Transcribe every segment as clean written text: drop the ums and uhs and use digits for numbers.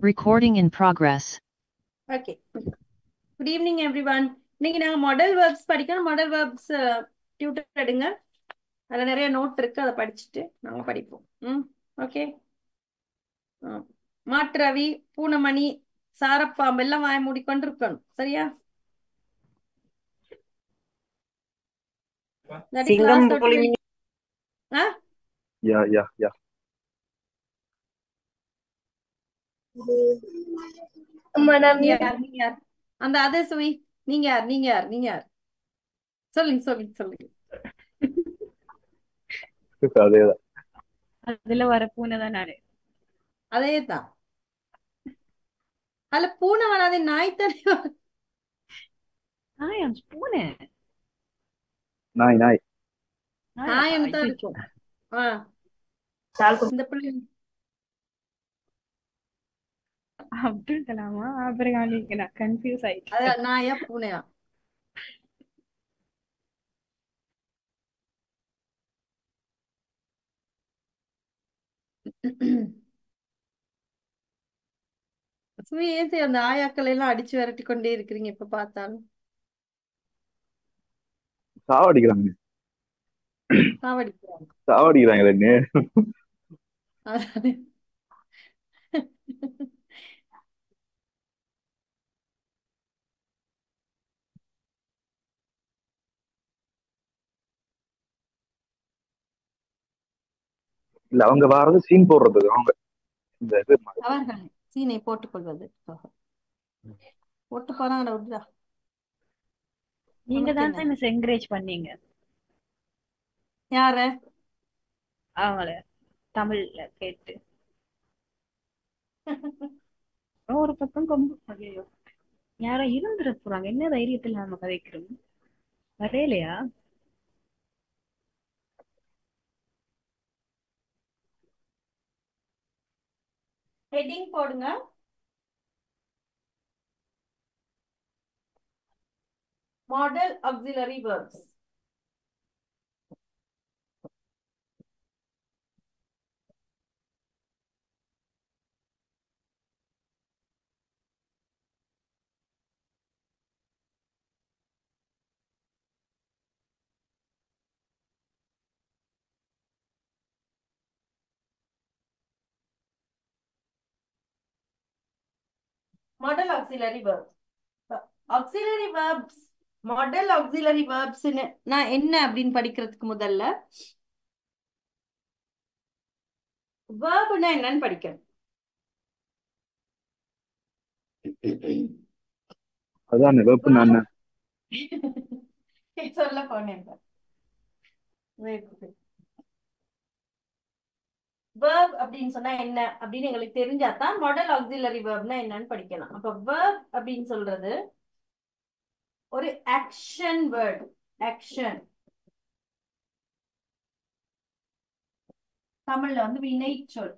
Recording in progress. Okay good evening everyone. இன்னைக்கு நாங்கள் model verbs படிக்கணும். மாடல் வேர்ப்ஸ் டியூட்டர் எடுங்க. அதில் நிறைய நோட் இருக்கு, அதை படிச்சுட்டு நாங்கள் படிப்போம். ஓகே. மாற்றவி, பூனமணி, சாரப்பாம்பு எல்லாம் வாய மூடிக்கொண்டு இருக்கணும், சரியா? இல்லாட்டி சிங்கம் கிளாஸ் தொட்டு போலீங்க. Yeah. நீங்க யார்? நீங்க யார்? அந்த அதே சுவி, நீங்க யார்? நீங்க யார்? நீங்க யார்? சொல்லுங்க. அதேதான். அதுல வர பூனை தான் நானு. அதே தான். அதுல பூனை வராதே, நாய் தானே. பூனை நாய் நாயன்னு தான் இருக்கும். இந்த பிள்ளை அப்துல் கலாமா? அப்புறம் நான் கன்ஃபியூஸ் ஆயிட்டேன். அதான் நாயா பூனையா? சுயேசி அந்த ஆயாக்களை எல்லாம் அடிச்சு விரட்டி கொண்டே இருக்கிறீங்க இப்ப பார்த்தாலும். சாவடிக்கிறாங்க சாவடிக்கிறாங்க. சாவடிக்கிறாங்களே. அதானே. இல்ல அவங்க வாரது சீன் போடுறதுக்கு அவங்க இந்த இது அவர்கள் சீனை போட்டுக் கொள்வது போட்டு போறாங்கடா, விட்டுடா. நீங்க நமக்கு தான் என்ன? என்ன என்கரேஜ் பண்ணீங்க யார? அவங்கள தமிழ்ல கேட்டு. ஒரு பக்கம் கொம்பு. ஐயோ, யாரோ இருந்துட போறாங்க. என்ன தைரியத்துல நம்ம கதைக்கிறோம்? வரையலையா? ஹெட்டிங் போடுங்க. Model auxiliary verbs. Model auxiliary verbs. Auxiliary verbs, model auxiliary verbs நான் என்ன அப்படின்னு படிக்கிறதுக்கு முதல்ல வேர்ப்னா என்னன்னு படிக்கணும். அதான் வெப்பு நான் சொல்ல போனேன். verb அப்படின்னு சொன்னா என்ன அப்படின்னு எங்களுக்கு தெரிஞ்சாதான் மாடல் ஆக்ஸிலரி verbனா என்னன்னு படிக்கலாம். அப்ப verb அப்படின்னு சொல்றது ஒரு ஆக்ஷன் வேர்ட். ஆக்ஷன் தமிழ்ல வந்து வினை சொல்.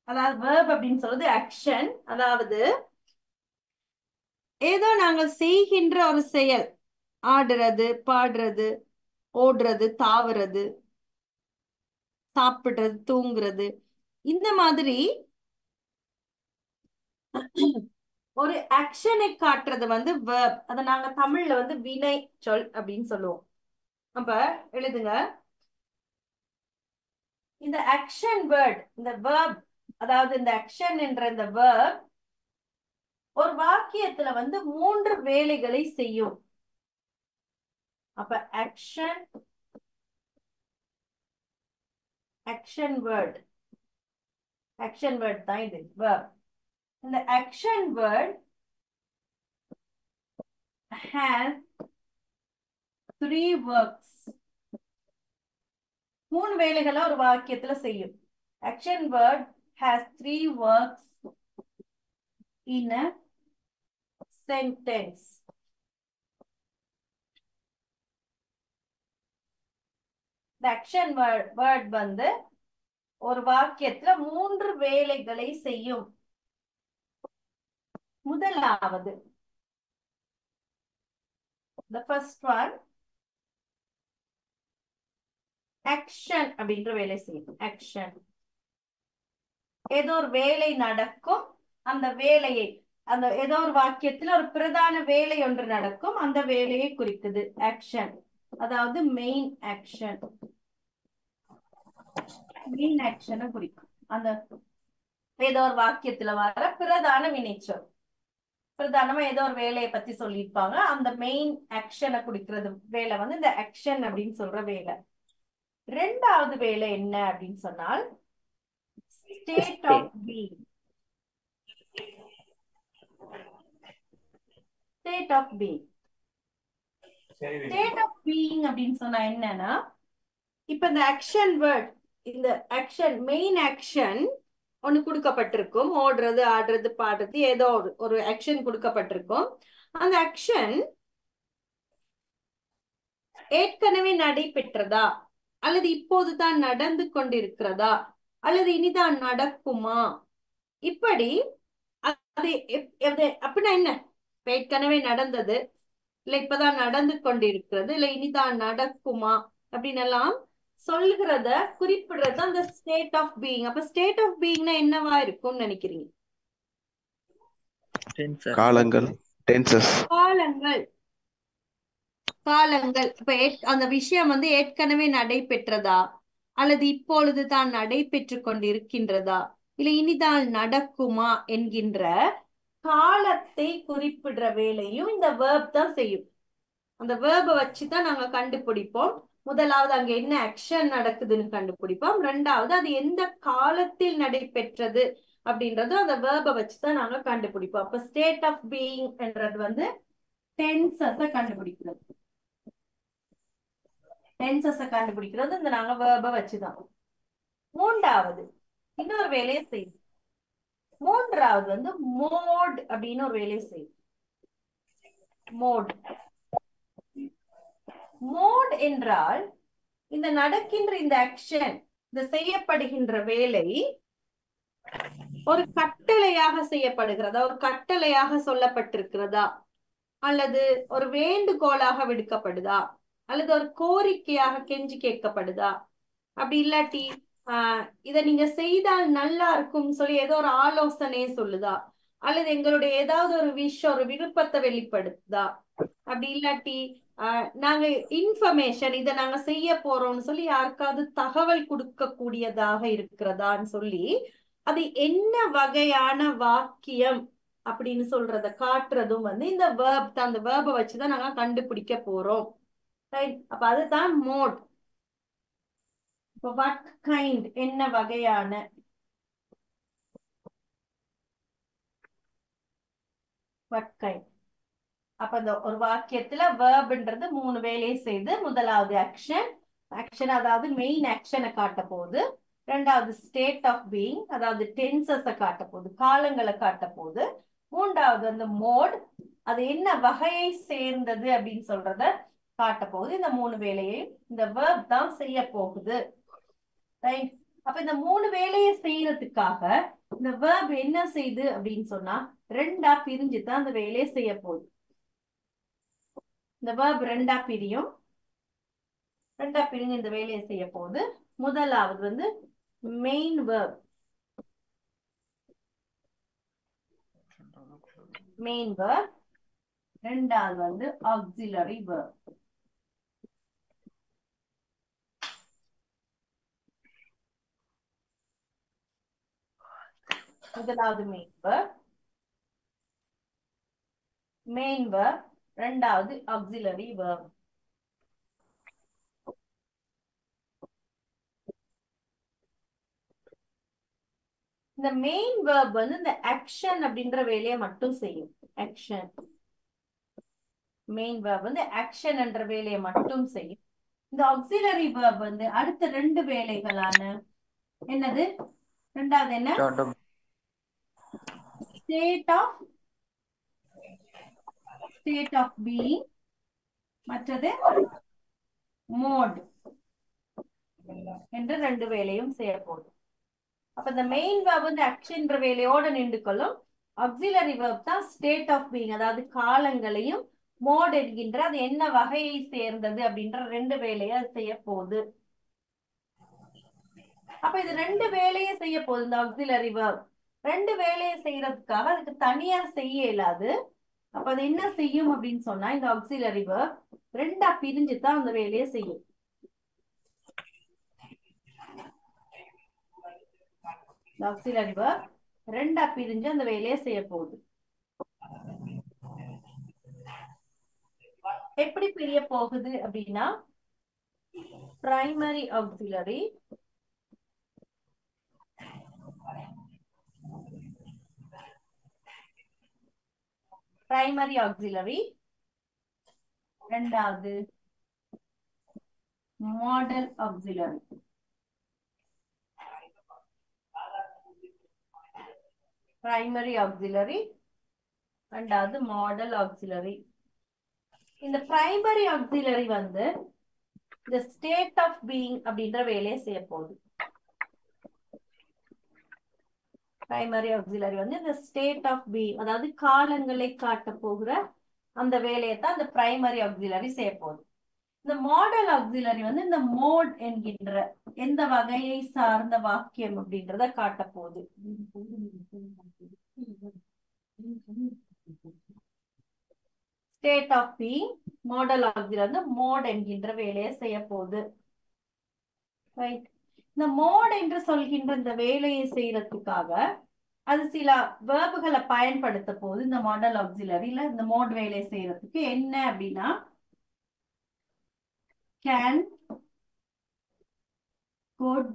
அதாவது verb அப்படின்னு சொல்றது ஆக்ஷன், அதாவது ஏதோ நாங்கள் செய்கின்ற ஒரு செயல். ஆடுறது, பாடுறது, ஓடுறது, தாவுறது, சாப்பிடுறது, தூங்குறது, இந்த மாதிரி ஒரு ஆக்ஷனை காட்டுறது வந்து verb. அதை நாங்க தமிழ்ல வந்து வினை சொல் அப்படின்னு சொல்லுவோம். அப்ப எழுதுங்க, இந்த ஆக்ஷன் வேர்ட், இந்த verb, அதாவது இந்த ஆக்ஷன் என்ற இந்த verb ஒரு வாக்கியத்துல வந்து 3 வேலைகளை செய்யும். அப்ப ஆக்ஷன், ஆக்ஷன் வேர்ட் தான் இது verb. இந்த ஆக்ஷன் வேர்ட் has 3 works. 3 வேலைகளை ஒரு வாக்கியத்துல செய்யும். Action word has 3 works in a sentence. இந்த ஆக்ஷன் வேர்ட் வந்து ஒரு வாக்கியத்துல 3 வேலைகளை செய்யும். முதலாவது, the first one, action அப்படின்ற வேலை செய்யும். action. ஏதோ ஒரு வேலை நடக்கும், அந்த வேலையை அந்த ஏதோ ஒரு வாக்கியத்துல ஒரு பிரதான வேலை ஒன்று நடக்கும், அந்த வேலையை குறிக்குது ஆக்ஷன். அதாவது மெயின் ஆக்ஷன். மெயின் ஆக்ஷனை குறிக்கும் அந்த ஏதோ ஒரு வாக்கியத்துல வர பிரதான வினைச்சொல். பிரதானமா ஏதோ ஒரு வேலையை பத்தி சொல்லியிருப்பாங்க, அந்த மெயின் ஆக்ஷனை குறிக்கிறது வேலை வந்து இந்த ஆக்ஷன் அப்படின்னு சொல்ற வேலை. ரெண்டாவது வேலை என்ன அப்படின்னு சொன்னால் state of being. State of being. State of being அப்படின்னு சொன்னா என்னன்னா, இப்ப இந்த ஆக்ஷன் வேர்ட், இந்த ஆக்ஷன் மெயின் ஆக்ஷன் ஒண்ணு கொடுக்கப்பட்டிருக்கும், ஓடுறது ஆடுறது பாடுறது ஏதோ ஒரு ஆக்ஷன் கொடுக்கப்பட்டிருக்கும். அந்த ஆக்ஷன் ஏற்கனவே நடைபெற்றதா, அல்லது இப்போதுதான் நடந்து கொண்டிருக்கிறதா, அல்லது இனிதான் நடக்குமா, இப்படி அது அப்படின்னா என்ன, ஏற்கனவே நடந்தது, இல்ல இப்பதான் நடந்து கொண்டிருக்கிறது, இல்ல இனிதான் நடக்குமா அப்படின்னு எல்லாம் சொல்கிறத குறிப்பிடுறது அந்த ஸ்டேட் ஆஃப் பீயிங். அப்ப ஸ்டேட் ஆஃப் பீயிங்னா என்னவா இருக்கும்னு நினைக்கிறீங்க? காலங்கள், டென்சஸ். காலங்கள். காலங்கள். இப்ப அந்த விஷயம் வந்து ஏற்கனவே நடைபெற்றதா, அல்லது இப்பொழுது தான் நடைபெற்று கொண்டிருக்கின்றதா, இல்ல இனிதான் நடக்குமா என்கின்ற காலத்தை குறிப்பிடுற வேலையும் இந்த வேர்ப் தான் செய்யும். அந்த வேர்பை வச்சுதான் நாங்க கண்டுபிடிப்போம். முதலாவது அங்க என்ன ஆக்ஷன் நடக்குதுன்னு கண்டுபிடிப்போம். ரெண்டாவது அது எந்த காலத்தில் நடைபெற்றது அப்படின்றது அந்த வேர்பை வச்சுதான் நாங்க கண்டுபிடிப்போம். அப்ப ஸ்டேட் ஆஃப் பீயிங் என்றது வந்து டென்சஸை கண்டுபிடிக்கிறது. டென்சஸை கண்டுபிடிக்கிறது இந்த நாங்க வேர்பை வச்சுதான். மூன்றாவது இன்னொரு வேலையை செய்யும். மூன்றாவது வந்து மோட் அப்படின்னு ஒரு வேலையை செய்யும். மோட். மோட் என்றால் இந்த நடக்கின்ற இந்த ஆக்ஷன், இந்த செய்யப்படுகின்ற வேலை ஒரு கட்டளையாக செய்யப்படுகிறதா, ஒரு கட்டளையாக சொல்லப்பட்டிருக்கிறதா, அல்லது ஒரு வேண்டுகோளாக விடுக்கப்படுதா, அல்லது ஒரு கோரிக்கையாக கெஞ்சி கேட்கப்படுதா, அப்படி இல்லாட்டி இத நீங்க செய்தால் நல்லா இருக்கும் சொல்லி ஏதோ ஒரு ஆலோசனையை சொல்லுதா, அல்லது எங்களுடைய ஏதாவது ஒரு விஷயம் ஒரு விருப்பத்தை வெளிப்படுத்துதா, அப்படி இல்லாட்டி நாங்க இன்ஃபர்மேஷன் இதை நாங்க செய்ய போறோம்னு சொல்லி யாருக்காவது தகவல் கொடுக்க கூடியதாக இருக்கிறதான்னு சொல்லி அது என்ன வகையான வாக்கியம் அப்படின்னு சொல்றத காட்டுறதும் வந்து இந்த வேர்ப் தான். அந்த வேர்பை வச்சுதான் நாங்க கண்டுபிடிக்க போறோம். அப்ப அதுதான் மோட். வாட் கைண்ட் என்ன வகையான. What kind. அப்ப இந்த ஒரு வாக்கியத்துல வேர்ப்ன்றது 3 வேலையை செய்து, முதலாவது ஆக்ஷன். ஆக்ஷன் அதாவது மெயின் ஆக்ஷனை காட்ட போகுது. ரெண்டாவது ஸ்டேட் ஆஃப் பீயிங் அதாவது டென்சஸை காட்ட போகுது, காலங்களை காட்ட போகுது. மூன்றாவது அந்த மோட், அது என்ன வகையை சேர்ந்தது அப்படின்னு சொல்றத காட்ட போகுது. இந்த 3 வேலையையும் இந்த வேர்ப் தான் செய்ய போகுது. ரைட். அப்ப இந்த 3 வேலையை செய்யறதுக்காக இந்த வேர்ப் என்ன செய்யுது அப்படின்னு சொன்னா ரெண்டா பிரிஞ்சு தான் அந்த வேலையை செய்ய போகுது. இந்த வேர்ப் ரெண்டா பிரியும். ரெண்டா பிரிஞ்சு இந்த வேலையை செய்ய போகுது. முதலாவது வந்து மெயின் வேர்ப். Main verb. ரெண்டாவது வந்து ஆக்சிலரி வேர்ப். முதலாவது மெயின் வேர்ப். Main verb. ரெண்டாவது ஆக்சிலரி வேர்ப். இந்த மெயின் வேர்ப் வந்து இந்த ஆக்ஷன் அப்படின்ற வேலையை மட்டும் செய்யும். ஆக்ஷன். மெயின் வேர்ப் வந்து ஆக்ஷன் என்ற வேலையை மட்டும் செய்யும். இந்த ஆக்சிலரி வேர்ப் வந்து அடுத்த 2 வேலைகளான என்னது? ரெண்டாவது என்ன? ஸ்டேட் ஆஃப் பீயிங், மற்றது மோட் என்ற 2 வேலையும் செய்ய போகுது. அப்ப இந்த மெயின் வேர்ப் வந்து ஆக்ஷன் வேலையோட நின்று கொள்ளும். ஆக்சிலரி வேர்ப் தான் ஸ்டேட் ஆஃப் பீயிங் அதாவது காலங்களையும், மோட் என்கின்ற அது என்ன வகையை சேர்ந்தது அப்படின்ற 2 வேலையை செய்ய போகுது. அப்ப இது ரெண்டு வேலையை செய்ய போகுது இந்த ஆக்சிலரி verb. ரெண்டு வேலையை செய்யறதுக்காக அதுக்கு தனியா செய்ய இயலாது. அப்ப அது என்ன செய்யும் அப்படின்னு சொன்னா இந்த ஆக்சிலரி verb ரெண்டா பிரிஞ்சு தான் அந்த வேலையை செய்யும். இந்த ஆக்சிலரி verb ரெண்டா பிரிஞ்சு அந்த வேலையை செய்ய போகுது. எப்படி பிரிய போகுது அப்படின்னா பிரைமரி ஆக்சிலரி, பிரைமரி ஆக்சிலரி, ரெண்டாவது மாடல் ஆக்சிலரி. பிரைமரி ஆக்சிலரி, ரெண்டாவது மாடல் ஆக்சிலரி. இந்த பிரைமரி ஆக்சிலரி வந்து இந்த ஸ்டேட் ஆஃப் பீயிங் அப்படின்ற வேலையை செய்ய போகுது. பிரைமரி ஆக்சிலரி வந்து இந்த ஸ்டேட் ஆஃப் பீயிங் அதாவது காலங்களை காட்ட போகிற அந்த வேலையை தான் இந்த பிரைமரி ஆக்சிலரி செய்ய போகுது. இந்த மாடல் ஆக்சிலரி வந்து இந்த மோட் என்கின்ற எந்த வகையை சார்ந்த வாக்கியம் அப்படின்றத காட்ட போகுது. State of being modal auxiliary வந்து மோட் என்கின்ற வேலையை செய்ய போகுது. ரைட். இந்த மோட் என்று சொல்கின்ற இந்த வேலையை செய்யறதுக்காக அது சில வேர்புகளை பயன்படுத்த போது இந்த மாடல் ஆக்சிலரியில இந்த மோட் வேலையை செய்யறதுக்கு என்ன அப்படின்னா can, could,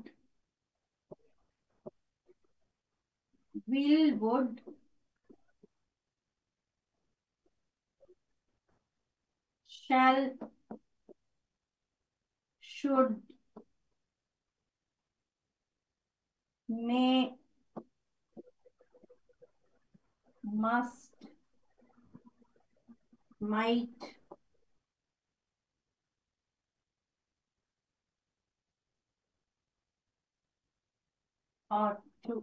will, would, shall, should, may, must, might, ought to.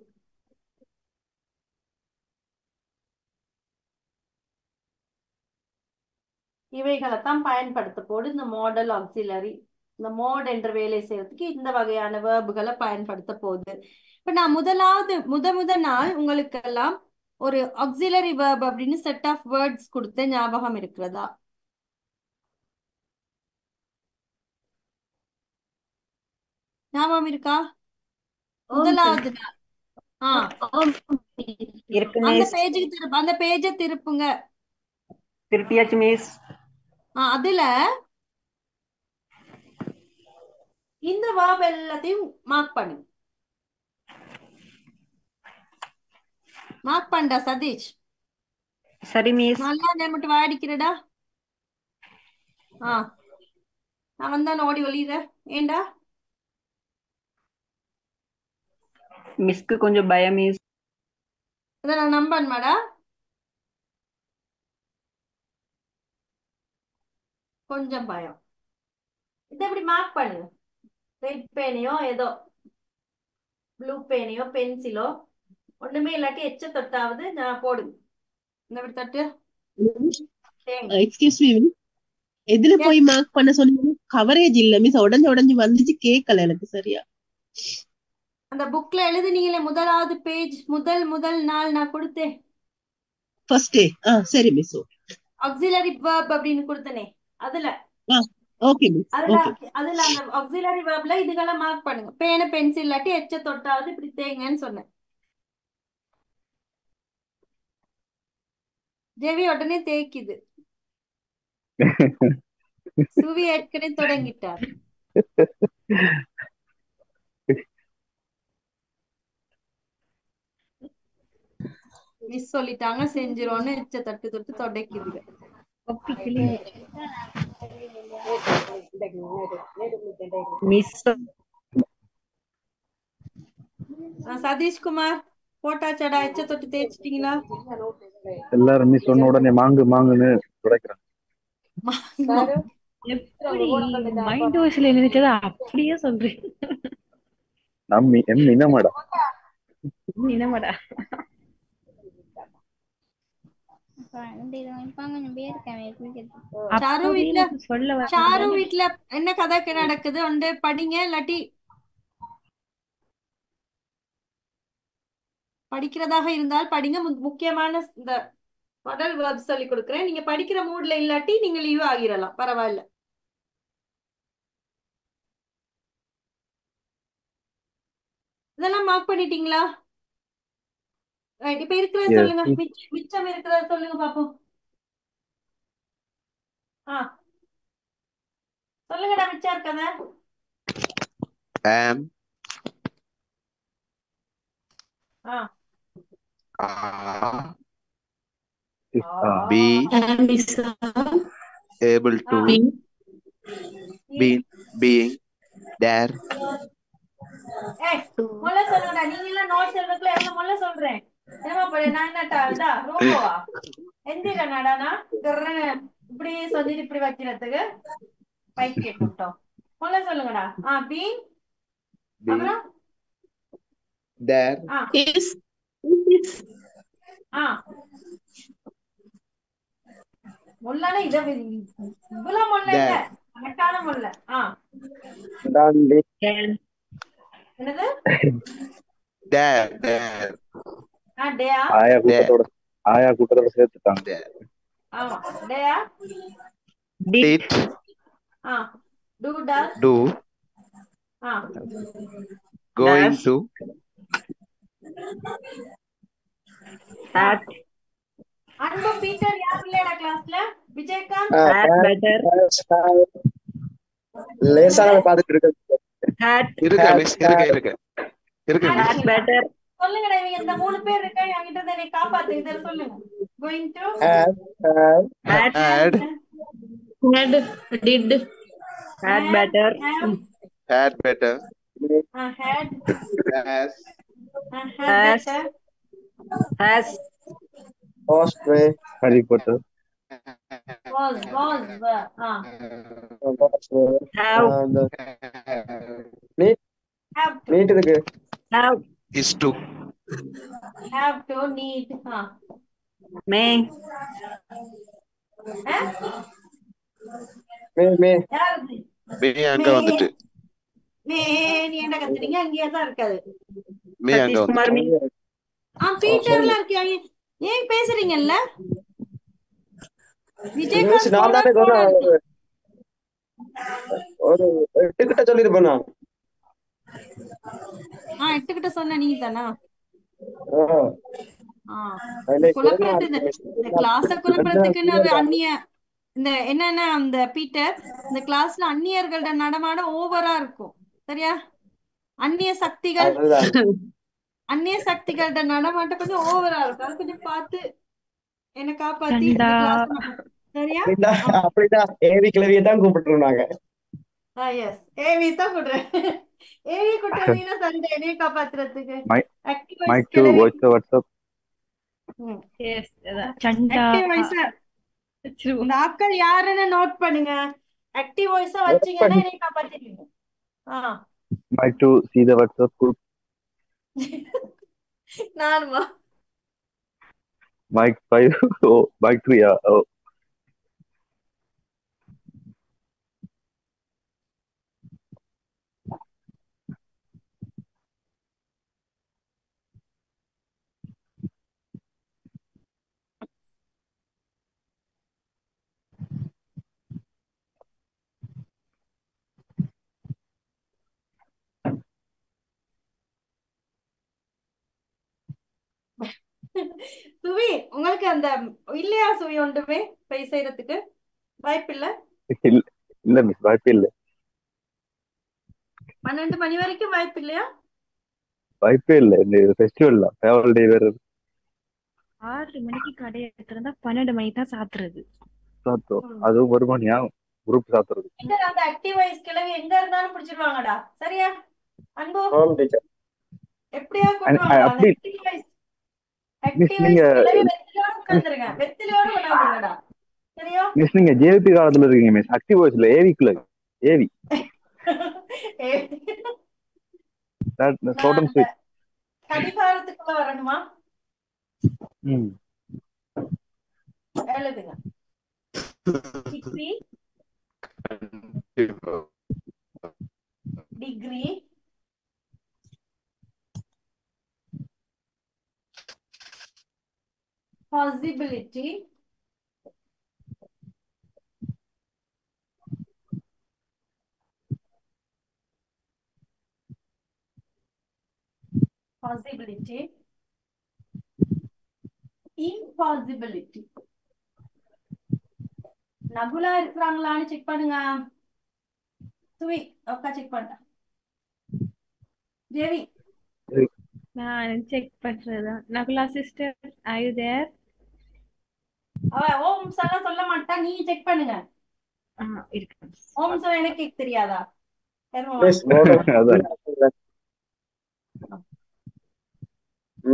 இவைகளைத்தான் பயன்படுத்த போது இந்த மாடல் ஆக்சிலரி. இந்த மோட் என்ற வேலை செய்யறதுக்கு இந்த வகையான வேர்புகளை பயன்படுத்த போகுது. இப்ப நான் முத நாள் உங்களுக்கு எல்லாம் ஒரு ஆக்சிலரி verb அப்படின்னு செட் ஆஃப் வேர்ட்ஸ் கொடுத்த ஞாபகம் இருக்கிறதா? ஞாபகம் இருக்கா? முதலாவது நாள். அந்த பேஜை திருப்புங்க. திருப்பியாச்சு மிஸ். அதுல இந்த verb எல்லாத்தையும் மார்க் பண்ணு. மார்க் பண்ணா சதீஷ். சரி மிஸ். நல்லா நேமிட்டு வாடிக்கிறடா. நான் வந்தா ஓடி ஒளியிற ஏண்டா? மிஸ்க்கு கொஞ்சம் பயம் மிஸ். இதை நான் நம்பன்மாடா. கொஞ்சம் பயம். இதை எப்படி மார்க் பண்ணு? ரெட் பேனையோ ஏதோ ப்ளூ பேனையோ பென்சிலோ ஒண்ணுமே இல்லாட்டி எச்ச தொட்டாவது நான் போடுங்க. இந்த இப்படி தட்டு. எக்ஸ்கியூஸ் மீ, எதுல போய் மார்க் பண்ண சொன்னீங்க? கவரேஜ் இல்ல மிஸ், உடஞ்சு வந்துச்சு, கேட்கல எனக்கு சரியா. அந்த புக்ல எழுதுனீங்களே முதலாவது பேஜ், முதல் நாள் நான் கொடுத்தேன். First day. சரி மிஸ். ஆக்சிலரி verb அப்படின்னு கொடுத்தனே அதுல. Okay miss. அதுல அந்த ஆக்சிலரி verb-ல இதுகளை மார்க் பண்ணுங்க. பேனை பென்சில் இல்லாட்டி எச்ச தொட்டாவது இப்படி தேங்கன்னு சொன்னேன். ஜெவி உடனே தேய்க்குது. சுவி ஏற்கனவே தொடங்கிட்டார். மிஸ் சொல்லிட்டாங்க செஞ்சிரோன்னு எச்ச தட்டு தொட்டு தொடக்குதுங்க. மிஸ் சதீஷ்குமார் போட்டாச்சாடா? எச்ச தொட்டு தேய்ச்சிட்டீங்களா? எல்லாரும் மிஸ் சொன்ன உடனே மாங்குன்னு துடைக்கிறாங்க. எப்படி மைண்ட் வாய்ஸ்ல நினைச்சதா அப்படியே சொல்றேன். இனமாடா இனமாடா. சாரு வீட்ல என்ன கதை நடக்குது ஒன்று படிங்க இல்லாட்டி படிக்கிறதாக இருந்தால் படிங்க. முக்கியமான இந்த மாடல் வேர்ப் சொல்லி கொடுக்குறேன். நீங்க படிக்கிற மூட்ல இல்லாட்டி நீங்க லீவ் ஆகிடலாம், பரவாயில்ல. இதெல்லாம் மார்க் பண்ணிட்டீங்களா? ரைட், இப்ப இருக்கிறத Yes. சொல்லுங்க. மிச்சம் இருக்கிறத சொல்லுங்க பாப்போம். ஆ சொல்லுங்கடா, மிச்சம் இருக்கத. am, ah are, Is be, am is able to, be being, there, ஏய் முல்ல சொல்லுங்கடா. நீங்க எல்லாம் நோட்ஸ் எழுதுக்குள்ள எவ்வளவு முல்ல சொல்றேன். என்னமா போய் நான் என்னட்டா இதா ரோபோவா? எந்திர நாடானா இப்படி சொல்லிட்டு இப்படி வைக்கிறதுக்கு பைக் கேட்டோம். முல்ல சொல்லுங்கடா. பீன், be, அப்புறம் there, is ஆ முல்லான இத இவ்வளவு முல்ல இல்ல, there, கணக்கான முல்ல. can, என்னது? there, there, டேயா? ஆயா there, கூட்டத்தோட சேர்த்துட்டாங்க. there, ஆமா, டேயா. did, did, do does. do, going does, to, had, Anbu Peter யார் இல்லையா கிளாஸ்ல? விஜயகாந்த் had better, லேசாக பாத்துட்டு இருக்கு. had, இருக்க மிஸ், இருக்க had மிஸ். better, சொல்லுங்கடா. இவங்க இந்த 3 பேர் இருக்கா, என்கிட்ட இருந்து என்னை காப்பாத்து. இத சொல்லுங்க. going to had, Had, had did had better, had better, had has, has, better, has, Host way. Harry Potter. was have, have to, need இருக்கு. have, is to, need. may, may யாரு? me அங்க வந்துட்டு, நீ என்ன கத்துறீங்க? அங்கேயே தான் இருக்காது. me அங்க Satish Kumar, வந்துட்டு. me, பீட்டர்ல இருக்காங்க. ஏன் பேசுறீங்கல்ல? நான் விஜயகாந்த் தானே போட சொன்னேன். ஒரு 8 கிட்ட சொல்லிருப்பேன் நான். 8 கிட்ட சொன்ன நீ தானா? அதுல குழப்பறது இந்த கிளாஸ குழப்பறதுக்குன்னு ஒரு அந்நிய இந்த என்னன்னா அந்த பீட்டர் இந்த கிளாஸ்ல அந்நியர்களோட நடமாடம் ஓவரா இருக்கும். சரியா? அந்நிய சக்திகளோட நடமாட்டம் கொஞ்சம் ஓவரா இருக்கும். அது கொஞ்சம் பார்த்து என்ன காப்பாத்தி இந்த கிளாஸ். சரியா? அப்படிதான் ஏவி கிளவியை தான் கூப்பிட்டுருந்தாங்க. எஸ், ஏவி தான் கூடுறேன். ஏவி கூட்டுறதுன்னா சண்டை என்னைய காப்பாத்துறதுக்கு. Mic to WhatsApp. எஸ் சண்டா ஆக்டிவ் வாய்ஸா இந்த ஆட்கள் யாருன்னு நோட் பண்ணுங்க. ஆக்டிவ் வாய்ஸா வச்சீங்கன்னா என்னைய காப்பாத்திடுவீங்க. Mic to see the WhatsApp group. நானுமா? மைக் 5. ஓ மைக் 3. ஓ சுவி, உங்களுக்கு அந்த இல்லையா சுவி ஒன்றுமே பை செய்யறதுக்கு வாய்ப்பு இல்ல? இல்ல மிஸ், வாய்ப்பே இல்ல. 12 மணி வரைக்கும் வாய்ப்பு இல்லையா? வாய்ப்பே இல்ல. இந்த ஃபெஸ்டிவல் தான், ஃபேவரல் டே வேற. 6 மணிக்கு கடை எடுத்திருந்தா 12 மணிக்கு தான் சாத்துறது. அதுவும் 1 மணி ஆகும் குரூப் சாத்துறது. அந்த ஆக்டிவ் வாய்ஸ் கிளவி எங்க இருந்தாலும் பிடிச்சிருவாங்கடா. சரியா அன்பு? எப்படியா கூட்டுவாங்க அந்த ஆக்டிவ் வாய்ஸ். ஆக்டிவ் வாய்ஸ் கிளவி வெத்திலோட உட்கார்ந்துருங்க. வெத்திலோட கொண்டாந்துருங்கடா. சரியா மிஸ்? நீங்க ஜேபி காலத்துல இருக்கீங்க மிஸ். ஆக்டிவ் வாய்ஸ்ல ஏவிக்குள்ள ஏவி ஷார்ட் அண்ட் ஸ்வீட். கடிகாரத்துக்குள்ள வரணுமா? எழுதுங்க. Degree possibility, possibility, impossibility. Nakula இருக்கிறாங்களான்னு செக் பண்ணுங்க. சுவி ஒக்கா செக் பண்ண. தேவி நான் செக் பண்றதா. Nakula sister, are you there? அவ ஓம்ஸ் எல்லாம் சொல்ல மாட்டா, நீ செக் பண்ணுங்க. இருக்கு. ஓம்ஸ் எனக்கு தெரியாதா? மிஸ்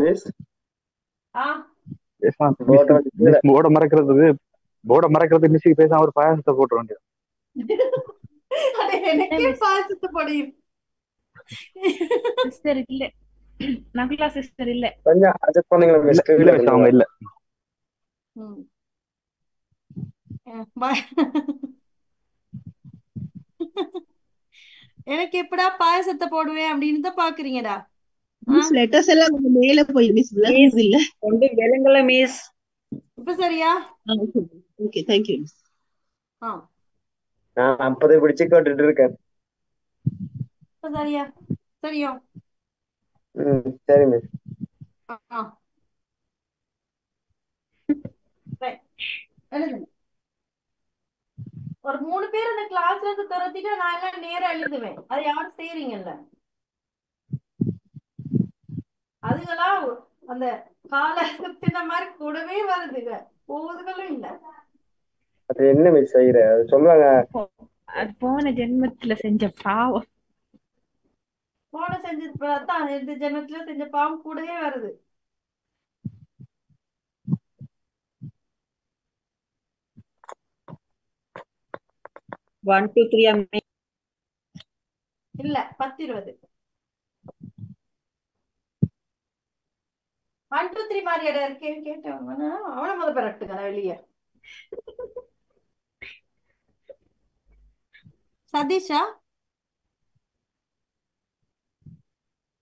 மிஸ் போர்டை மறைக்கிறது மிஸ்ஸுக்கு பேசாம ஒரு பாயாசத்தை போட்டு வேண்டியது. எனக்கே பாசத்தை பொடியும். சிஸ்டர் இல்ல, நகுலா சிஸ்டர் இல்ல. கொஞ்சம் அட்ஜஸ்ட் பண்ணுங்க மிஸ். இல்ல மிஸ், அவங்க இல்ல. எனக்கு எப்படா பாயசத்தை போடுவேன் அப்படின்னு தான் பாக்குறீங்கடா. மிஸ் லெட்டர்ஸ் எல்லாம் கொஞ்சம் மேல போய் மிஸ் விளங்குது இல்ல. கொண்டு விளங்கல மிஸ். இப்ப சரியா? Okay, thank you miss. நான் அப்பதே பிடிச்சு கேட்டுட்டு இருக்கேன். இப்ப சரியா? சரியா? சரி மிஸ். ஒரு 3 பேர் அந்த கிளாஸ்ல இருந்து துரத்திட்டு நான் எல்லாம் நேரம் எழுதுவேன். அது யாரும் செய்யறீங்கல்ல? அதுகளா அந்த கால சுத்தின மாதிரி கூடவே வருதுங்க, போவதுகளும் இல்ல. அது என்ன மிஸ் செய்யற சொல்லுவாங்க. அது போன ஜென்மத்துல செஞ்ச பாவம். போன செஞ்சதான் இந்த ஜென்மத்துல செஞ்ச பாவம் கூடவே வருது. ஒன் டூ த்ரீ இல்ல 10 20. 1 2 3 மாதிரி இடம் இருக்கேன்னு கேட்டவங்க அவனை முத பெறட்டுங்க வெளியே. சதீஷா?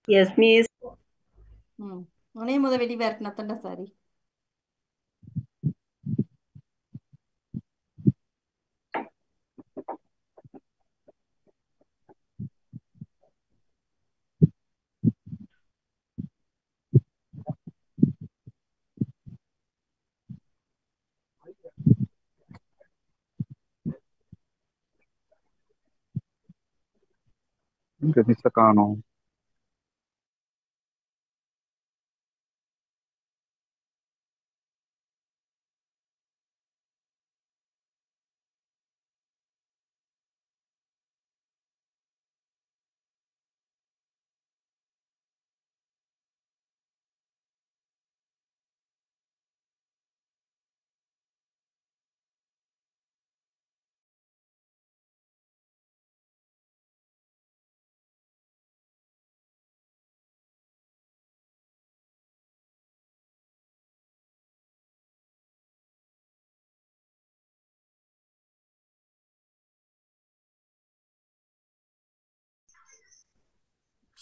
Yes miss. உனே முத வெளி வேறட்டுனா தண்டா சாரி. மிஸ்ஸ காணோம்.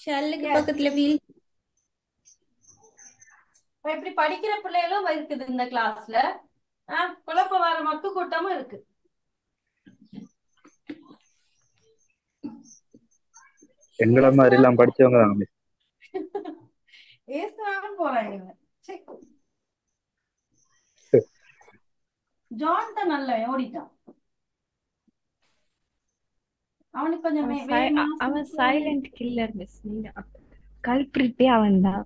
ஷல்லுக்கு பக்கத்துல வீல். இப்படி படிக்கிற பிள்ளைகளும் இருக்குது இந்த கிளாஸ்ல. குழப்ப வர மக்கு கூட்டமும் இருக்கு. எங்களை மாதிரி எல்லாம் படிச்சவங்க தான் மிஸ். ஏசுவாலும் போறாங்க. ஜான் தான் நல்ல ஓடிட்டான். அவனுக்கு கொஞ்சம் அவன் சைலண்ட் கில்லர் மிஸ். கல்பிரிட்டே அவன் தான்.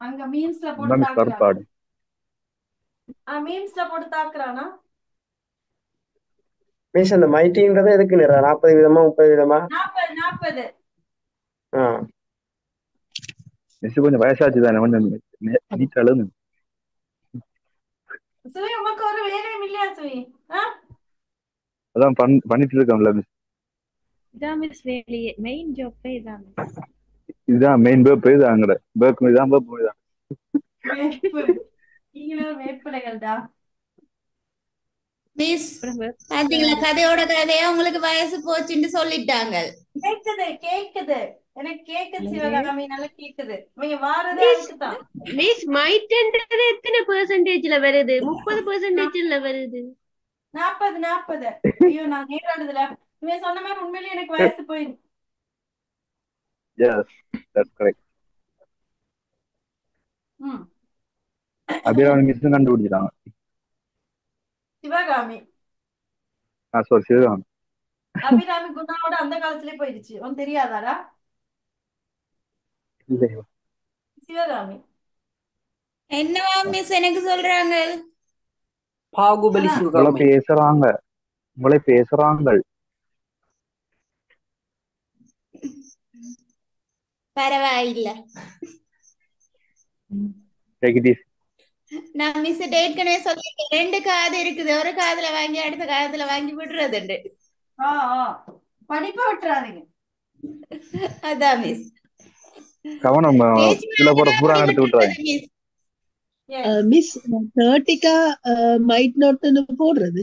அங்க மீம்ஸ்ல போட்டு தாக்குறானா? மீம்ஸ்ல போட்டு தாக்குறானா? மிஸ் அந்த மைட்டிங்கிறது எதுக்கு நேரா 40 விதமா 30 விதமா? 40. மிஸ் கொஞ்சம் வயசாச்சு தானே, கொஞ்சம் நீட் அழுது. சுவி உமக்கு ஒரு வேலையும் இல்லையா சுவி? அதான் பண்ணிட்டு இருக்கோம்ல மிஸ். இதான் மிஸ் வேலையே, மெயின் ஜாப்பே இதான் மிஸ். இதுதான் மெயின் பேர்ப். இதுதாங்கட பேர்க் இதான் பேர்ப் இதான். நீங்களும் வேப்பிலைகள்டா. மிஸ் பாத்தீங்களா, கதையோட கதையா உங்களுக்கு வயசு போச்சுன்னு சொல்லிட்டாங்க. கேக்குது. எனக்கு கேக்குது சிவகாமி, நல்லா கேக்குது. நீங்க வாரதே மிஸ் அதுக்குதான். மிஸ் மைட்ன்றது எத்தனை பெர்சன்டேஜ்ல வருது? 30%ல வருது. 40. ஐயோ நான் நேரானதுல இவன் சொன்ன மாதிரி உண்மையிலேயே எனக்கு வயசு போயிருக்கு. Yes, that's correct. ம் அபிராமி மிஸ் கண்டுபிடிச்சிட்டாங்க. சிவகாமி சாரி சிவகாமி. அபிராமி குணாவோட அந்த காலத்திலே போயிடுச்சு. உனக்கு தெரியாதாடா? இல்லை சிவகாமி என்னவா மிஸ் எனக்கு சொல்றாங்க? பாகுபலி அதான். உங்களை சிவகாமி. பேசுறாங்க. பரவாயில்ல. Take it easy. நான் மிஸ் ஏற்கனவே சொல்லிட்டேன், 2 காது இருக்குது, ஒரு காதுல வாங்கி அடுத்த காதுல வாங்கி விடுறதுண்டு. ஆ ஆ படிப்பை விட்டுறாதீங்க. அதான் மிஸ். கவனம் பேச்சு கீழே போற வார்த்தை பூரா அப்படி எடுத்து விட்டுறாங்க. விட்டுறது மிஸ். எஸ் மிஸ் 30க்கா மைட் நோட்னு போடுறது.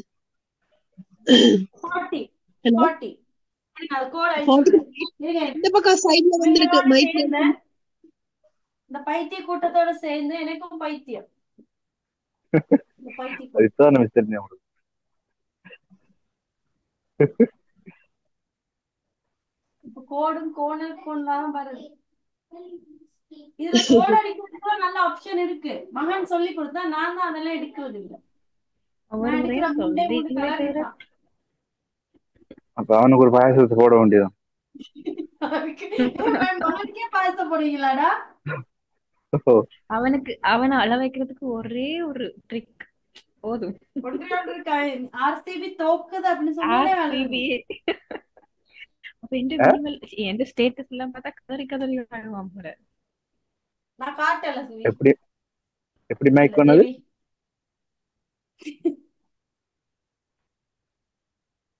40 ஹலோ 40 அது கோட் அழிச்சு 40 விடுறேன். இருங்க, இந்த பக்கம் சைடுல வந்திருக்கு இவங்களோட மைட் சேர்ந்து நோட். இந்த பைத்திய கூட்டத்தோட சேர்ந்து எனக்கும் பைத்தியம். இந்த பைத்திய கூட்டம் அதுதான் மிஸ் தெரியும் உங்களுக்கு. இப்ப கோடும் கோணல் கோணலாம் வருது. இதுல கோட் அடிக்கிறதுக்கு நல்ல ஆப்ஷன் இருக்கு. மகன் சொல்லி கொடுத்தா நான் தான் அதெல்லாம் எடுக்கிறது இல்லை. ஒரு நான் முறை எடுக்கிற மூணு சொல்றீங்களே கலர் பேர. இருக்கான். அப்ப அவனுக்கு ஒரு பாயசத்தை போட வேண்டியதான். மகனுக்கே பாயசம் போடுவீங்களாடா? அவனை அள வைக்கிறதுக்கு ஒரே ஒரு ட்ரிக் போதும். ஒன்று ஆர்சிபி தோக்குது அப்படின்னு சொன்னாலே RCB. அழுது. அப்ப எந்த ஸ்டேட்டஸ் எல்லாம் பார்த்தா கதறி வாழுவான் போல. நான் காட்டல சுவி. எப்படி மேக் இல்ல பண்ணது? தேவி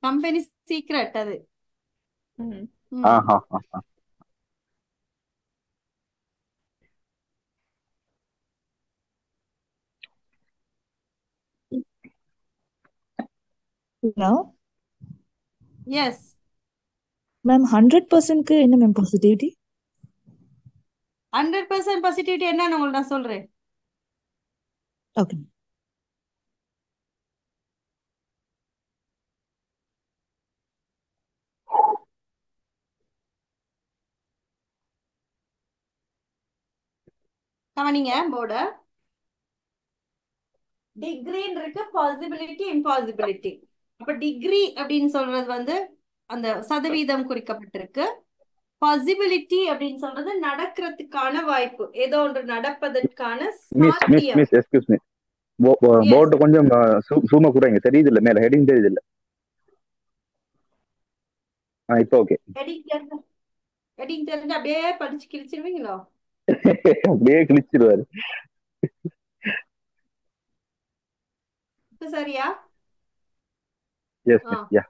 கம்பெனி சீக்ரெட் அது. ம். ம். ஆஹா. Now, Yes. ma'am, 100%க்கு என்ன மேம் பாசிட்டிவிட்டி? 100% பாசிட்டிவிட்டி என்னன்னு உங்களுக்கு நான் சொல்றேன். ஓகே. கவனிங்க போர்ட. டிகிரின்னு இருக்கு, பாசிபிலிட்டி, இம்பாசிபிலிட்டி. அப்ப டிகிரி அப்படின்னு சொல்றது வந்து அந்த சதவீதம் குறிக்கப்பட்டிருக்கு. பாசிபிலிட்டி அப்படின்னு சொல்றது நடக்கிறதுக்கான வாய்ப்பு, ஏதோ ஒன்று நடப்பதற்கான சாத்தியம். Miss excuse me. போர்டு கொஞ்சம் சூம குறைங்க. தெரியுது இல்ல மேல ஹெடிங் தெரியுது இல்ல. இப்போ ஓகே. ஹெடிங் தெரிஞ்சு அப்படியே படிச்சு கிழிச்சிருவீங்களோ? அப்படியே கிழிச்சிருவாரு. சரியா? Yes miss. யா.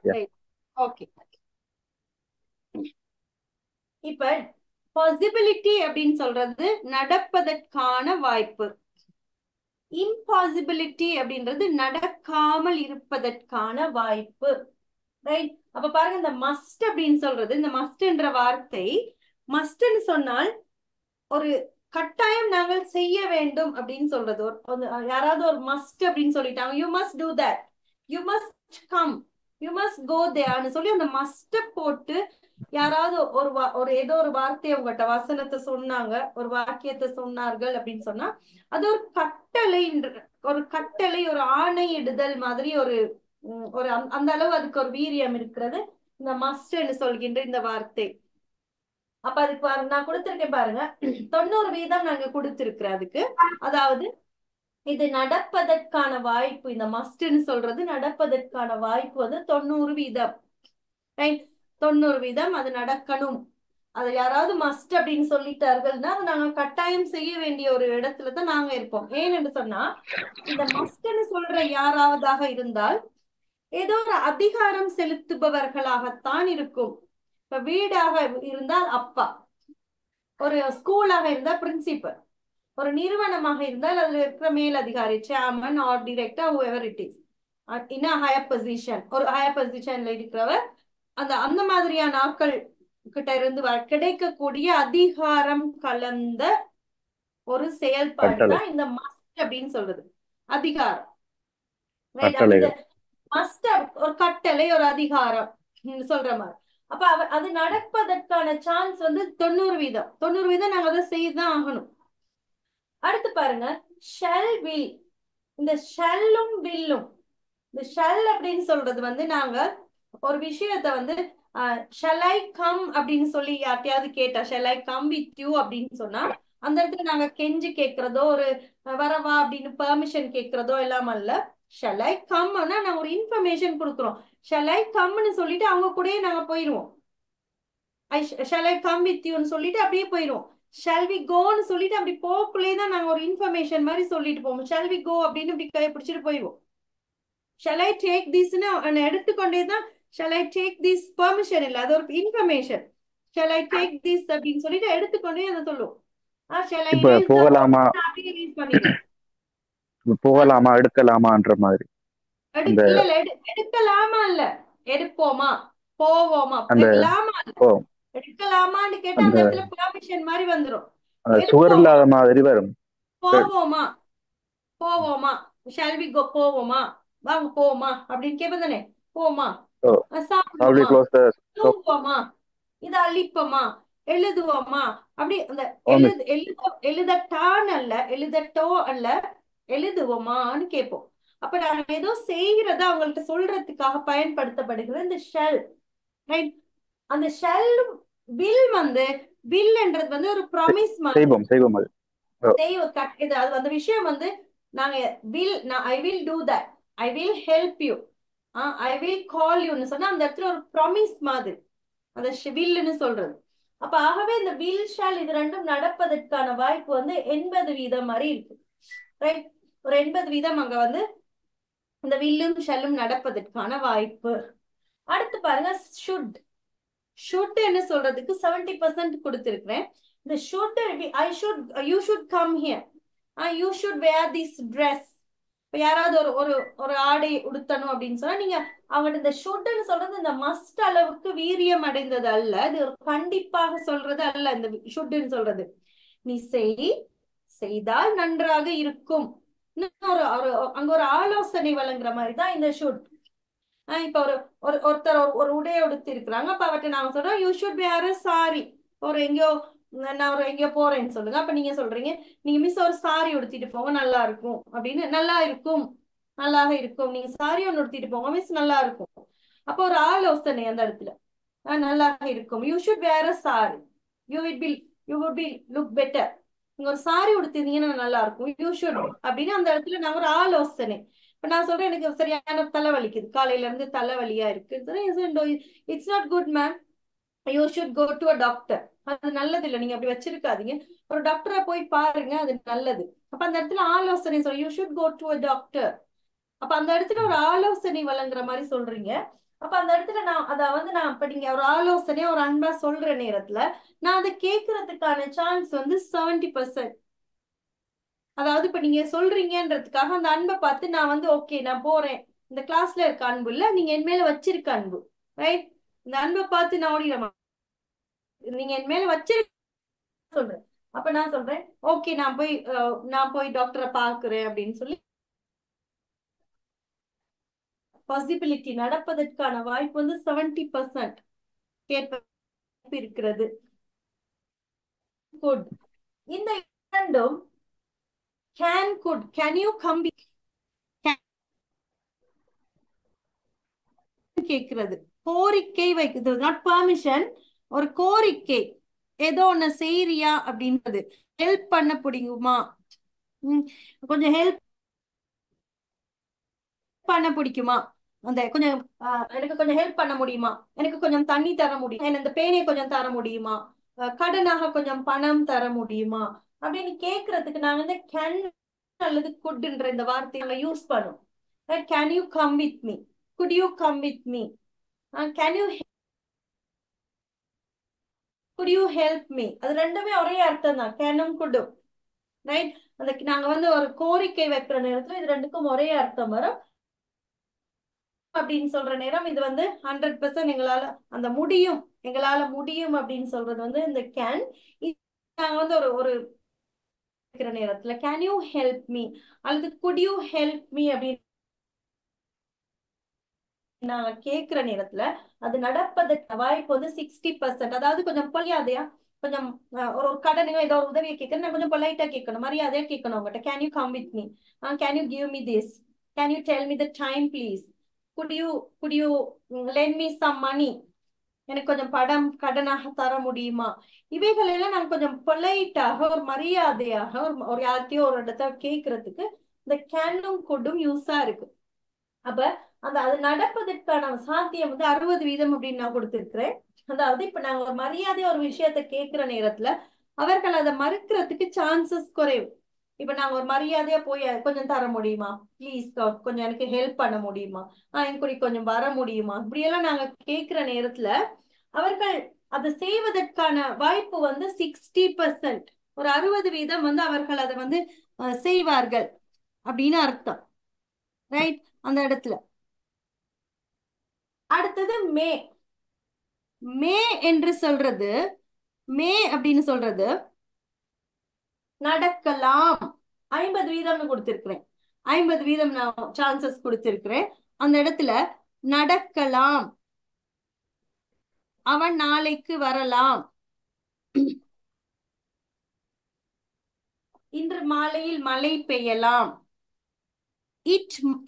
ஓகே. இப்ப பாசிபிலிட்டி அப்படின்னு சொல்றது நடப்பதற்கான வாய்ப்பு. இம்பாசிபிலிட்டி அப்படின்றது நடக்காமல் இருப்பதற்கான வாய்ப்பு. ரைட்? அப்ப பாருங்க, இந்த மஸ்ட் அப்படின்னு சொல்றது, இந்த மஸ்ட்ன்ற வார்த்தை, மஸ்ட்னு சொன்னால் ஒரு கட்டாயம் நாங்கள் செய்ய வேண்டும் அப்படின்னு சொல்றது. யாராவது ஒரு மஸ்ட் அப்படின்னு சொல்லிட்டாங்க, you must do that, you must come, you must go தேர்னு சொல்லி அந்த மஸ்ட போட்டு யாராவது ஒரு ஏதோ ஒரு வார்த்தையை உங்ககிட்ட வசனத்தை சொன்னாங்க, ஒரு வாக்கியத்தை சொன்னார்கள் அப்படின்னு சொன்னா அது ஒரு கட்டளை, ஒரு ஆணை இடுதல் மாதிரி ஒரு அந்த அளவு அதுக்கு ஒரு வீரியம் இருக்கிறது இந்த மஸ்ட்னு சொல்கின்ற இந்த வார்த்தை. அப்ப அதுக்கு நான் கொடுத்திருக்கேன் பாருங்க, 90% நாங்க கொடுத்திருக்கிறோம் அதுக்கு. அதாவது இது நடப்பதற்கான வாய்ப்பு, இந்த மஸ்ட்னு சொல்றது நடப்பதற்கான வாய்ப்பு வந்து 90%. ரைட்? 90% அது நடக்கணும். அது யாராவது மஸ்ட் அப்படின்னு சொல்லிட்டார்கள்னா அது நாங்க கட்டாயம் செய்ய வேண்டிய ஒரு இடத்துலதான் நாங்க இருப்போம். ஏன்னு சொன்னா இந்த மஸ்ட்னு சொல்ற யாராவதாக இருந்தால் ஏதோ ஒரு அதிகாரம் செலுத்துபவர்களாகத்தான் இருக்கும். இப்ப வீடாக இருந்தால் அப்பா, ஒரு ஸ்கூலாக இருந்தால் பிரின்சிபல், ஒரு நிறுவனமாக இருந்தால் அதுல இருக்கிற மேல் அதிகாரி, chairman or director, whoever it is, in a higher position, ஒரு ஹையர் பொசிஷன்ல இருக்கிறவர், அந்த மாதிரியான ஆட்கள் கிட்ட இருந்து கிடைக்கக்கூடிய அதிகாரம் கலந்த ஒரு செயல்பாடு கட்டளை தான் இந்த மஸ்ட் அப்படின்னு சொல்றது. அதிகாரம், ரைட்? அப்ப இந்த கட்டளைகள் மஸ்ட் ஒரு கட்டளை, ஒரு அதிகாரம் சொல்ற மாதிரி. அப்ப அது நடப்பதற்கான சான்ஸ் வந்து 90%. 90% நாங்க அதை செய்துதான் ஆகணும். அடுத்து பாருங்க, ஷல் வில். இந்த ஷல்லும் வில்லும், இந்த ஷல் அப்படின்னு சொல்றது வந்து நாங்க ஒரு விஷயத்த வந்து ஷல் ஐ கம் அப்படின்னு சொல்லி யார்ட்டையாவது கேட்டா, shall I come with you அப்படின்னு சொன்னா அந்த இடத்துல நாங்க கெஞ்சி கேட்கறதோ, ஒரு வரவா அப்படின்னு பெர்மிஷன் கேட்கறதோ எல்லாம் அல்ல. ஷல் ஐ கம்னா நாங்க ஒரு இன்ஃபர்மேஷன் கொடுக்குறோம். ஷல் ஐ கம்னு சொல்லிட்டு அவங்க கூடயே நாங்க போயிடுவோம். ஷல் ஐ கம் வித் யூன்னு சொல்லிட்டு அப்படியே போயிடுவோம். ஷல் வி கோன்னு சொல்லிட்டு அப்படி போக்குள்ளே தான் நாங்க ஒரு இன்ஃபர்மேஷன் மாதிரி சொல்லிட்டு போவோம். ஷல் வி கோ அப்படின்னு இப்படி கை பிடிச்சிட்டு போயிடுவோம். ஷல் ஐ டேக் திஸ்ன்னு எடுத்துக்கொண்டே தான், shall I take this permission இல்லை, அது ஒரு information. Shall I take this அப்படின்னு சொல்லிட்டு எடுத்துக்கொண்டே அதை சொல்லுவோம். ஷல் ஐ இப்ப ரீஸ் போகலாமா அப்படியே ரீஸ் பண்ணிடுவோம். போகலாமா எடுக்கலாமான்ற மாதிரி அந்த இல்ல இல்ல எடுக்கலாமா இல்ல, எடுப்போமா, போவோமா, அந்த லாமா இல்ல, ஓ எடுக்கலாமான்னு கேட்டா அந்த அந்த இடத்துல பெர்மிஷன் மாதிரி வந்துரும். சுவர் எடுப்போமா, இல்லாத மாதிரி வரும். போவோமா, போவோமா, ஷால் வி கோ, போவோமா, வாங்க போவோமா அப்படின்னு கேட்பேன் தானே. போமா, How do you சாப்பிடுவோமா, close the shop? தூங்குவோமா, இத அழிப்போமா, எழுதுவோமா, அப்படி அந்த Oh, miss. எழுதட்டான்னு அல்ல, எழுதட்டோ அல்ல, எழுதுவோமான்னு கேட்போம். அப்ப நாங்க ஏதோ செய்கிறத அவங்கள்ட்ட சொல்றதுக்காக பயன்படுத்தப்படுகிற இந்த ஷெல், ரைட்? அந்த ஷெல் வில் வந்து, வில்ன்றது வந்து ஒரு ப்ராமிஸ் மாதிரி. செய்வோம் அது. இது அது அந்த விஷயம் வந்து நாங்க I will do that, I will help you, I will call யூன்னு சொன்னா அந்த இடத்துல ஒரு ப்ராமிஸ் மாதிரி அந்த வில்லுன்னு சொல்றது. அப்ப ஆகவே இந்த வில் ஷால் இது ரெண்டும் நடப்பதற்கான வாய்ப்பு வந்து 80% மாதிரி இருக்கு, ரைட்? ஒரு 80% அங்க வந்து இந்த வில்லும் ஷல்லும் நடப்பதற்கான வாய்ப்பு. அடுத்து பாருங்க, ஷுட். ஷுட் என்ன சொல்றதுக்கு 70% கொடுத்திருக்கிறேன். இந்த should, I should, you should come here, you should where this dress. இப்ப யாராவது ஒரு ஒரு ஆடை உடுத்தணும் அப்படின்னு சொன்னா நீங்க அவங்க இந்த ஷுட்னு சொல்றது இந்த மஸ்ட் அளவுக்கு வீரியம் அடைந்தது அல்ல, இது ஒரு கண்டிப்பாக சொல்றது அல்ல. இந்த ஷுட்னு சொல்றது நீ செய்தால் நன்றாக இருக்கும், அங்க ஒரு ஆலோசனை வழங்குற மாதிரி தான் இந்த ஷுட். இப்ப ஒருத்தர் ஒரு உடைய உடுத்தி இருக்கிறாங்க. அப்ப அவர்கிட்ட நாங்க சொல்றோம் you should where a sorry. நான் எங்கேயோ போறேன்னு சொல்லுங்க. அப்ப நீங்க சொல்றீங்க, நீங்க மிஸ் ஒரு சாரி உடுத்திட்டு போங்க, நல்லா இருக்கும் அப்படின்னு. நல்லா இருக்கும், நல்லாக இருக்கும், நீங்க சாரி ஒன்று உடுத்திட்டு போங்க மிஸ், நல்லா இருக்கும். அப்போ ஒரு ஆலோசனை அந்த இடத்துல, நல்லாக இருக்கும், you should where a sorry, you would be look better. நீங்க ஒரு சாரி உடுத்திருந்தீங்கன்னா நல்லா இருக்கும், யூ ஷுட் அப்படின்னு அந்த இடத்துல நான் ஒரு ஆலோசனை. இப்ப நான் சொல்றேன் எனக்கு சரியான தலைவலிக்குது, காலையில இருந்து தலைவலியா இருக்கு, it's not good ma'am, you should go to a doctor. அது நல்லது இல்லை, நீங்க அப்படி வச்சிருக்காதீங்க, ஒரு டாக்டரை போய் பாருங்க, அது நல்லது. அப்ப அந்த இடத்துல ஆலோசனை சொல்ல, you should go to a doctor. அப்ப அந்த இடத்துல ஒரு ஆலோசனை வழங்குற மாதிரி சொல்றீங்க. அப்ப அந்த இடத்துல நான் இப்ப நீங்க ஒரு ஆலோசனையா ஒரு அன்பா சொல்ற நேரத்துல நான் அதை கேட்கறதுக்கான சான்ஸ் வந்து 70%. அதாவது இப்ப நீங்க சொல்றீங்கன்றதுக்காக அந்த அன்பை பார்த்து நான் வந்து ஓகே நான் போறேன், இந்த கிளாஸ்ல இருக்க அன்பு இல்ல, நீங்க என் மேல வச்சிருக்க அன்பு, ரைட்? இந்த அன்பை பார்த்து நான் ஓடிடமா, நீங்க என் மேல வச்சிருக்க சொல்றேன். அப்ப நான் சொல்றேன் ஓகே நான் போய் டாக்டரை பாக்குறேன் அப்படின்னு சொல்லி பாசிபிலிட்டி நடப்பதற்கான வாய்ப்பு வந்து 70% இருக்கிறது. குட். இந்த இரண்டும் can you come கேக்குறது, கோரிக்கை வைக்கிறது, நாட் பர்மிஷன், ஒரு கோரிக்கை, ஏதோ ஒண்ணு செய்யறியா அப்படின்றது, ஹெல்ப் பண்ண பிடிக்குமா, கொஞ்சம் ஹெல்ப் பண்ண பிடிக்குமா, அந்த கொஞ்சம் எனக்கு கொஞ்சம் ஹெல்ப் பண்ண முடியுமா, எனக்கு கொஞ்சம் தண்ணி தர முடியும், எனக்கு இந்த பேனையை கொஞ்சம் தர முடியுமா, கடனாக கொஞ்சம் பணம் தர முடியுமா அப்படின்னு கேக்குறதுக்கு நாங்க வந்து கேன் அல்லது குட்ன்ற இந்த வார்த்தைகளை யூஸ் பண்ணும். Can you come with me, good you come with me, can you help me. அது ரெண்டுமே ஒரே அர்த்தம் தான், கேனும் குடும், ரைட்? நாங்க வந்து ஒரு கோரிக்கை வைக்கிற நேரத்துல இது ரெண்டுக்கும் ஒரே அர்த்தம் வரும். அப்படின்னு சொல்ற நேரம் இது வந்து 100% எங்களால அந்த முடியும் எங்களால முடியும் அப்படின்னு சொல்றது வந்து இந்த கேன். நாங்க வந்து ஒரு ஒரு இருக்கிற நேரத்துல கேன் யூ ஹெல்ப் மீ அல்லது குட் யூ ஹெல்ப் மீ அப்படின்னு நாங்க கேட்கிற நேரத்துல அது நடப்பதற்கு வாய்ப்பு வந்து 60%. அதாவது கொஞ்சம் மரியாதையா கொஞ்சம் ஒரு ஒரு கடனையோ ஏதோ ஒரு உதவியை கேட்கணும், நான் கொஞ்சம் பொலைட்டா கேட்கணும், மரியாதையா கேட்கணும் அவங்ககிட்ட. Can you come with me, can you give me this, can you tell me the time please, could you lend me some money, எனக்கு கொஞ்சம் கடனாக தர முடியுமா. இவைகள் எல்லாம் நாங்க கொஞ்சம் பொலைட்டாக ஒரு மரியாதையாக ஒரு யார்கிட்டயோ ஒரு இடத்த கேட்கறதுக்கு இந்த கேனும் குட்டும் யூஸா இருக்கு. அப்ப அது நடப்பதற்கான சாத்தியம் வந்து 60% அப்படின்னு நான் கொடுத்திருக்கிறேன். அதாவது இப்ப நாங்க ஒரு மரியாதையா ஒரு விஷயத்த கேட்கிற நேரத்துல அவர்கள் அதை மறுக்கிறதுக்கு சான்சஸ் குறைவு. இப்ப நாங்க ஒரு மரியாதையா போய் கொஞ்சம் தர முடியுமா ப்ளீஸ், கொஞ்சம் எனக்கு ஹெல்ப் பண்ண முடியுமா, என் கூட கொஞ்சம் வர முடியுமா, இப்படி எல்லாம் நாங்க கேட்கிற நேரத்துல அவர்கள் அதை செய்வதற்கான வாய்ப்பு வந்து 60%. ஒரு 60% வந்து அவர்கள் அதை வந்து செய்வார்கள் அப்படின்னு அர்த்தம். ரைட்? அந்த இடத்துல அடுத்தது மே. மே என்று சொல்றது, மே அப்படின்னு சொல்றது நடக்கலாம். 50% கொடுத்திருக்கிறேன், 50% நான் சான்சஸ் கொடுத்திருக்கிறேன். அந்த இடத்துல நடக்கலாம், அவன் நாளைக்கு வரலாம், இன்று மாலையில் மழை பெய்யலாம்,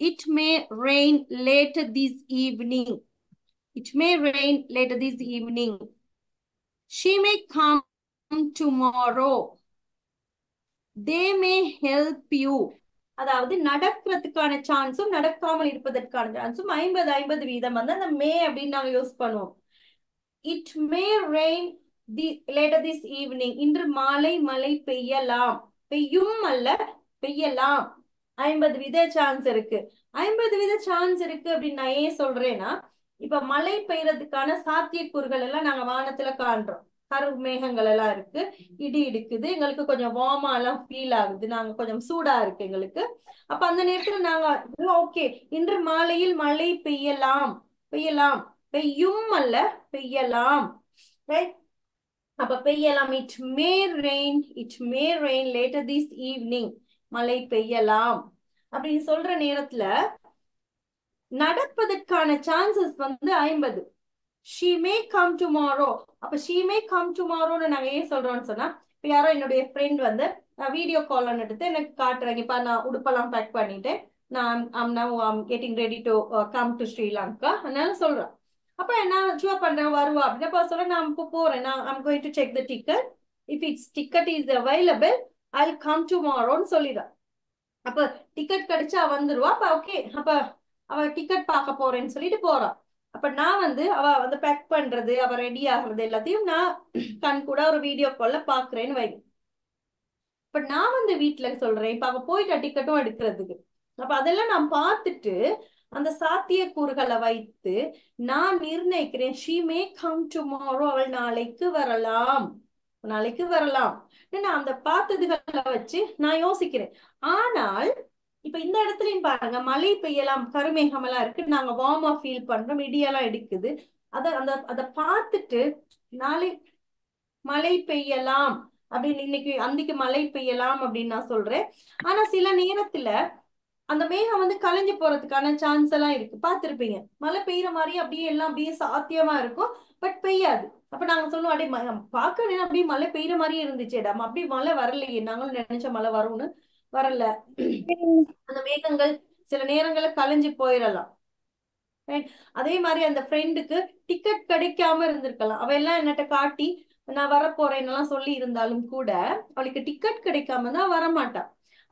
it may rain later this evening, it may rain later this evening, she may come tomorrow, they may help you. அதாவது நடக்கிறதுக்கான சான்ஸும் நடக்காமல் இருப்பதற்கான சான்ஸும் 50-50% வந்து அந்த மே அப்படின்னு நாங்க யூஸ் பண்ணுவோம். It may rain later this evening, இன்று மாலை மழை பெய்யலாம், பெய்யும் அல்ல பெய்யலாம். 50% சான்ஸ் இருக்கு. 50% சான்ஸ் இருக்கு அப்படின்னு நான் ஏன் சொல்றேன்னா, இப்ப மழை பெய்யறதுக்கான சாத்தியக்கூறுகள் எல்லாம் நாங்க வானத்துல காண்றோம். கருப்பு மேகங்கள் எல்லாம் இருக்கு, இடி இடிக்குது, எங்களுக்கு கொஞ்சம் வார்மா எல்லாம் ஃபீல் ஆகுது, நாங்க கொஞ்சம் சூடா இருக்கு எங்களுக்கு. அப்ப அந்த நேரத்துல நாங்க ஓகே இன்று மாலையில் மழை பெய்யலாம், பெய்யலாம், பெய்யும் அல்ல பெய்யலாம். ரைட்? அப்ப பெய்யலாம், it may rain later this evening, மழை பெய்யலாம் அப்படின்னு சொல்ற நேரத்துல நடப்பதற்கான சான்சஸ் வந்து 50. she may come tomorrow. அப்ப she may come tomorrowன்னு நாங்க ஏன் சொல்றோம்னு சொன்னா, இப்ப யாரோ என்னுடைய ஃப்ரெண்ட் வந்து வீடியோ கால் எடுத்து எனக்கு காட்டுறாங்க, இப்ப நான் உடுப்பெல்லாம் பேக் பண்ணிட்டேன், I'm getting ready to come to Sri Lanka, அதனால சொல்றேன். அப்ப நான் சுவா பண்றேன் வருவா அப்படின்னு. அப்ப சொல்றேன் நான் இப்போ போறேன், I'm going to check the ticket, if its ticket is available I'll come tomorrowன்னு சொல்லிடுறேன். அப்ப டிக்கெட் கிடைச்சா வந்துருவா. அப்ப ஓகே, அப்ப அவ டிக்கெட் பார்க்க போறேன்னு சொல்லிட்டு போறா. அப்ப நான் வந்து அவ வந்து பேக் பண்றது, அவ ரெடி ஆகுறது எல்லாத்தையும் நான் கண் கூட ஒரு வீடியோ கால்ல பாக்குறேன்னு வை. இப்ப நான் வந்து வீட்டுல சொல்றேன், இப்ப அவ போயிட்டா டிக்கெட்டும் எடுக்கிறதுக்கு. அப்ப அதெல்லாம் நான் பார்த்துட்டு அந்த சாத்தியக்கூறுகளை வைத்து நான் நிர்ணயிக்கிறேன், she may come tomorrow, அவள் நாளைக்கு வரலாம், நாளைக்கு வரலாம். நான் அந்த பார்த்ததுகளை வச்சு நான் யோசிக்கிறேன். ஆனால் இப்ப இந்த இடத்துலயும் பாருங்க, மழை பெய்யலாம், கருமேகம் எல்லாம் இருக்கு, நாங்க வார்மா ஃபீல் பண்றோம், இடியெல்லாம் எடுக்குது. அத பார்த்துட்டு நாளை மழை பெய்யலாம் அப்படின்னு, இன்னைக்கு அன்னைக்கு மழை பெய்யலாம் அப்படின்னு நான் சொல்றேன். ஆனா சில நேரத்துல அந்த மேகம் வந்து கலைஞ்சு போறதுக்கான சான்ஸ் எல்லாம் இருக்கு. பார்த்திருப்பீங்க, மழை பெய்யற மாதிரி அப்படியே எல்லாம் அப்படியே சாத்தியமா இருக்கும், பட் பெய்யாது. அப்ப நாங்க சொல்லுவோம், அப்படியே பாக்க அப்படியே மழை பெய்யற மாதிரியே இருந்துச்சேடா, அப்படியே மழை வரலையே, நாங்களும் நினைச்ச மழை வரும்னு, வரல. அந்த மேகங்கள் சில நேரங்கள்ல கலைஞ்சு போயிடலாம். அதே மாதிரி அந்த ஃப்ரெண்டுக்கு டிக்கெட் கிடைக்காம இருந்திருக்கலாம், அவ எல்லாம் என்னட்ட காட்டி நான் வரப்போறேன்னு எல்லாம் சொல்லி இருந்தாலும் கூட அவளுக்கு டிக்கெட் கிடைக்காம தான் வரமாட்டா.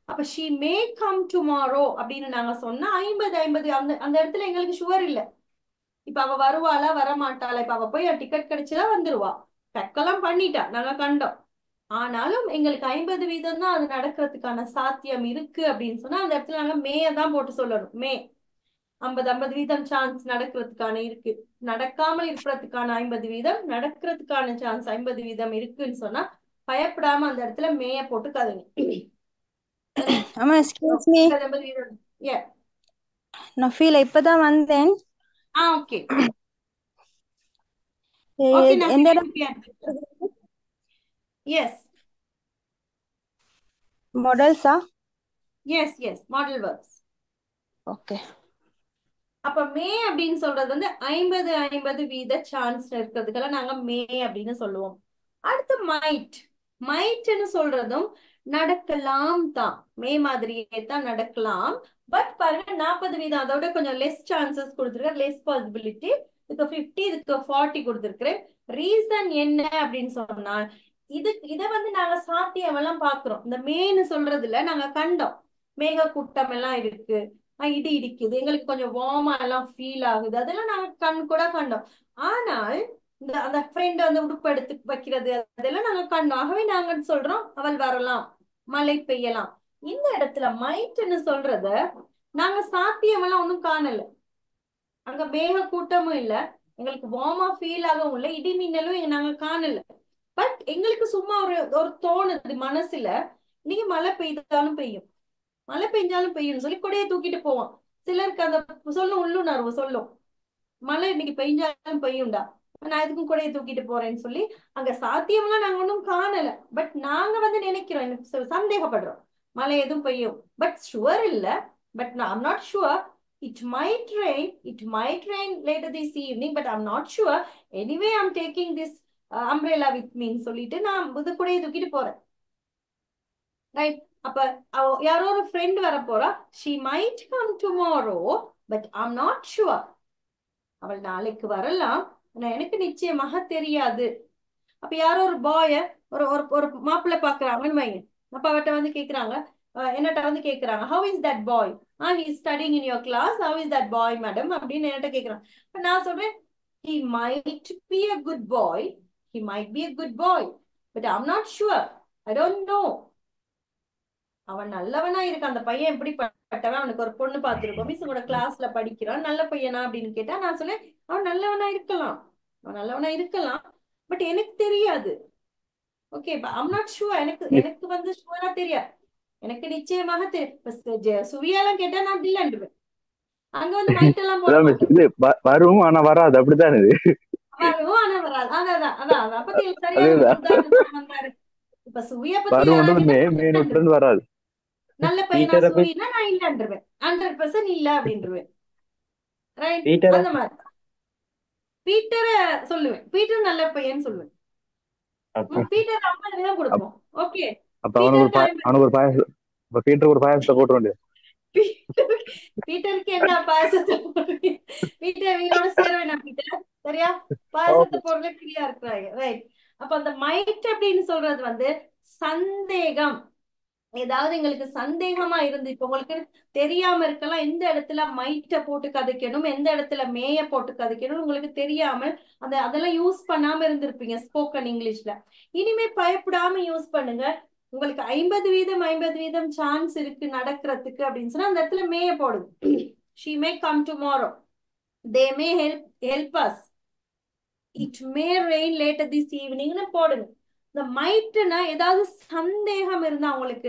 அப்ப she may come tomorrow அப்படின்னு நாங்க சொன்னா 50-50 அந்த இடத்துல எங்களுக்கு ஷுவர் இல்ல. இப்ப அவ வருவாளா வரமாட்டாளா, இப்ப அவ போய் டிக்கெட் கிடைச்சதா வந்துருவா, பேக்கெல்லாம் பண்ணிட்டா, நாங்க கண்டோம். ஆனாலும் எங்களுக்கு 50% தான் அது நடக்கிறதுக்கான சாத்தியம் இருக்கு அப்படின்னு சொன்னா அந்த இடத்துல நாங்க மேய தான் போட்டு சொல்லணும். மே 50-50% சான்ஸ் நடக்கிறதுக்கான இருக்கு, நடக்காமல் இருக்கிறதுக்கான 50%, நடக்கிறதுக்கான சான்ஸ் 50% இருக்குன்னு சொன்னா பயப்படாம அந்த இடத்துல மேய போட்டு கதைங்க. அம்மா எக்ஸ்கியூஸ் மீ, 50%. நான் ஃபீல் இப்பதான் வந்தேன். ஓகே. Okay, now எந்த we இடம் can. Yes, மாடல்ஸா? yes, model verbs. Okay. அப்ப மே அப்படின்னு சொல்றது வந்து 50-50 சான்ஸ் இருக்கிறதுக்கெல்லாம் நாங்க மே அப்படின்னு சொல்லுவோம். அடுத்து மைட்னு சொல்றதும் நடக்கலாம் தான், மே மாதிரியே தான் நடக்கலாம். பட் பாருங்க 40%, அதோட கொஞ்சம் லெஸ் சான்சஸ் கொடுத்துருக்கேன், லெஸ் பாசிபிலிட்டி. இதுக்கு 50, இதுக்கு 40 கொடுத்துருக்கிறேன். ரீசன் என்ன அப்படின்னு சொன்னா, இத வந்து நாங்க சாத்தியம் எல்லாம் பாக்குறோம். இந்த மேன்னு சொல்றதுல நாங்க கண்டோம், மேக கூட்டம் எல்லாம் இருக்கு, இடி இடிக்குது, எங்களுக்கு கொஞ்சம் வார்மா எல்லாம் ஃபீல் ஆகுது, அதெல்லாம் நாங்க கண் கூட கண்டோம். ஆனால் அந்த ஃப்ரெண்ட் வந்து உடுப்பு எடுத்து வைக்கிறது அதெல்லாம் நாங்க கண்டோம். ஆகவே நாங்க சொல்றோம் அவள் வரலாம், மழை பெய்யலாம். இந்த இடத்துல மைட்னு சொல்றத நாங்க சாத்தியம் எல்லாம் ஒண்ணும் காணல, அங்க மேக கூட்டமும் இல்ல, எங்களுக்கு வார்மா ஃபீல் ஆகவும் இல்லை, இடி மின்னலும் நாங்க காணல. பட் எங்களுக்கு சும்மா ஒரு தோணுது மனசுல, இன்னைக்கு மழை பெய்தாலும் பெய்யும், மழை பெஞ்சாலும் பெய்யும் சொல்லி கொடையை தூக்கிட்டு போவோம். சிலருக்கு அந்த சொல்லும், உள்ளுணர்வு சொல்லும், மழை இன்னைக்கு பெய்ஞ்சாலும் பெய்யும்டா, நான் இதுக்கும் கொடையை தூக்கிட்டு போறேன்னு சொல்லி. அங்க சாத்தியம்லாம் நாங்க ஒன்றும் காணல, பட் நாங்க வந்து நினைக்கிறோம், எனக்கு சந்தேகப்படுறோம் மழை எதுவும் பெய்யும், பட் ஷுவர் இல்ல. But I'm not sure, it might rain later this evening, but I'm not sure. Anyway, I'm taking this umbrella with me சொல்லிட்டு நான் இது கொடையை தூக்கிட்டு போறேன். ரைட்? அப்ப யாரோ ஒரு ஃப்ரெண்ட் வர போறா, she might come tomorrow, but I'm not sure. அவள் நாளைக்கு வரலாம், ஆனா எனக்கு நிச்சயமாக தெரியாது. அப்ப யாரோ ஒரு பாய ஒரு மாப்பிள்ளை பாக்குறாங்கன்னு வைங்க. அப்ப அவட்ட வந்து கேக்குறாங்க, என்னட்ட வந்து கேக்குறாங்க, how is that boy? he is studying in your class, how is that boy madam அப்படின்னு என்னட்ட கேக்குறாங்க. அப்ப நான் சொல்றேன், he might be a good boy, but I'm not sure, I don't know. அவன் நல்லவனா இருக்கான், அந்த பையன் எப்படிப்பட்டவன், அவனுக்கு ஒரு பொண்ணு பார்த்திருக்கோம், மிஸ் உங்களோட கிளாஸ்ல படிக்கிறான், நல்ல பையனா அப்படின்னு கேட்டா நான் சொன்னேன், அவன் நல்லவனா இருக்கலாம், பட் எனக்கு தெரியாது. ஓகே, I'm not sure, எனக்கு வந்து ஷுவரா தெரியாது, எனக்கு நிச்சயமாக தெரியும். சுவியாலாம் கேட்டா நான் இல்லைன்றுவேன். அங்க வந்து மைட் எல்லாம் வரும் ஆனா வராது, அப்படித்தான் இது வரும் ஆனா வராது. அதான் பத்தி சரியான உதாரணம் வந்தாரு. இப்ப சுவியா பத்தி வராது, நல்ல பையனா சுவினா நான் இல்லன்றுவேன், 100% இல்ல அப்படின்றுவேன். ரைட்? அந்த மாதிரி பீட்டரை சொல்லுவேன், பீட்டர் நல்ல பையன் சொல்லுவேன். பீட்டர் 50 கொடுப்போம். ஓகே, ஒரு பாயசத்தை போட்டு வேண்டிய பீட்டருக்கு என்ன பாயசத்தை போடுறீங்க? பீட்டர் வீரோட சேர வேணாம் பீட்டர், சரியா? பாயசத்தை போடுற கிளியா இருக்கிறாங்க. ரைட்? அப்ப அந்த மைட் அப்படின்னு சொல்றது வந்து சந்தேகம், ஏதாவது எங்களுக்கு சந்தேகமா இருந்து, இப்ப உங்களுக்கு தெரியாம இருக்கலாம் எந்த இடத்துல மைட்ட போட்டு கதைக்கணும், எந்த இடத்துல மேய போட்டு கதைக்கணும், உங்களுக்கு தெரியாமல் அதெல்லாம் யூஸ் பண்ணாம இருந்திருப்பீங்க ஸ்போக்கன் இங்கிலீஷ்ல. இனிமே பயப்படாம யூஸ் பண்ணுங்க. உங்களுக்கு 50% சான்ஸ் இருக்கு நடக்கிறதுக்கு அப்படின்னு சொன்னா அந்த இடத்துல மேய போடுங்க. she may come tomorrow, they may help us, it may rain later this evening போடுங்க. இந்த மைட்னா ஏதாவது சந்தேகம் இருந்தா, உங்களுக்கு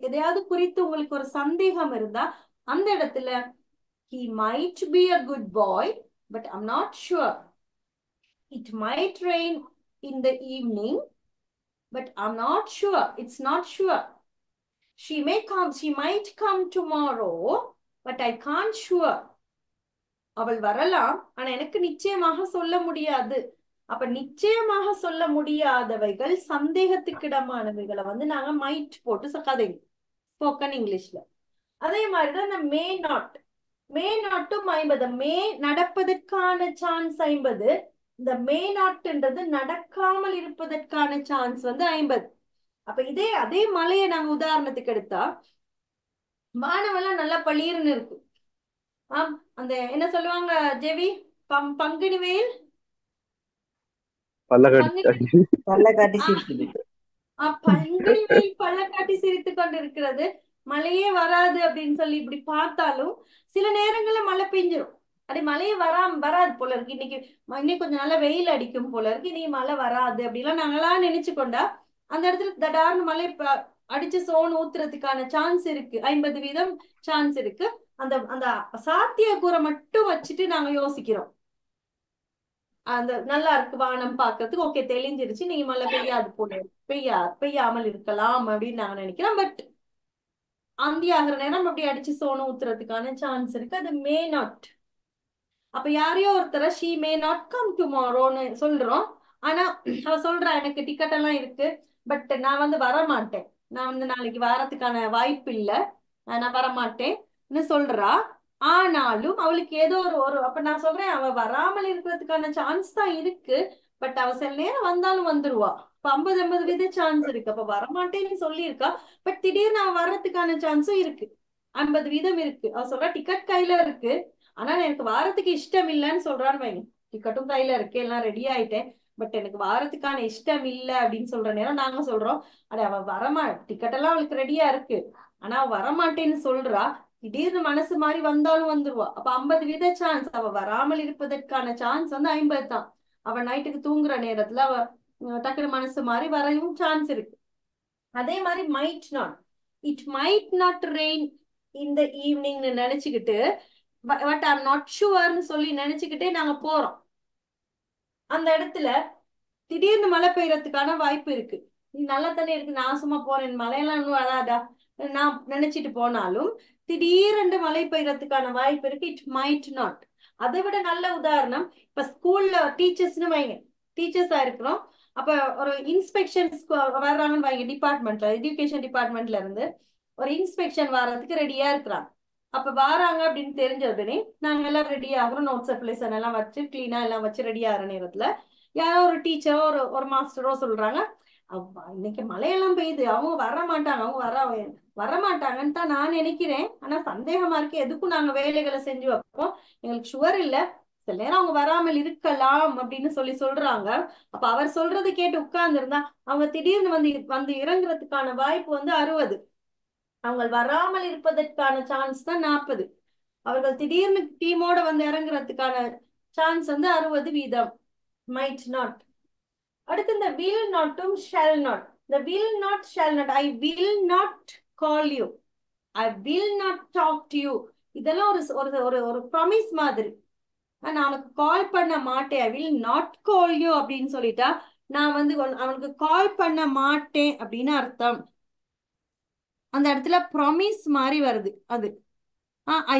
எதையாவது குறித்து உங்களுக்கு ஒரு சந்தேகம் இருந்தா அந்த இடத்துல he might be a good boy, but I'm not sure. It might rain in the evening, but I'm not sure. It's not sure. She might come tomorrow, but I can't sure. அவள் வரலாம், ஆனா எனக்கு நிச்சயமாக சொல்ல முடியாது. அப்ப நிச்சயமாக சொல்ல முடியாதவைகள், சந்தேகத்துக்கிடமானவைகளை வந்து நாங்க மைட் போட்டு கதை ஸ்போக்கன் இங்கிலீஷ்ல. அதே மாதிரிதான் இந்த மே நாட்டும் 50, மே நடப்பதற்கான சான்ஸ் 50, இந்த மே நாட்டுன்றது நடக்காமல் இருப்பதற்கான சான்ஸ் வந்து 50. அப்ப அதே மலையை நாங்க உதாரணத்துக்கு எடுத்தா, வானமெல்லாம் நல்லா பளிர்னு இருக்கு. அந்த என்ன சொல்லுவாங்க ஜெவி, பங்குனி வெயில் பள்ளக்காட்டி சிரித்து கொண்டு இருக்கிறது, மழையே வராது அப்படின்னு சொல்லி இப்படி பார்த்தாலும் சில நேரங்கள்ல மழை பெஞ்சிரும். அப்படி மழையே வராது போல இருக்கு, இன்னைக்கு கொஞ்சம் நல்லா வெயில் அடிக்கும் போல இருக்கு, இனி மழை வராது அப்படிலாம் நாங்களாம் நினைச்சு கொண்டா அந்த இடத்துல தடார்னு மழை அடிச்சு சோன் ஊத்துறதுக்கான சான்ஸ் இருக்கு, 50% சான்ஸ் இருக்கு. அந்த சாத்திய கூரை மட்டும் வச்சுட்டு நாங்க யோசிக்கிறோம். அந்த நல்லா இருக்கு வானம் பார்க்கறதுக்கு, ஓகே தெளிஞ்சிருச்சு, நீங்க மழை பெய்யாது போல பெய்யாமல் இருக்கலாம் அப்படின்னு நாங்க நினைக்கிறோம். பட் அந்தி ஆகிற நேரம் அப்படி அடிச்சு சோனம் ஊத்துறதுக்கான சான்ஸ் இருக்கு. அது மே நாட். அப்ப யாரையோ ஒருத்தர ஷீ மே நாட் கம் டுமாரோன்னு சொல்றோம். ஆனா அவ சொல்றா எனக்கு டிக்கெட் எல்லாம் இருக்கு, பட் நான் வந்து வரமாட்டேன், நான் வந்து நாளைக்கு வரதுக்கான வாய்ப்பு இல்ல, நான் வரமாட்டேன்னு சொல்றா. ஆனாலும் அவளுக்கு ஏதோ ஒரு அப்ப நான் சொல்றேன் அவ வராமல் இருக்கிறதுக்கான சான்ஸ் தான் இருக்கு, பட் அவ சில நேரம் வந்தாலும் வந்துருவா. இப்ப 50-50 சான்ஸ் இருக்கு. அப்ப வரமாட்டேன்னு சொல்லியிருக்கா, பட் திடீர்னு அவ வர்றதுக்கான சான்ஸும் இருக்கு. 50% இருக்கு. அவ சொல்றா டிக்கெட் கையில இருக்கு, ஆனா எனக்கு வாரத்துக்கு இஷ்டம் இல்லைன்னு சொல்றான்னு வைங்க. டிக்கெட்டும் கையில இருக்கு, எல்லாம் ரெடி ஆயிட்டேன், பட் எனக்கு வாரத்துக்கான இஷ்டம் இல்ல அப்படின்னு சொல்ற நேரம் நாங்க சொல்றோம் அட அவ டிக்கெட் எல்லாம் அவளுக்கு ரெடியா இருக்கு, ஆனா அவ வரமாட்டேன்னு சொல்றா, திடீர்னு மனசு மாதிரி வந்தாலும் வந்துருவா. அப்ப 50% சான்ஸ், அவ வராமல் இருப்பதற்கான சான்ஸ் வந்து 50 தான். அவ நைட்டுக்கு தூங்குற நேரத்துல அவ டக்குனு மனசு மாதிரி வரையும் சான்ஸ் இருக்கு. அதே மாதிரி might not, it might not rain இந்த ஈவினிங்னு நினைச்சுக்கிட்டு பட் ஐம் நாட் ஷுவர்னு சொல்லி நினைச்சுக்கிட்டே நாங்க போறோம். அந்த இடத்துல திடீர்னு மழை பெய்யறதுக்கான வாய்ப்பு இருக்கு. நீ நல்லா தானே இருக்கு, நான் சும்மா போறேன், மழையெல்லாம் இன்னும் வராதா நான் நினைச்சிட்டு போனாலும் திடீரென்று மழை பெய்யறதுக்கான வாய்ப்பு இருக்கு. It might not. அதை விட நல்ல உதாரணம், இப்ப ஸ்கூல்ல டீச்சர்ஸ்னு வைங்க, டீச்சர்ஸா இருக்கிறோம். அப்ப ஒரு இன்ஸ்பெக்ஷன்ஸ் வர்றாங்கன்னு வைங்க, டிபார்ட்மெண்ட்ல எஜுகேஷன் டிபார்ட்மெண்ட்ல இருந்து ஒரு இன்ஸ்பெக்ஷன் வர்றதுக்கு ரெடியா இருக்கிறாங்க. அப்ப வாராங்க அப்படின்னு தெரிஞ்ச உடனே நாங்க எல்லாம் ரெடி ஆகிறோம், நோட்ஸ் அப்ளிகேஷன் எல்லாம் வச்சு கிளீனா எல்லாம் வச்சு ரெடி ஆகிற நேரத்துல யாரோ ஒரு டீச்சரோ ஒரு மாஸ்டரோ சொல்றாங்க இன்னைக்கு மழையெல்லாம் பெய்யுது, அவங்க வர மாட்டாங்க, அவங்க வரமாட்டாங்கன்னு தான் நான் நினைக்கிறேன், ஆனா சந்தேகமா இருக்கு, எதுக்கும் நாங்க வேலைகளை செஞ்சு வைப்போம், எங்களுக்கு ஷுவர் இல்ல, சில நேரம் அவங்க வராமல் இருக்கலாம் அப்படின்னு சொல்றாங்க. அப்ப அவர் சொல்றது கேட்டு உட்கார்ந்து இருந்தா அவங்க திடீர்னு வந்து இறங்குறதுக்கான வாய்ப்பு வந்து 60, அவங்க வராமல் இருப்பதற்கான சான்ஸ் தான் 40. அவர்கள் திடீர்னு டீமோட வந்து இறங்குறதுக்கான சான்ஸ் வந்து 60%. Might not. அடுத்து இந்த will நாட்டும் shall not. The will not shall not, I will not call you, I will not talk to you, இதெல்லாம் ஒரு ப்ராமிஸ் மாதிரி. நான் உனக்கு கால் பண்ண மாட்டேன், I will not call you அப்படின்னு சொல்லிட்டா நான் வந்து அவனுக்கு கால் பண்ண மாட்டேன் அப்படின்னு அர்த்தம். அந்த இடத்துல ப்ராமிஸ் மாதிரி வருது. அது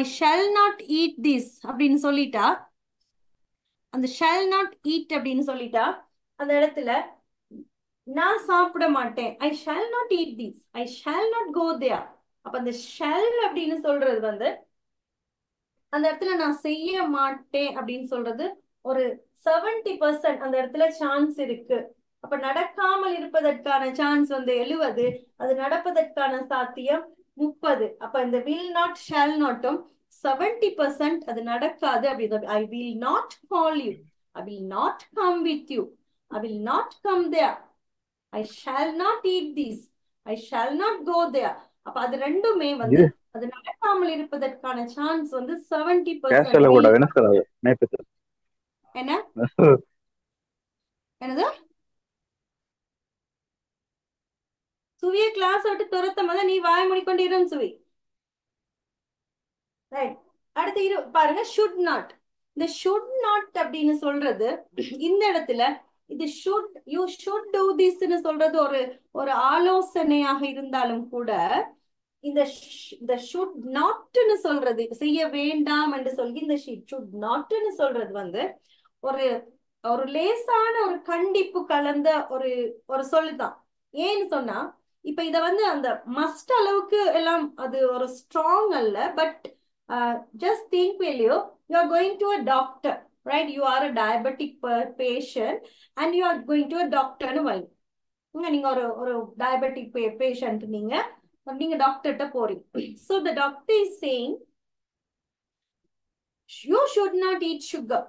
I shall not eat this அப்படின்னு சொல்லிட்டா, அந்த shall not eat அப்படின்னு சொல்லிட்டா அந்த இடத்துல நான் சாப்பிட மாட்டேன், I shall not eat this, I shall not go there. அப்ப அந்த shall அப்படின்னு சொல்றது வந்து அந்த இடத்துல நான் செய்ய மாட்டேன் அப்படின்னு சொல்றது ஒரு 70% அந்த இடத்துல சான்ஸ் இருக்கு. அப்ப நடக்காமல் இருப்பதற்கான சான்ஸ் வந்து 70, அது நடப்பதற்கான சாத்தியம் 30. அப்ப இந்த will not shall notம் 70% அது நடக்காது. அப்படி I will not call you, I will not come with you, I will not come there, I shall not eat this, I shall not go there. அப்ப அது ரெண்டுமே வந்து அது நடக்காமல் இருப்பதற்கான சான்ஸ் வந்து 70%. என்ன என்னது சுவிய கிளாஸ் விட்டு துரத்த போது நீ வாய மூடிக்கொண்டு இரும் சுவி. ரைட். அடுத்து பாருங்க should not. இந்த should not அப்படின்னு சொல்றது இந்த இடத்துல இது you should do this ன்னு சொல்றது ஒரு ஆலோசனையாக இருந்தாலும் கூட இந்த should not ன்னு சொல்றது செய்ய வேண்டாம் என்று சொல்லி இந்த should not ன்னு சொல்றது வந்து ஒரு லேசான ஒரு கண்டிப்பு கலந்த ஒரு சொல்லுதான். ஏன்னு சொன்னா இப்ப இத வந்து அந்த மஸ்ட் அளவுக்கு எல்லாம் அது ஒரு ஸ்ட்ராங் அல்ல. But just think you are going to a doctor, right? You are a diabetic patient and you are going to a doctor னு வைங்க. நீங்க ஒரு diabetic patient, நீங்க டாக்டர்கிட்ட போறீங்க. So the doctor is saying you should not eat sugar,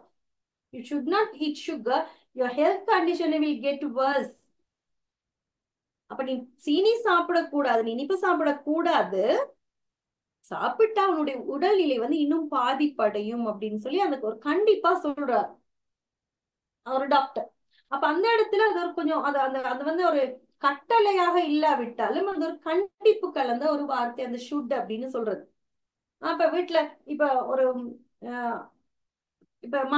you should not eat sugar, your health condition will get worse. அப்ப நீ சீனி சாப்பிடக்கூடாது, நீ இனிப்பு சாப்பிடக்கூடாது, சாப்பிட்டா உன்னுடைய உடல்நிலை வந்து இன்னும் பாதிப்படையும் அப்படின்னு சொல்லி அந்த ஒரு கண்டிப்பா சொல்றாரு ஒரு டாக்டர். அப்ப அந்த இடத்துல அது ஒரு கொஞ்சம் அது வந்து ஒரு கட்டளையாக இல்லாவிட்டாலும் அது ஒரு கண்டிப்பு கலந்த ஒரு வார்த்தை, அந்த ஷுட் அப்படின்னு சொல்றது. அப்ப வீட்டுல இப்ப ஒரு இப்ப என்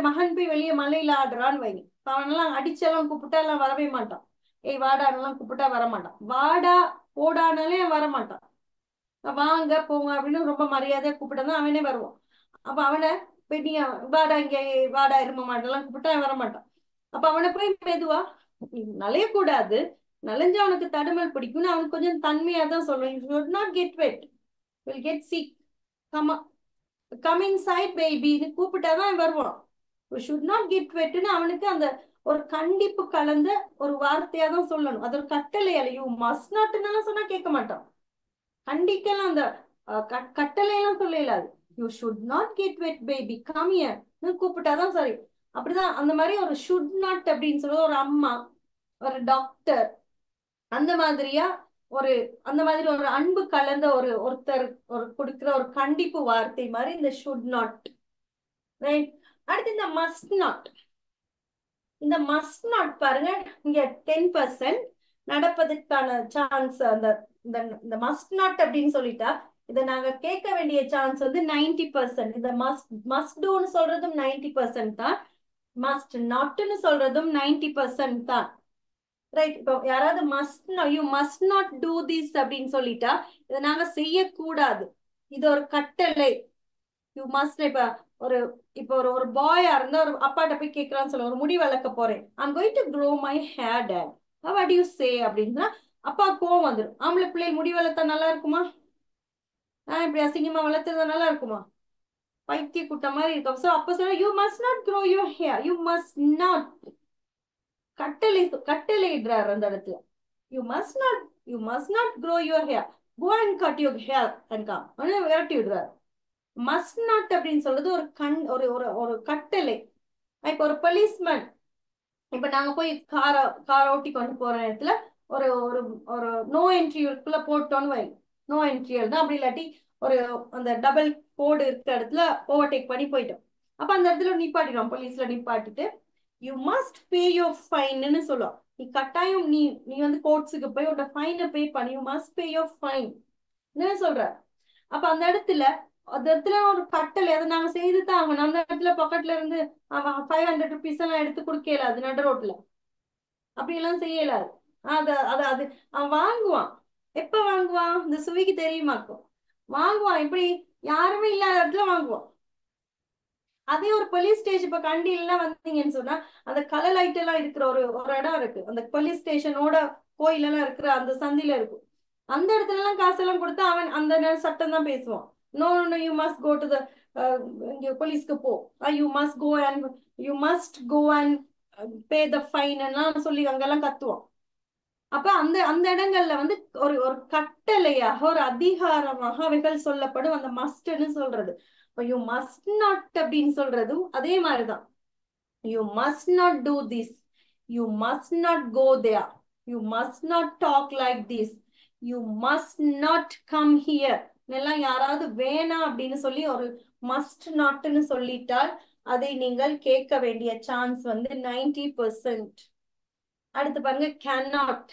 மகன் போய் வெளியே மலையில ஆடுறான்னு வைங்க, அவனெல்லாம் அடிச்செல்லாம் கூப்பிட்டா எல்லாம் வரவே மாட்டான். ஏய் வாடான்னெல்லாம் கூப்பிட்டா வர மாட்டான். வாடா போடானாலே வர மாட்டான். வாங்க போங்க அப்படின்னு ரொம்ப மரியாதையா கூப்பிட்டா அவனே வருவான். அப்ப அவனை போய் நீ வாடா இங்க வாடா எரும மாட்டெல்லாம் கூப்பிட்டா வர மாட்டான். அப்ப அவனை போய் மெதுவா நலையக்கூடாது, நலைஞ்சா அவனுக்கு தடுமல் பிடிக்கும்னு அவனுக்கு கொஞ்சம் தன்மையா தான் சொல்லுவேன். You should not get wet, will get sick, come inside பேபின்னு கூப்பிட்டாதான் வருவான். யூ ஷுட் நாட் கெட் வெட்னு அவனுக்கு அந்த ஒரு கண்டிப்பு கலந்த ஒரு வார்த்தையா தான் சொல்லணும். அது ஒரு கட்டளையால, யூ மஸ்ட் நாட்னாலும் சொன்னா கேட்க மாட்டான். கண்டிக்கலாம் அந்த கட்டளையெல்லாம் சொல்ல இயலாது. You should not get wet baby, come ஹியர்னு கூப்பிட்டாதான் சரி. அப்படிதான் அந்த மாதிரி ஒரு ஷுட் நாட் அப்படின்னு சொல்லுவது ஒரு அம்மா, ஒரு டாக்டர், அந்த மாதிரியா அந்த மாதிரி ஒரு அன்பு கலந்த ஒருத்தர் கொடுக்கிற ஒரு கண்டிப்பு வார்த்தை மாதிரி இந்த ஷுட் நாட். ரைட். அடுத்து இந்த மஸ்ட் நாட். இந்த மஸ்ட் நாட் பாருங்க, இங்க 10% நடப்பதற்கான சான்ஸ். இந்த மஸ்ட் நாட் அப்படின்னு சொல்லிட்டா இதை நாங்க கேட்க வேண்டிய சான்ஸ் வந்து 90%. இந்த மஸ்ட் டூன்னு சொல்றதும் 90% தான், மஸ்ட் நாட்னு சொல்றதும் 90% தான். ரைட். இப்போ யாராவது you must not do this அப்படின்னு சொல்லிட்டா இதை நாங்க செய்யக்கூடாது, இது ஒரு கட்டளை. You must. இப்போ ஒரு பாயா இருந்தா ஒரு அப்பாட்ட போய் கேட்கறான்னு சொல்லுவோம், ஒரு முடி வளர்க்க போறேன், I'm going to grow my hair date, what you say அப்படின்னா அப்பா கோவம் வந்துடும். ஆம்பளை பிள்ளைகள் முடி வளர்த்தா நல்லா இருக்குமா? இப்படி அசிங்கமா வளர்த்ததா நல்லா இருக்குமா? பைத்திய கூட்ட மாதிரி இருக்கும். சோ அப்ப சொல்ல you must not grow your hair, you must not. கட்டளையிடுறாரு அந்த இடத்துல. You must not grow your hair, go and cut your hair and come, விரட்டி விடுறாரு. மஸ்ட் நாட் அப்படின்னு சொல்றது ஒரு கட்டளை. இப்ப ஒரு போலீஸ்மேன், இப்ப நாங்க போய் கார் ஓட்டி கொண்டு போற நேரத்துல ஒரு ஒரு ஒரு நோ என்ட்ரிக்குள்ள போட்டோன்னு வை, நோ என்ட்ரி தான். அப்படி இல்லாட்டி அந்த டபுள் கோடு இருக்கிற இடத்துல ஓவர்டேக் பண்ணி போயிட்டோம். அப்ப அந்த இடத்துல நிப்பாட்டிடும், போலீஸ்ல நிப்பாட்டிட்டு யூ மஸ்ட் பே யோர் ஃபைன்னு சொல்லுவோம். நீ கட்டாயம் நீ வந்து கோர்ட்ஸுக்கு போய் உன்னோட ஃபைனை பே பண்ணி, you must pay your fine சொல்ற. அப்ப அந்த இடத்துல ஒரு கட்டளை, அதை நாங்க செய்துதான் ஆகணும். அந்த இடத்துல பக்கத்துல இருந்து 500 rupees எல்லாம் எடுத்து கொடுக்க இயலாது நடு ரோட்ல, அப்படி எல்லாம் செய்ய இயலாது. அது அவன் வாங்குவான். எப்ப வாங்குவான்? இந்த சுவிக்கு தெரியுமாக்கும் வாங்குவான். இப்படி யாருமே இல்லாத இடத்துல வாங்குவான். அதே ஒரு போலீஸ் ஸ்டேஷன், இப்ப கண்டிலாம் வந்தீங்கன்னு சொன்னா அந்த கலர் லைட் எல்லாம் இருக்கிற ஒரு இடம் இருக்கு, அந்த போலீஸ் ஸ்டேஷனோட கோயில் எல்லாம் இருக்கிற அந்த சந்தில இருக்கும். அந்த இடத்துல எல்லாம் காசெல்லாம் கொடுத்தா அவன் அந்த சட்டம் தான் பேசுவான். No no you must go to the போலீஸ்க்கு போ, you must go and pay the fine எல்லாம் சொல்லி அங்கெல்லாம் கத்துவோம். அப்ப அந்த இடங்கள்ல வந்து ஒரு கட்டளையாக ஒரு அதிகாரமாக அவைகள் சொல்லப்படும் அந்த மஸ்ட்னு சொல்றது. யூ மஸ்ட் நாட் அப்படின்னு சொல்றதும் அதே மாதிரிதான். You must not do this, you must not go there, you must not talk like this, you must not come here எல்லாம் யாராவது வேணாம் அப்படின்னு சொல்லி ஒரு மஸ்ட் நாட்னு சொல்லிட்டால் அதை நீங்கள் கேட்க வேண்டிய சான்ஸ் வந்து 90%. அடுத்து பாருங்க கேனாட்.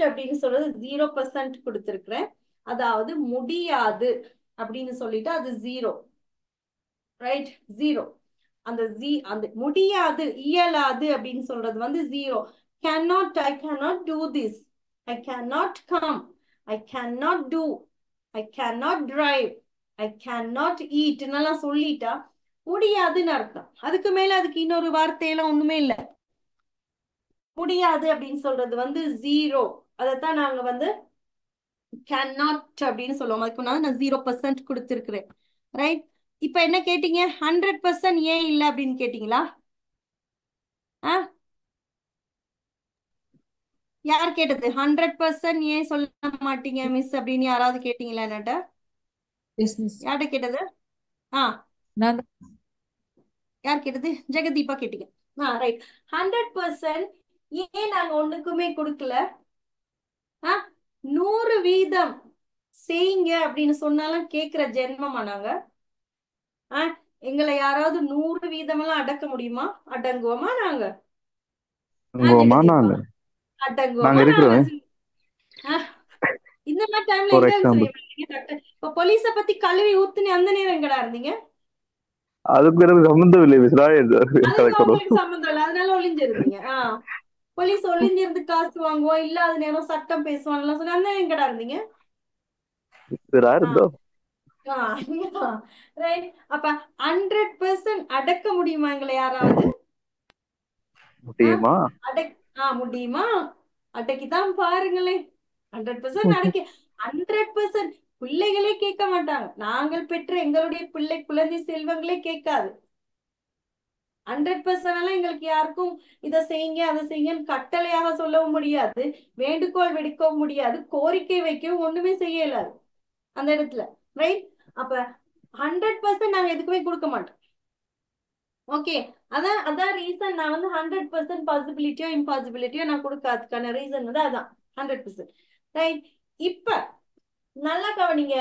அப்படின்னு சொல்றது 0% கொடுத்திருக்கிறேன். அதாவது முடியாது அப்படின்னு சொல்லிட்டு அது 0. ரைட், 0. அந்த முடியாது இயலாது அப்படின்னு சொல்றது வந்து 0. cannot, I cannot do this, I cannot come, I cannot do, I cannot drive, I cannot eat என்னெல்லாம் சொல்லிட்டா முடியாதுன்னு அர்த்தம். அதுக்கு மேல அதுக்கு இன்னொரு வார்த்தையெல்லாம் ஒண்ணுமே இல்லை. முடியாது அப்படின்னு சொல்றது வந்து 0. அதைத்தான் நாங்க வந்து cannot அப்படின்னு சொல்லுவோம். அதுக்கு நான் 0% கொடுத்திருக்கிறேன். ரைட். இப்ப என்ன கேட்டீங்க? 100% ஏன் இல்லை அப்படின்னு கேட்டீங்களா? யார் கேட்டது? 100% ஏன் சொல்ல மாட்டீங்க மிஸ் அப்படின்னு யாராவது கேட்டீங்களா? என்னட்ட யார்கிட்ட கேட்டது? யார் கேட்டது? ஜெகதீபா கேட்டீங்க. ரைட். 100% ஏன் நாங்க ஒண்ணுக்குமே கொடுக்கல? 100% செய்யுங்க அப்படின்னு சொன்னாலும் கேக்குற ஜென்மமா நாங்க? எங்களை யாராவது 100% எல்லாம் அடக்க முடியுமா? அடங்குவோமா நாங்க? அடங்குவோமா நாங்க? இந்த மாதிரி டைம்ல எங்க இப்ப போலீஸ பத்தி கழுவி ஊத்துனே அந்த நேரம் எங்கடா இருந்தீங்க? அதுக்கு எனக்கு சம்மந்தம் இல்லை மிஸ். நான் அதுக்கு கதைக்கணும். உங்களுக்கு சம்மந்தம் இல்லை, அதனால ஒளிஞ்சிருந்தீங்க. போலீஸ் ஒளிஞ்சிருந்து காசு வாங்குவோம், இல்லாத நேரம் சட்டம் பேசுவான்லாம் சொல்லி அந்த எங்கடா இருந்தீங்க? இருந்தோம். ரைட். அப்ப 100% அடக்க முடியுமா எங்களை யாராவது? முடியுமா? முடியுமா? அடக்கிதான் பாருங்களேன். 100% அடக்கி 100% பிள்ளைகளே கேட்க மாட்டாங்க. நாங்கள் பெற்ற எங்களுடைய குழந்தை செல்வங்களே கேட்காது. 100% எல்லாம் எங்களுக்கு யாருக்கும் இதை செய்யுங்க அதை செய்யுங்கன்னு கட்டளையாக சொல்லவும் முடியாது, வேண்டுகோள் விடுக்கவும் முடியாது, கோரிக்கை வைக்கவும் ஒண்ணுமே செய்ய இயலாது அந்த இடத்துல. ரைட். அப்ப 100% நாங்க எதுக்குமே கொடுக்க மாட்டோம். ஓகே, அதான் ரீசன். நான் வந்து 100% பாசிபிலிட்டியோ இம்பாசிபிலிட்டியோ நான் கொடுக்காதுக்கான ரீசன் வந்து அதான் 100%. ரைட். இப்ப நல்லா கவனிங்க.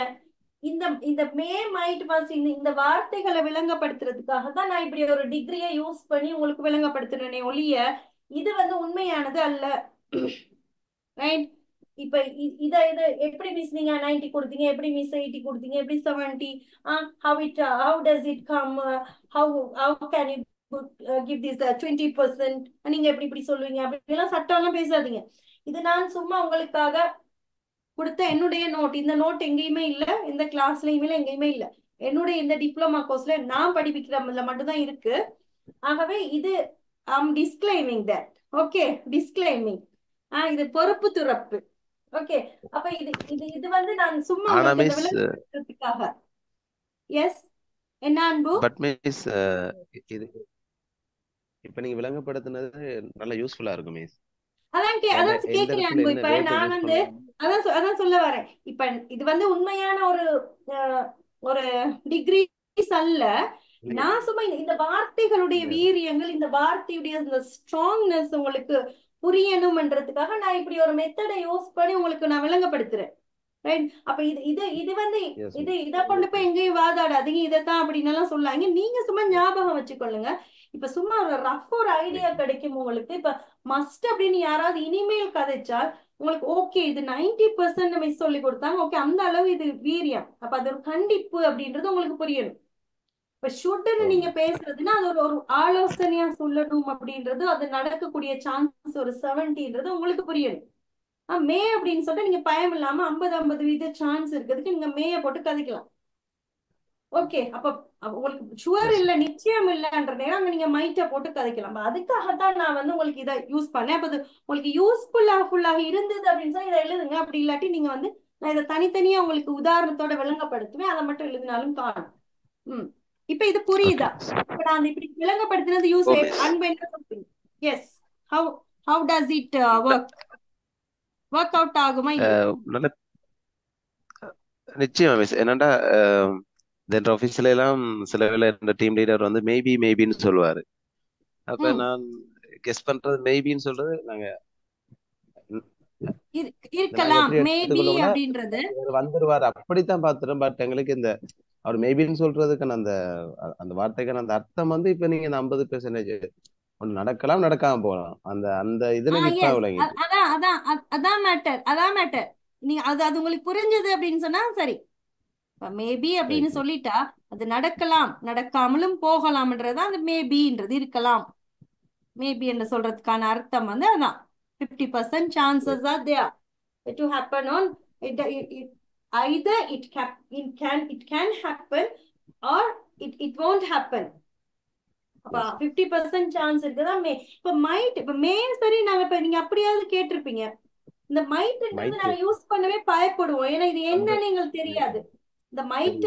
இந்த மே மைட் மஸ்ட் இந்த வார்த்தைகளை விளங்கப்படுத்துறதுக்காக தான் நான் இப்படி ஒரு டிகிரியை யூஸ் பண்ணி உங்களுக்கு விளங்கப்படுத்துறேனே ஒழிய இது வந்து உண்மையானது அல்ல. ரைட். இப்ப இத எப்படி மிஸ் நீங்க 90 கொடுத்தீங்க, எப்படி மிஸ் 80 கொடுத்தீங்க, எப்படி 70, how does it come, how can you give this 20%, நீங்க எப்படி சொல்லுவீங்க அப்படிலாம் சட்டம் எல்லாம் பேசாதீங்க. இது நான் சும்மா உங்களுக்காக கொடுத்த என்னுடைய நோட். இந்த நோட் எங்கேயுமே இல்ல, எந்த கிளாஸ்லயுமே எங்கேயுமே இல்ல, என்னுடைய இந்த டிப்ளமா கோர்ஸ்ல நான் படிப்பிக்கிறதுல மட்டும்தான் இருக்கு. ஆகவே இது டிஸ்க்ளைமிங் தட். ஓகே, டிஸ்க்ளைமிங். இது பொறுப்பு துறப்பு. ஓகே, அப்ப இது வந்து நான் சும்மா விளக்கத்துக்காக. எஸ், என்ன அன்பு? பட் மிஸ் இது இப்ப நீங்க விளங்கப்படுத்தினது நல்ல யூஸ்ஃபுல்லா இருக்கும் மிஸ். அதான் கேக்குறேன் அன்பு. இப்ப நான் வந்து அதான் சொல்ல வரேன். இப்ப இது வந்து உண்மையான ஒரு டிகிரிஸ் அல்ல. நான் சும்மா இந்த வார்த்தைகளுடைய வீரியங்கள், இந்த வார்த்தையுடைய இந்த ஸ்ட்ராங்னஸ் உங்களுக்கு புரியணும்ன்றதுக்காக நான் இப்படி ஒரு மெத்தடை யூஸ் பண்ணி உங்களுக்கு நான் விளங்கப்படுத்துறேன். ரைட். அப்ப இது வந்து இதை கொண்டு போய் எங்கேயும் வாதாடாதீங்க, இதைத்தான் அப்படின்னு எல்லாம் சொல்லாங்க. நீங்க சும்மா ஞாபகம் வச்சுக்கொள்ளுங்க. இப்ப சும்மா ஒரு ரஃப் ஒரு ஐடியா கிடைக்கும் உங்களுக்கு. இப்ப மஸ்ட் அப்படின்னு யாராவது இனிமேல் கதைச்சால் உங்களுக்கு ஓகே இது 90% மிஸ் சொல்லி கொடுத்தாங்க, ஓகே அந்த அளவு இது வீரியம், அப்ப அது ஒரு கண்டிப்பு அப்படின்றது உங்களுக்கு புரியணும். இப்ப ஷுட்னு நீங்க பேசுறதுன்னா அது ஒரு ஆலோசனையா சொல்லணும் அப்படின்றது, அது நடக்கக்கூடிய சான்ஸ் ஒரு 70ன்றது உங்களுக்கு புரியணும். மே அப்படின்னு சொல்லிட்டு நீங்க பயம் இல்லாம 50-50% சான்ஸ் இருக்கிறதுக்கு நீங்க மேய போட்டு கதைக்கலாம். ஓகே, அப்ப உங்களுக்கு ஷுவர் இல்ல, நிச்சயம் இல்லைன்ற நேரம் நீங்க மைட்ட போட்டு கதைக்கலாம். அதுக்காகத்தான் நான் வந்து உங்களுக்கு இதை யூஸ் பண்ணேன். அப்ப உங்களுக்கு யூஸ்ஃபுல்லாக இருந்தது அப்படின்னு சொல்லி இதை எழுதுங்க. அப்படி இல்லாட்டி நீங்க வந்து நான் இதை தனித்தனியா உங்களுக்கு உதாரணத்தோட விளங்கப்படுத்துவேன், அதை மட்டும் எழுதினாலும் காணும். இப்ப இது புரியுதா? இப்ப நான் இப்படி விளங்கப்படுத்தினது யூஸ் அன்பு என்ன சொல்றீங்க? Yes, how does it work out ஆகுமா? நல்ல நிச்சயம் மிஸ். என்னண்டா ஆபீஸ்ல எல்லாம் சில வேளை இந்த டீம் லீடர் வந்து மேபின்னு சொல்லுவாரு. அப்ப நான் கெஸ் பண்றது மேபின்னு சொல்றது நாங்க இருக்கலாம், மேபி அப்படின்றது வந்துருவாரு அப்படித்தான் பாத்துறோம். பட் எங்களுக்கு இந்த அவர் மேபின்னு சொல்றதுக்கான அந்த வார்த்தைக்கான அந்த அர்த்தம் வந்து இப்ப நீங்க இந்த 50% ஒண்ணு நடக்கலாம், நடக்காம போகலாம். அந்த இதுல அதான் மேட்டர். நீங்க அது உங்களுக்கு புரிஞ்சது அப்படின்னு சொன்னா சரி. மேபி அப்படின்னு சொல்லிட்டா அது நடக்கலாம், நடக்காமலும் போகலாம்ன்றதுதான் அந்த மேபின்றது. இருக்கலாம், மேபி என்று சொல்றதுக்கான அர்த்தம் வந்து அதான் 50% chances are there to happen on either it can happen or it won't happen. அப்ப 50% சான்ஸ் இருக்குதா மே. இப்ப மைட், இப்ப மே சரி, நாங்க இப்ப நீங்க அப்படியாவது கேட்டிருப்பீங்க. இந்த மைட்ன்றது நாங்க யூஸ் பண்ணவே பயப்படுவோம், ஏன்னா இது என்னன்னு எங்களுக்கு தெரியாது. இந்த மைட்ட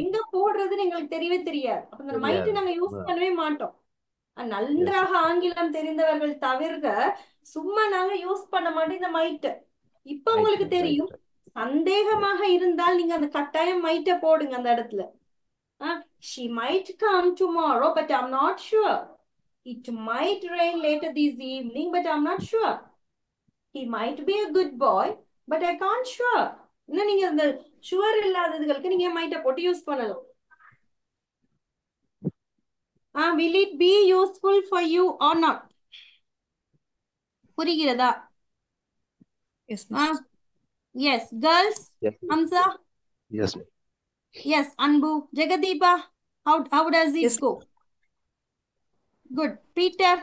எங்க போடுறதுன்னு எங்களுக்கு தெரியவே தெரியாது. அப்ப இந்த மைட் நாங்க யூஸ் பண்ணவே மாட்டோம். நன்றாக ஆங்கிலம் தெரிந்தவர்கள் தவிர சும்மா நாங்க யூஸ் பண்ண மாட்டோம் இந்த மைட். இப்ப உங்களுக்கு தெரியும். சந்தேகமாக இருந்தால் நீங்க அந்த கட்டாயம் மைட்ட போடுங்க அந்த இடத்துல. She might come tomorrow, but I'm not sure. It might rain later this evening, but I'm not sure. He might be a good boy, but I can't sure. இன்னும் நீங்க அந்த ஷுவர் இல்லாததுகளுக்கு நீங்க மைட்ட போட்டு யூஸ் பண்ணலாம். Will it be useful for you or not? புரிகிறதா? Yes, girls. Hamza. Yes. Yes, Anbu. Jagadeepa. How does it Yes. go? Good. Peter.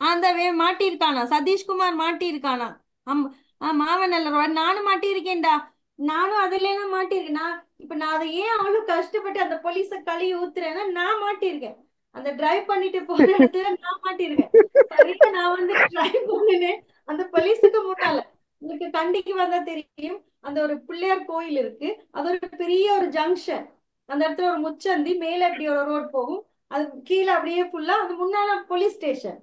அந்த மாட்டியிருக்கானா? சதீஷ்குமார் மாட்டியிருக்கானா? மாவன் நானும் மாட்டியிருக்கேன்டா. நானும் அதுல மாட்டியிருக்கேன். இப்ப நான் அதை ஏன் அவ்வளவு கஷ்டப்பட்டு அந்த போலீஸ கழுவி ஊத்துறேன்னா நான் மாட்டியிருக்கேன். அந்த டிரைவ் பண்ணிட்டு போற இடத்துல நான் மாட்டியிருக்கேன். சரியா நான் வந்து டிரைவ் பண்ணினேன் அந்த போலீஸுக்கு முன்னால. உங்களுக்கு கண்டிக்கு வந்தா தெரியும், அந்த ஒரு பிள்ளையார் கோயில் இருக்கு, அது ஒரு பெரிய ஒரு ஜங்ஷன். அந்த இடத்துல ஒரு முச்சந்தி, மேல அப்படி ஒரு ரோட் போகும், அது கீழே அப்படியே ஃபுல்லா அது முன்னால போலீஸ் ஸ்டேஷன்.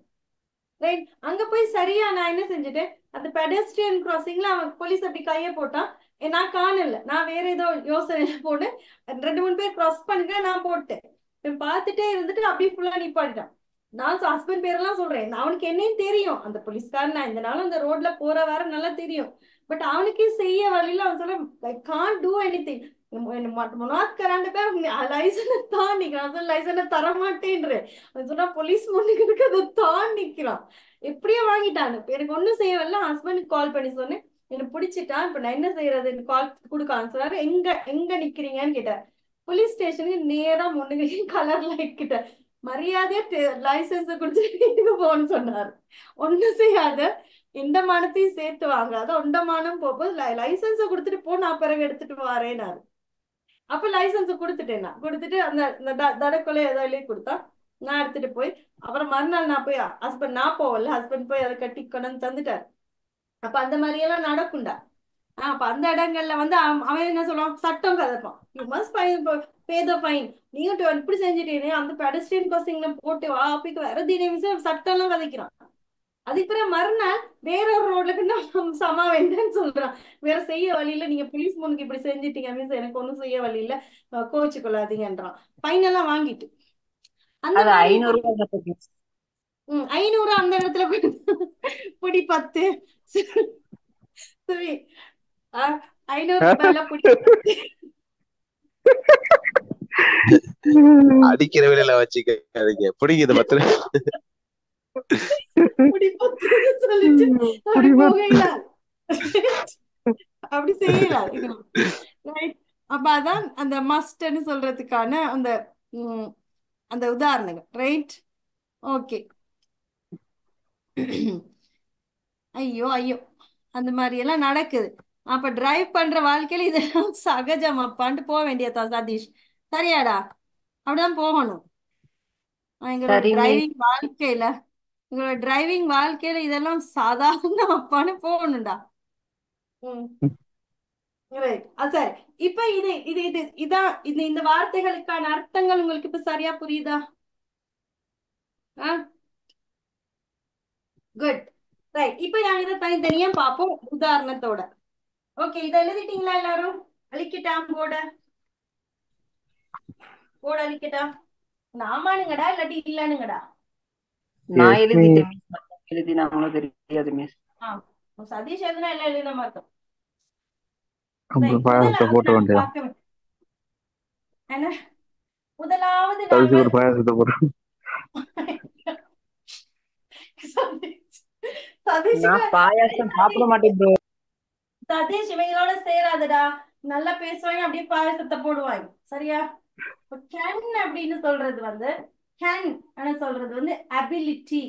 ரைட். அங்க போய் சரியா நான் என்ன செஞ்சுட்டேன், அந்த பெடஸ்ட்ரியன் கிராசிங்ல அவன் போலீஸ் அப்படி கைய போட்டான். நான் காணல, நான் வேற ஏதோ யோசனையில போட்டு 2-3 பேர் கிராஸ் பண்ணிட்டு நான் போட்டேன். பார்த்துட்டே இருந்துட்டு அப்படியே ஃபுல்லா நிப்பாட்டிட்டான். நான் ஹஸ்பண்ட் பேரெல்லாம் சொல்றேன், அவனுக்கு என்னன்னு தெரியும், அந்த போலீஸ்காரன் நான் இந்த நாளும் அந்த ரோட்ல போற வர நல்லா தெரியும். பட் அவனுக்கே செய்ய வழியில அவன் சொல்ல I can't do anything. License தான் நிக்கிறான், லைசன்ஸ் தரமாட்டேன்றேன். அவன் சொன்னா போலீஸ் முன்னுக்கு அதை தான் நிக்கிறான். எப்படியோ வாங்கிட்டான். எனக்கு ஒண்ணும் செய்யவில்லை. ஹஸ்பண்டுக்கு கால் பண்ணி சொன்னேன், எனக்கு பிடிச்சிட்டான், இப்ப நான் என்ன செய்யறது, கால் கொடுக்கான்னு சொன்னாரு. எங்க நிக்கிறீங்கன்னு கேட்டார். போலீஸ் ஸ்டேஷனுக்கு நேரா முன்னுக்கு கலர் லைட் கிட்ட மரியாதையா லைசன்ஸ் கொடுத்துட்டு போன்னு சொன்னாரு. ஒண்ணும் செய்யாத, எந்த மானத்தையும் சேர்த்து வாங்காத, ஒண்டமானம் போகும்போது லைசன்ஸ கொடுத்துட்டு போ, நான் பிறகு எடுத்துட்டு வரேனாரு. அப்ப லைசன்ஸ் கொடுத்துட்டேன். நான் கொடுத்துட்டு அந்த தடக்கொலை ஏதோ எழுதி கொடுத்தா நான் எடுத்துட்டு போய், அப்புறம் மறுநாள் நான் போய் ஹஸ்பண்ட், நான் போவல, ஹஸ்பண்ட் போய் அதை கட்டி கொண்டு தந்துட்டாரு. அப்ப அந்த மாதிரி எல்லாம் நடக்கும்டா. அப்ப அந்த இடங்கள்ல வந்து அவன் என்ன சொல்லுவான், சட்டம் கதைப்பான். You must pay the fine. நீங்க இப்படி செஞ்சுட்டீங்க, அந்த பெடஸ்ட்ரியன் கிராசிங்ல போட்டு வாப்பிக்கு வேற தினம் சட்டம் எல்லாம் கதைக்கிறான். அதுக்கு பிறகு மறுநாள் வேற ஒரு ரோட்ல சமா வேண்டான்னு சொல்றான். வேற செய்ய வழியில, நீங்க போலீஸ் முன்னுக்கு இப்படி செஞ்சுட்டீங்க மிஸ், எனக்கு ஒண்ணும் செய்ய வழியில, கோச்சு கொள்ளாதீங்கன்றான். ஃபைன் எல்லாம் வாங்கிட்டு அந்த மாதிரி 500 அந்த இடத்துல புடி 10 சரி 500 ரூபாயில புடி அடிக்கிற வேலையில வச்சுக்காதீங்க, பிடிக்குது 10 புடி 10 சொல்லிட்டு அப்படி போகல, அப்படி செய்யலாம். அப்ப அதான் அந்த மஸ்ட்னு சொல்றதுக்கான அந்த அந்த உதாரணங்கள். ரைட். ஓகே. ஐயோ ஐயோ, அந்த மாதிரி எல்லாம் நடக்குது. அப்ப டிரைவ் பண்ற வாழ்க்கையில இதெல்லாம் சகஜம் அப்பான்ட்டு போக வேண்டியதான் சதீஷ். சரியாடா? அப்படிதான் போகணும். எங்களோட டிரைவிங் வாழ்க்கையில இதெல்லாம் சாதாரண அப்பான்னு போகணும்டா. சரி. இப்ப இதான் இந்த வார்த்தைகளுக்கான அர்த்தங்கள் உங்களுக்கு இப்ப சரியா புரியுதா? குட். ரைட். இப்ப நாங்க இதை தனித்தனியா பார்ப்போம் உதாரணத்தோட. ஓகே, இதை எழுதிட்டீங்களா எல்லாரும்? அழிக்கிட்டாம் போட அழிக்கட்டா? ஆமானுங்கடா இல்லாட்டி இல்லனுங்கடா? நான் எழுதினாங்களோ தெரியாது மிஸ். சதீஷ் எழுதுனா எல்லாம் எழுதின மாட்டோம். முதலாவது பாயாசம் சாப்பிட மாட்டேன். சதீஷ் இவங்களோட சேராதடா, நல்லா பேசுவாங்க, அப்படியே பாயசத்தை போடுவாங்க. சரியா? கேன் அப்படின்னு சொல்றது வந்து அபிலிட்டி.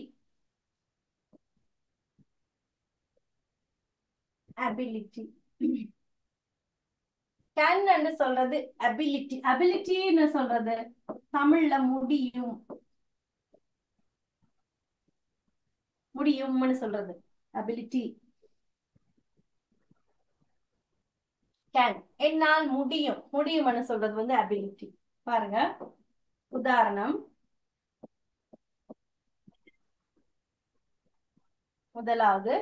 கேன் சொல்றது அபிலிட்டி. அபிலிட்டின்னு சொல்றது தமிழ்ல முடியும்னு சொல்றது அபிலிட்டி. கேன் என்னால் முடியும்னு சொல்றது வந்து அபிலிட்டி. பாருங்க உதாரணம். முதலாவது,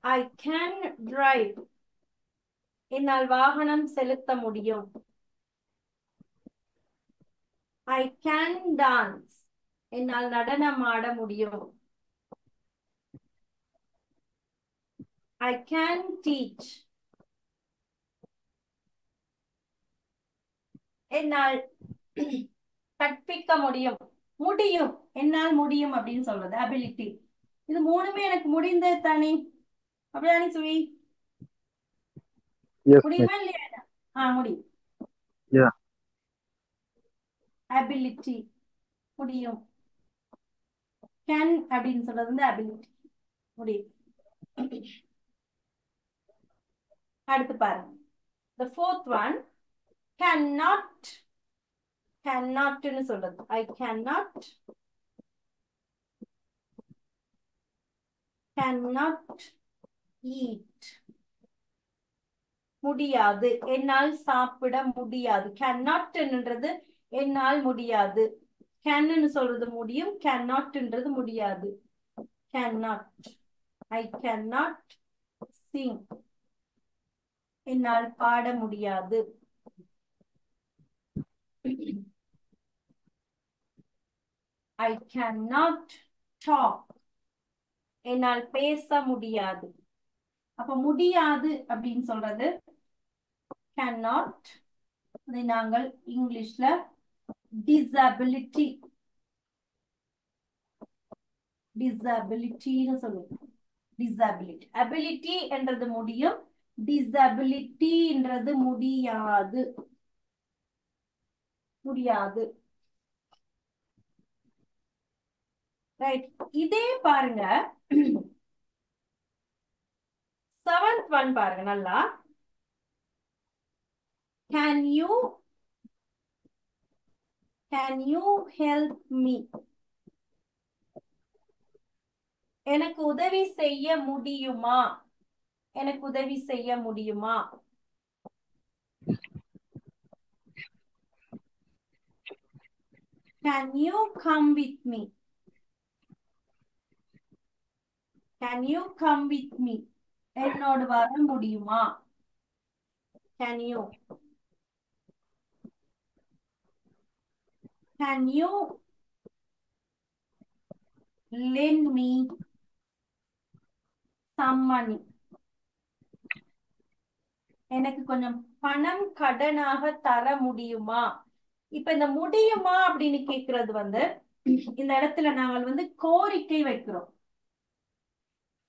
I can drive. என்னால் வாகனம் செலுத்த முடியும். I can dance. என்னால் நடனம் ஆட முடியும். I can teach. என்னால் கற்பிக்க முடியும். என்னால் முடியும் அப்படின்னு சொல்றது அபிலிட்டி. இது மூணுமே எனக்கு முடிந்தது தானே, அப்படியானே சுவி? Yes miss. முடியுமா இல்லையா? முடியும். யா அபிலிட்டி முடியும். கேன் அப்படின்னு சொல்றது வந்து அபிலிட்டி முடியும். அடுத்து பாருங்க, the fourth one cannot. cannotன்னு சொல்றது I cannot eat. முடியாது, என்னால் சாப்பிட முடியாது. cannotன்றது என்னால் முடியாது. canன்னு சொல்றது முடியும், cannotன்றது முடியாது. cannot. I cannot sing. என்னால் பாட முடியாது. I cannot talk. என்னால் பேச முடியாது. அப்ப முடியாது அப்படின்னு சொல்றது cannot. அதை நாங்கள் இங்கிலீஷ்ல disability சொல்லுவோம். disability. ability என்றது முடியும், disability என்றது முடியாது. ரைட். இதே பாருங்க, 7th one பாருங்க நல்லா. Can you help me? எனக்கு உதவி செய்ய முடியுமா? எனக்கு உதவி செய்ய முடியுமா? Can you come with me? Can you come with me? என்னோடு வர முடியுமா? Can you lend me some money? எனக்கு கொஞ்சம் பணம் கடனாக தர முடியுமா? இப்ப இந்த முடியுமா அப்படின்னு கேக்குறது வந்து இந்த இடத்துல நாங்கள் வந்து கோரிக்கை வைக்கிறோம்,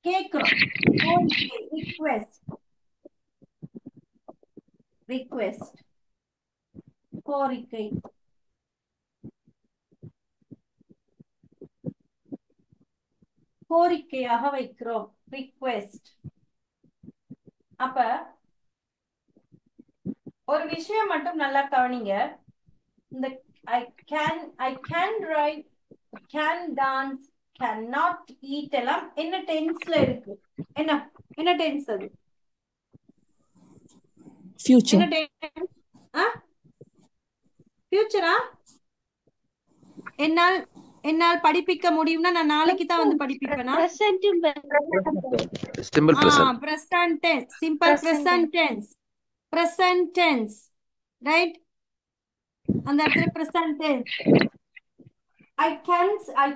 கேக்குறோம். கோரிக்கை, ரிக்வெஸ்ட், கோரிக்கை. கோரிக்கையாக வைக்கிறோம், ரிக்வெஸ்ட். அப்ப ஒரு விஷயம் மட்டும் நல்லா கவனிங்க. இந்த I can drive, can dance, cannot eat எல்லாம் என்ன டென்ஸ்ல இருக்கு? என்ன டென்ஸ் அது? future என்ன டென்ஸ்? ஃபியூச்சரா? என்னால் படிப்பிக்க முடியும்னா நான் நாளைக்கு தான் வந்து படிப்பிப்பேனா? Simple present. present tense, simple present tense, right? அந்த இடத்துல present tense. I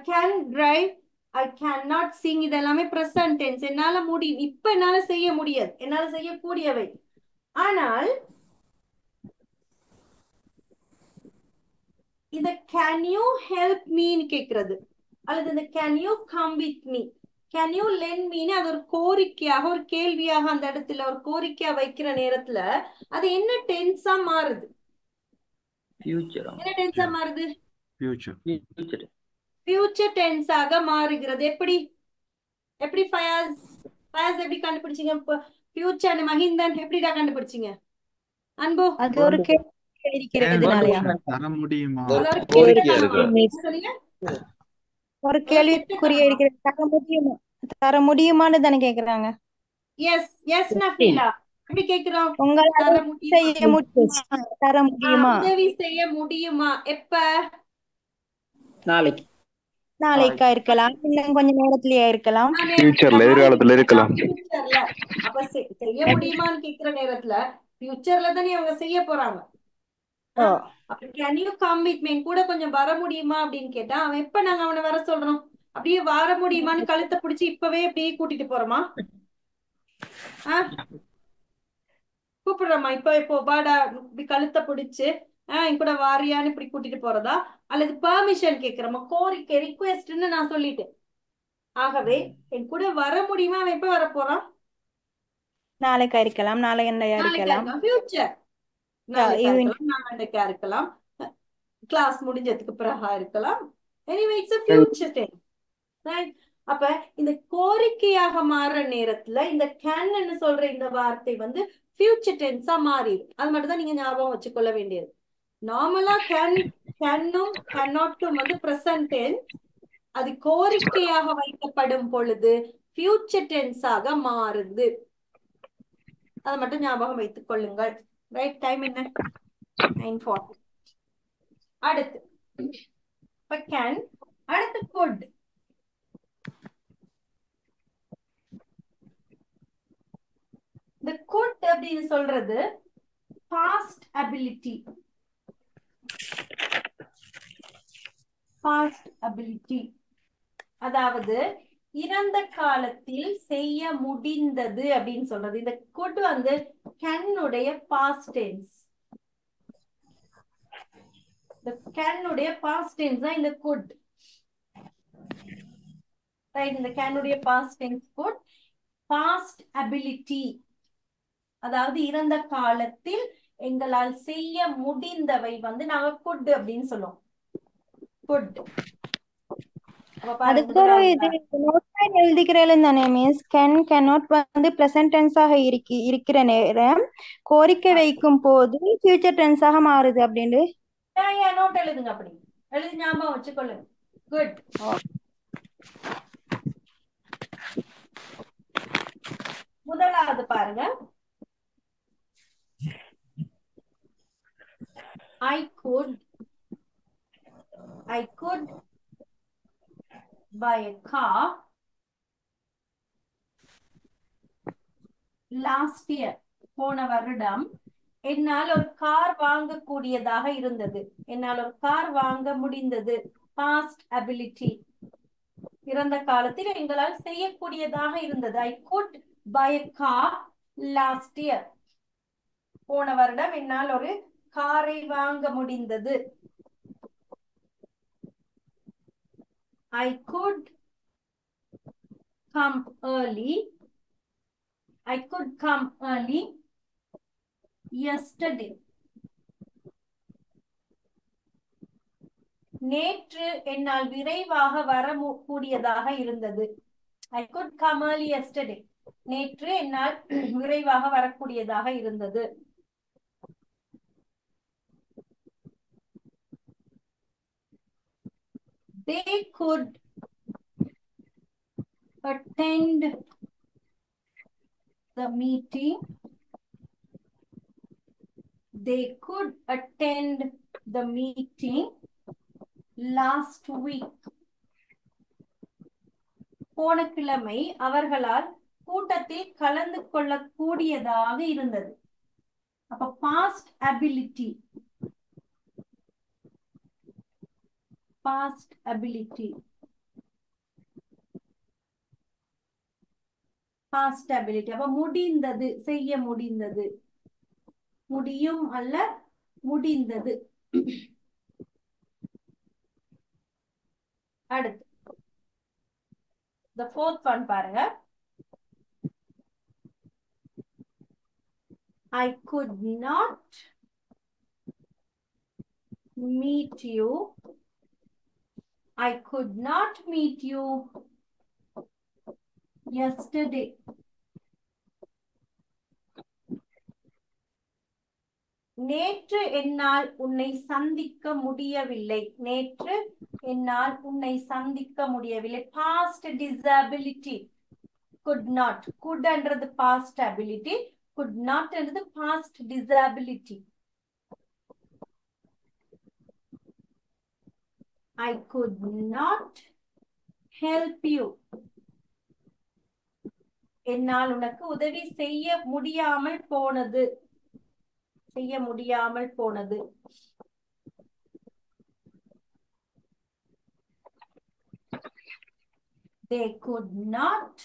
can drive, I cannot sing, இதெல்லாமே present tense. என்னால முடியும், இப்ப என்னால செய்ய முடியாது, என்னால செய்யக்கூடியவை. ஆனால் இத can you help me ன்னு கேக்குறது, அல்லது இந்த can you come with me, can you lend me ன்னு அது ஒரு கோரிக்கையாக, ஒரு கேள்வியாக அந்த இடத்துல ஒரு கோரிக்கையா வைக்கிற நேரத்துல அது என்ன டென்ஸா மாறுது? என்ன டென்ஸா மாறுது? ஃபியூச்சர் டென்ஸாக மாறுகிறது. எப்படி ஃபயாஸ் எப்படி கண்டுபிடிச்சீங்க? ஃபியூச்சர் மஹிந்தன் எப்படிடா கண்டுபிடிச்சீங்க? அன்பு, அது ஒரு கேள்வி இருக்கிறதுனாலயா? தர முடியுமா? ஒரு கேள்விக்குரிய இருக்கிறது. தர முடியுமான்னு தானே கேக்குறாங்க. எஸ் எஸ் நஃபீலா, எப்படி கேக்குறோம்? உங்களால செய்ய முடியுமா? தர முடியுமா? உதவி செய்ய முடியுமா? எப்ப? நாளைக்கா இருக்கலாம், இன்னும் கொஞ்ச நேரத்திலேயே இருக்கலாம், ஃபியூச்சர்ல, எதிர்காலத்துல இருக்கலாம். அப்ப செய்ய முடியுமான்னு கேக்குற நேரத்துல ஃபியூச்சர்ல தானே அவங்க செய்ய போறாங்க. அப்ப can you come with me, கூட கொஞ்சம் வர முடியுமா அப்படின்னு கேட்டா அவன் எப்ப நாங்க அவனை வர சொல்றோம்? அப்படியே வர முடியுமான்னு கழுத்தை பிடிச்சி இப்பவே அப்படியே கூட்டிட்டு போறோமா? கூப்பிடுறோமா? இப்போ பாடா இப்படி கழுத்தை பிடிச்சு என் கூட வாரியான்னு இப்படி கூட்டிட்டு போறதா, அல்லது பெர்மிஷன் கேக்குறோமா? கோரிக்கை, ரிக்வெஸ்ட்னு நான் சொல்லிட்டேன். ஆகவே என் கூட வர முடியுமா? அவன் எப்ப வர போறான்? நாளைக்கா இருக்கலாம், நாளை என்னையா நாளைக்கா இருக்கலாம். இருக்கலாம், ஃபியூச்சர். நாளைக்கா ஈவினிங் இருக்கலாம், நாளைக்கா இருக்கலாம், கிளாஸ் முடிஞ்சதுக்கு பிறகா இருக்கலாம். Anyway it's a future tense, right? அப்ப இந்த கோரிக்கையாக மாறுற நேரத்துல இந்த கேன்னு சொல்ற இந்த வார்த்தை வந்து ஃபியூச்சர் டென்ஸா மாறிடும். அது மட்டும் தான் நீங்க ஞாபகம் வச்சுக்கொள்ள வேண்டியது. நார்மலா கேன்னும் கேனாட்டும் வந்து பிரசன்ட் டென்ஸ். அது கோரிக்கையாக வைக்கப்படும் பொழுது ஃபியூச்சர் டென்ஸாக மாறுது. அதை மட்டும் ஞாபகம் வைத்துக் கொள்ளுங்கள். ரைட்? டைம் என்ன? 9:40. அடுத்து இப்ப கேன், அடுத்து குட். இந்த குட் அப்படின்னு சொல்றது பாஸ்ட் அபிலிட்டி. பாஸ்ட் அபிலிட்டி அதாவது இறந்த காலத்தில் செய்ய முடிந்தது அப்படின்னு சொல்றது. இந்த குட் வந்து கேனுடைய பாஸ்ட் டென்ஸ். இந்த கேனுடைய பாஸ்ட் டென்ஸ் தான் இந்த குட். ரைட்? இந்த கேனுடைய past tense could. Past ability அதாவது இறந்த காலத்தில் எங்களால் செய்ய முடிந்தவை வந்து நாங்க குட் அப்படின்னு சொல்லுவோம். குட். அதுக்கு ஒரு இது நோட்ல எழுதிக்கிறேன் தானே மிஸ். cannot வந்து பிரசன்ட் டென்ஸாக இருக்கிற நேரம் கோரிக்கை வைக்கும் போது ஃபியூச்சர் டென்ஸாக மாறுது அப்படின்னு நோட் எழுதுங்க. அப்படி எழுதி ஞாபகம் வச்சுக்கொள்ளுங்க. குட். முதலாவது பாருங்க. I could buy a car last year. போன வருடம் என்னால் ஒரு கார் வாங்கக்கூடியதாக இருந்தது. என்னால் ஒரு கார் வாங்க முடிந்தது. Past ability. இறந்த காலத்தில் எங்களால் செய்யக்கூடியதாக இருந்தது. I could buy a car last year. போன வருடம் என்னால் ஒரு காரை வாங்க முடிந்தது. I could come early. I could come early yesterday. நேற்று என்னால் விரைவாக வர கூடியதாக இருந்தது. I could come early yesterday. நேற்று என்னால் விரைவாக வரக்கூடியதாக இருந்தது. They could attend the meeting. They could attend the meeting last week. போன கிழமை அவர்களால் கூட்டத்தில் கலந்து கொள்ளக்கூடியதாக இருந்தது. அப்ப past ability. Past ability. Past ability அப்ப முடிந்தது, செய்ய முடிந்தது. முடியும் அல்ல, முடிந்தது. அடுத்து the fourth one பாருங்க. I could not meet you. I could not meet you yesterday. நேற்று என்னால் உன்னை சந்திக்க முடியவில்லை. நேற்று என்னால் உன்னை சந்திக்க முடியவில்லை. Past disability. could not. could என்றது past ability. could not என்றது past disability. I could not help you. என்னால் உனக்கு உதவி செய்ய முடியாமல் போனது. செய்ய முடியாமல் போனது. They could not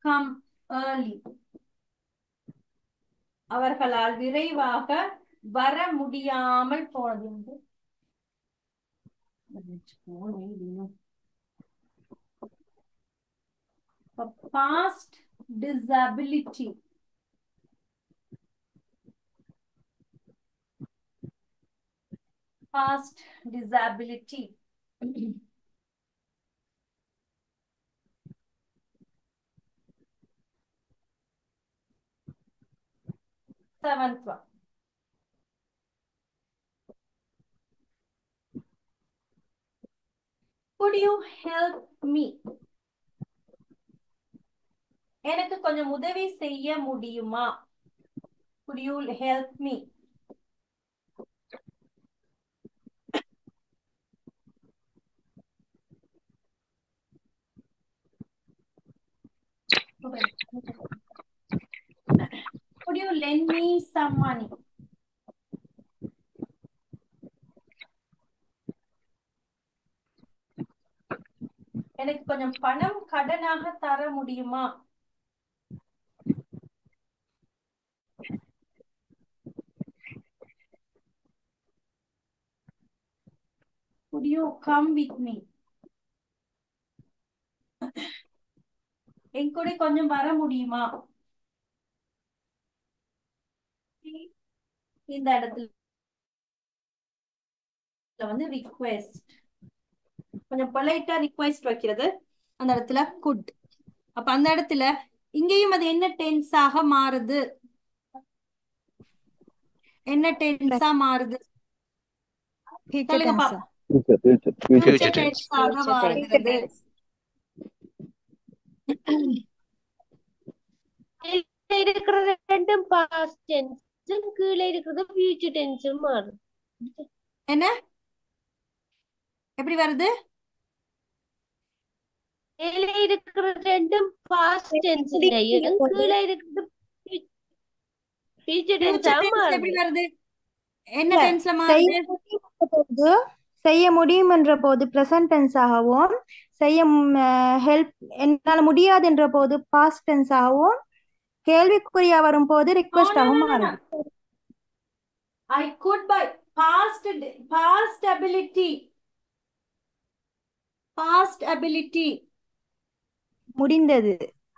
come early. அவர்களால் விரைவாக வர முடியாமல் போனது. Past disability. Past disability. Seventh one. Could you help me? எனக்கு கொஞ்சம் உதவி செய்ய முடியுமா? Could you help me? Could you lend me some money? எனக்கு கொஞ்சம் பணம் கடனாக தர முடியுமா? Could you come with me? என் கூட கொஞ்சம் வர முடியுமா? இந்த இடத்துல வந்து ரிக்வெஸ்ட், கொஞ்சம் பொலைட்டா ரிக்வெஸ்ட் வைக்கிறது அந்த இடத்துல குட். அப்ப அந்த இடத்துல இங்கேயும் அது என்ன டென்ஸாக மாறுது? என்ன டென்ஸா மாறுது? சொல்லுங்க பாப்போம். ஃபியூச்சர் டென்ஸாக மாறுகிறது. இருக்கிறது ரெண்டும் பாஸ்ட் டென்ஸும் கீழே இருக்கிறது ஃபியூச்சர் டென்ஸும் மாறுது. என்ன எப்படி வருது? மேலே இருக்கிறது ரெண்டும் பாஸ்ட் டென்ஸ் இல்லையும் கீழே இருக்கிறது ஃபியூச்சர் டென்ஸா மாறுது. எப்படி வருது? என்ன டென்ஸ்ல மாறுது? செய்ய முடியும் என்ற போது பிரசன்ட் டென்ஸ் ஆகவும், செய்ய ஹெல்ப் என்னால முடியாது என்ற போது பாஸ்ட் டென்ஸ் ஆகவும், கேள்விக்குறியா வரும் போது ரிக்வெஸ்ட் ஆகவும் மாறுது. I could by past ability. Past ability. முடிந்தது.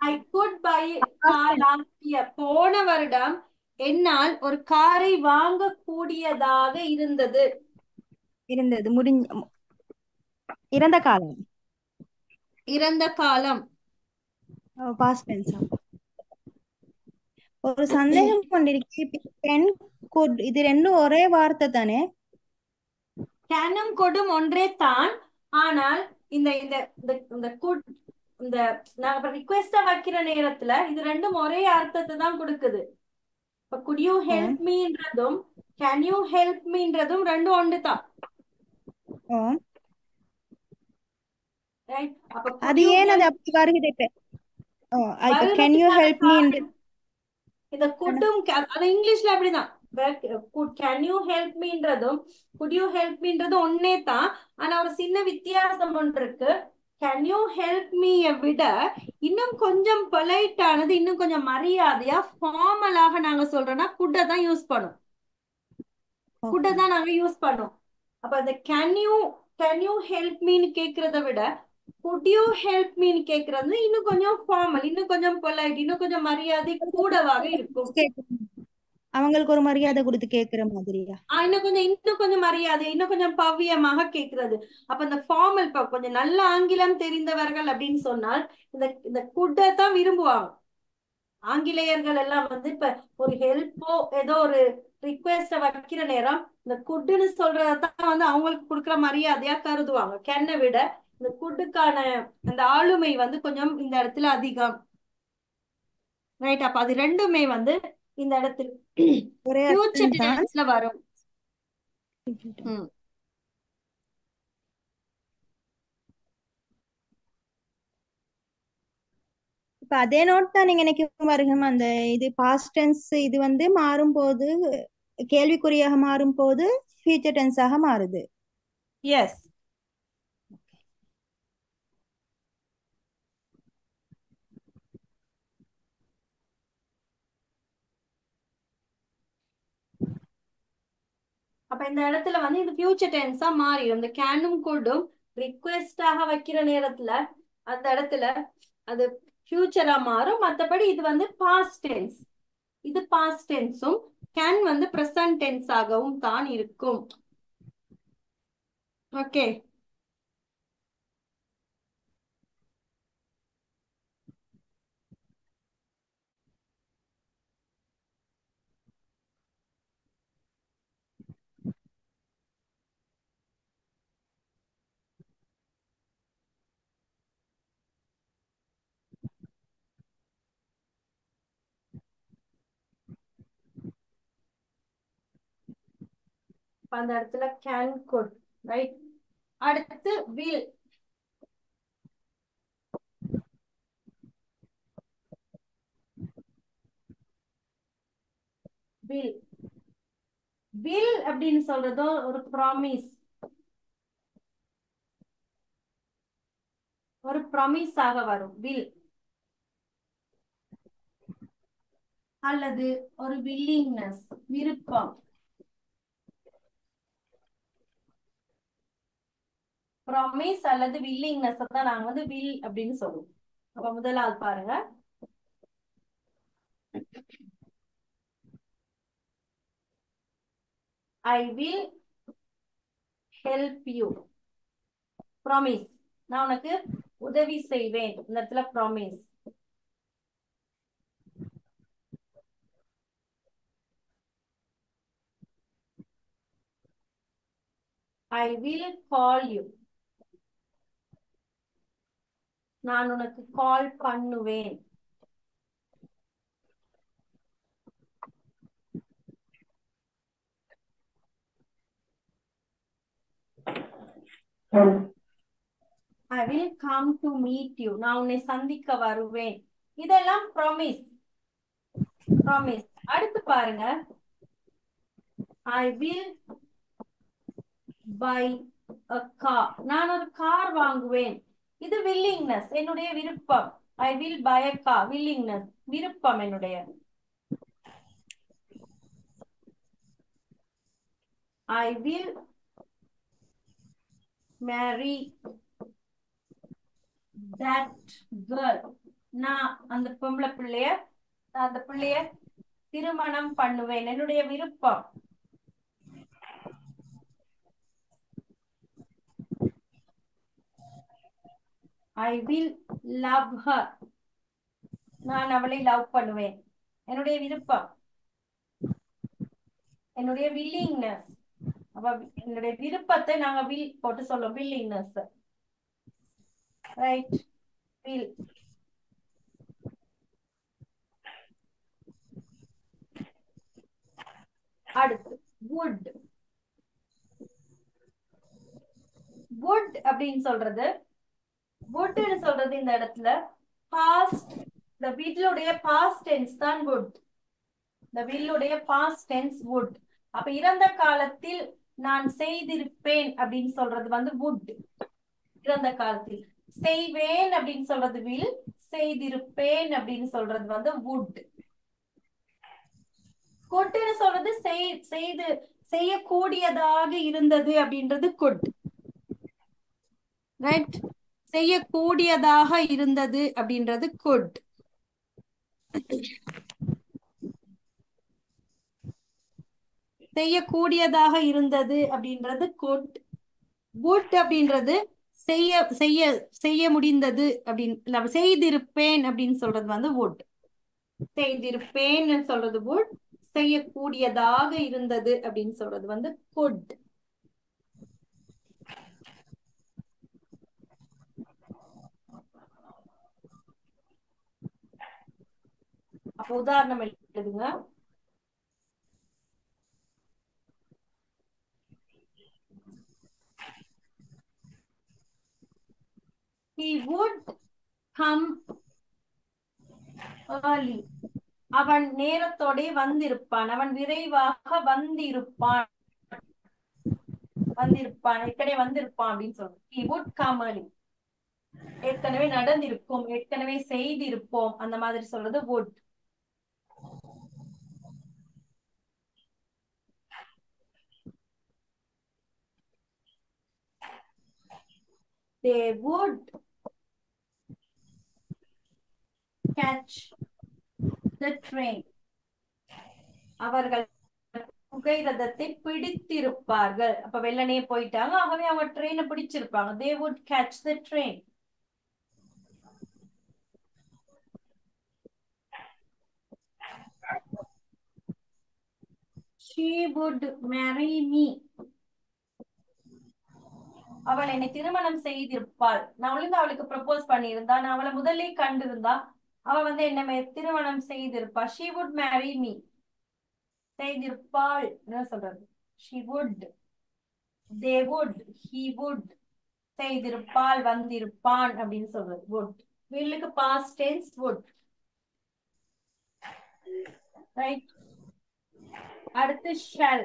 I could buy car last year. போன வருடம் என்னால் ஒரு காரை வாங்க கூடியதாக இருந்தது. இறந்த காலம். இறந்த காலம். Past tense. ஒரு சந்தேகம் கொண்டிருக்கு. கேன் குட் இது ரெண்டும் ஒரே வார்த்தை தானே? கேனும் கொடும் ஒன்றே தான். ஆனால் இந்த இந்த இந்த குட் இந்த நாங்க ரிக்வெஸ்டா வைக்கிற நேரத்துல இது ரெண்டும் ஒரே அர்த்தத்தை தான் கொடுக்குது. இப்ப could you help meன்றதும் can you help meன்றதும் ரெண்டும் ஒன்று தான். ரைட்? அப்ப அது ஏன் அது அப்படி வருகிறது? can you help me இந்த குட்டும் அது இங்கிலீஷ்ல அப்படிதான். can you help meன்றதும் could you help meன்றதும் ஒன்னே தான். ஆனா ஒரு சின்ன வித்தியாசம் ஒன்று இருக்கு. can you help me விட இன்னும் கொஞ்சம் பொலைட்டானது, இன்னும் கொஞ்சம் மரியாதையா ஃபார்மலாக நாங்க சொல்றோம்னா குட்ட தான் யூஸ் பண்ணும். குட்ட தான் நாங்க யூஸ் பண்ணோம். அப்ப அந்த can you help meன்னு கேக்குறத விட could you help meன்னு கேக்குறது இன்னும் கொஞ்சம் ஃபார்மல், இன்னும் கொஞ்சம் பொலைட், இன்னும் கொஞ்சம் மரியாதை கூடவாக இருக்கும். அவங்களுக்கு ஒரு மரியாதை கொடுத்து கேக்குற மாதிரியா? இன்னும் கொஞ்சம் மரியாதை, இன்னும் கொஞ்சம் பவ்யமாக கேக்குறது. அப்ப இந்த ஃபார்மல் கொஞ்சம் நல்ல ஆங்கிலம் தெரிந்தவர்கள் அப்படின்னு சொன்னால் இந்த குட்டை தான் விரும்புவாங்க. ஆங்கிலேயர்கள் எல்லாம் வந்து இப்ப ஒரு ஹெல்ப்போ ஏதோ ஒரு ரிக்வெஸ்ட வைக்கிற நேரம் இந்த குட்டுன்னு சொல்றதான் வந்து அவங்களுக்கு கொடுக்குற மரியாதையா கருதுவாங்க. கென்னை விட இந்த குட்டுக்கான அந்த ஆளுமை வந்து கொஞ்சம் இந்த இடத்துல அதிகம். ரைட்? அப்ப அது ரெண்டுமே வந்து இந்த இடத்துல ஃபியூச்சர் டென்ஸ்ல வரும். இப்ப அதே நோட் தான் நீங்க எனக்கு வருகும். அந்த இது பாஸ்ட் டென்ஸ் இது வந்து மாறும் போது, கேள்விக்குறியாக மாறும் போது ஃபியூச்சர் டென்ஸாக மாறுது. எஸ். அப்ப இந்த இடத்துல வந்து இது ஃபியூச்சர் டென்ஸா மாறிடும். இந்த கேனும் கூடும் ரிக்வெஸ்டாக வைக்கிற நேரத்துல அந்த இடத்துல அது ஃபியூச்சரா மாறும். மத்தபடி இது வந்து பாஸ்ட் டென்ஸ். இது பாஸ்ட் டென்ஸும் கேன் வந்து பிரசன்ட் டென்ஸ் ஆகவும் தான் இருக்கும். ஓகே. அந்த இடத்துல கேன் குட், ரைட். அடுத்து வில். வில் வில் அப்படின்னு சொல்றதோ ஒரு ப்ராமிஸ், ஒரு ப்ராமிஸ் ஆக வரும் வில். அல்லது ஒரு வில்லிங்னஸ், விருப்பம். ப்ராமிஸ் அல்லது வில்லிங்னஸ் தான் நாங்க வந்து வில் அப்படின்னு சொல்லுவோம். அப்ப முதலாவது பாருங்க, ஐ வில் ஹெல்ப் யூ. ப்ராமிஸ், நான் உனக்கு உதவி செய்வேன். இந்த இடத்துல promise. I will call you. நான் உனக்கு கால் பண்ணுவேன். I will come to meet you. நான் உன்னை சந்திக்க வருவேன். இதெல்லாம் ப்ராமிஸ். ப்ராமிஸ். அடுத்து பாருங்க, I will buy a car. நான் ஒரு கார் வாங்குவேன். இது willingness, என்னுடைய விருப்பம். I will buy a car, willingness, விருப்பம் என்னுடைய. I will marry that girl. நான் அந்த பொம்பளை பிள்ளைய, அந்த பிள்ளைய திருமணம் பண்ணுவேன், என்னுடைய விருப்பம். I will love her. நான் அவளை லவ் பண்ணுவேன், என்னுடைய விருப்பம், என்னுடைய willingness. அப்ப என்னுடைய விருப்பத்தை நாங்க will போட்டு சொல்லுவோம், willingness, ரைட். will. அடுத்து would. would அப்படின்னு சொல்றது, woodன்னு சொல்றது இந்த இடத்துல past, the will-உடைய past tense தான் would. the will-உடைய past tense would. அப்ப இறந்த காலத்தில் நான் செய்திருப்பேன் அப்படின்னு சொல்றது வந்து would. இறந்த காலத்தில் செய்வேன் அப்படின்னு சொல்றது will, செய்திருப்பேன் அப்படின்னு சொல்றது வந்து would. could-ன்னு சொல்றது செய்து செய்யக்கூடியதாக இருந்தது அப்படின்றது could, ரைட். செய்யக்கூடியதாக இருந்தது அப்படின்றது could. செய்யக்கூடியதாக இருந்தது அப்படின்றது could. would அப்படின்றது செய்ய செய்ய செய்ய முடிந்தது அப்படின்னு, செய்திருப்பேன் அப்படின்னு சொல்றது வந்து would. செய்திருப்பேன் சொல்றது would, செய்யக்கூடியதாக இருந்தது அப்படின்னு சொல்றது வந்து could. அப்ப உதாரணம் எழுதுங்க. He would come early. அவன் நேரத்தோட வந்திருப்பான், அவன் விரைவாக வந்திருப்பான், ஏற்கனவே வந்திருப்பான் அப்படின்னு சொல்றோம். He would come early. ஏற்கனவே நடந்திருக்கும், ஏற்கனவே செய்திருப்போம், அந்த மாதிரி சொல்றது would. They would catch the train. அவர்கள் புகை ரதத்தை பிடித்திருப்பார்கள். அப்ப வெள்ளனே போயிட்டாங்க, ஆகவே அவங்க ட்ரெயினை பிடிச்சிருப்பாங்க. They would catch the train. She would marry me. அவள் என்னை திருமணம் செய்திருப்பாள். நான் ஒழுங்கா அவளுக்கு ப்ரப்போஸ் பண்ணியிருந்தா, நான் அவளை முதல்ல கண்டிருந்தா, அவள் வந்து என்ன திருமணம் செய்திருப்பா. She would marry me. செய்திருப்பாள் என்ன சொல்றது? She would, they would, he would. செய்திருப்பாள், வந்திருப்பான் அப்படின்னு சொல்றது would. வில்லுக்கு past tense would. Right. அடுத்து shall.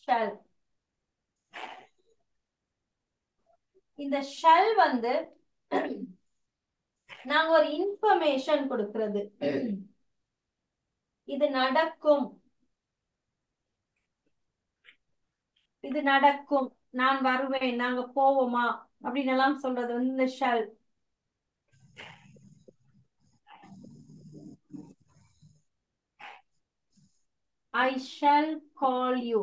shall. இந்த shall வந்து நாங்க ஒரு இன்ஃபர்மேஷன் கொடுக்கிறது. இது நடக்கும், இது நடக்கும், நான் வருவேன், நாங்க போவோமா அப்படின்னு எல்லாம் சொல்றது வந்து இந்த shall. I shall call you.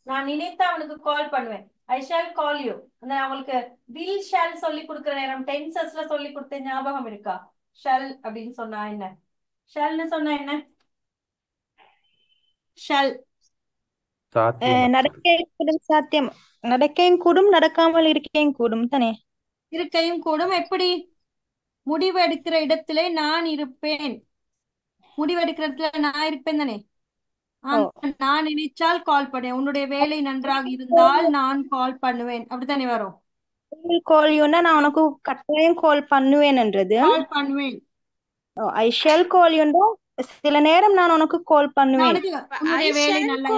நான் நினைத்து அவனுக்கு கால் பண்ணுவேன். I shall call you. அந்த அவங்களுக்கு will shall சொல்லி கொடுக்கிற நேரம் டென்சஸ்ல சொல்லி கொடுத்த ஞாபகம் இருக்கா? shall அப்படின்னு சொன்னா என்ன? shallனு சொன்னா என்ன? shall நடக்கையும் கூடும் சாத்தியம், நடக்கையும் கூடும் நடக்காமல் இருக்கையும் கூடும் தானே? இருக்கையும் கூடும். எப்படி? முடிவு எடுக்கிற இடத்திலே நான் இருப்பேன். முடிவு எடுக்கிற இடத்துல நான் இருப்பேன் தானே? நான் நினைச்சால் கால் பண்ணுவேன். உன்னுடைய வேலை நன்றாக இருந்தால் நான் கால் பண்ணுவேன். அப்படித்தானே வரும்? கால் யூனா நான் உனக்கு கட்டாயம் கால் பண்ணுவேன்ன்றது. கால் பண்ணுவேன். ஐ ஷால் கால் யூனா சில நேரம் நான் உனக்கு கால் பண்ணுவேன். உன்னுடைய வேலை நல்லா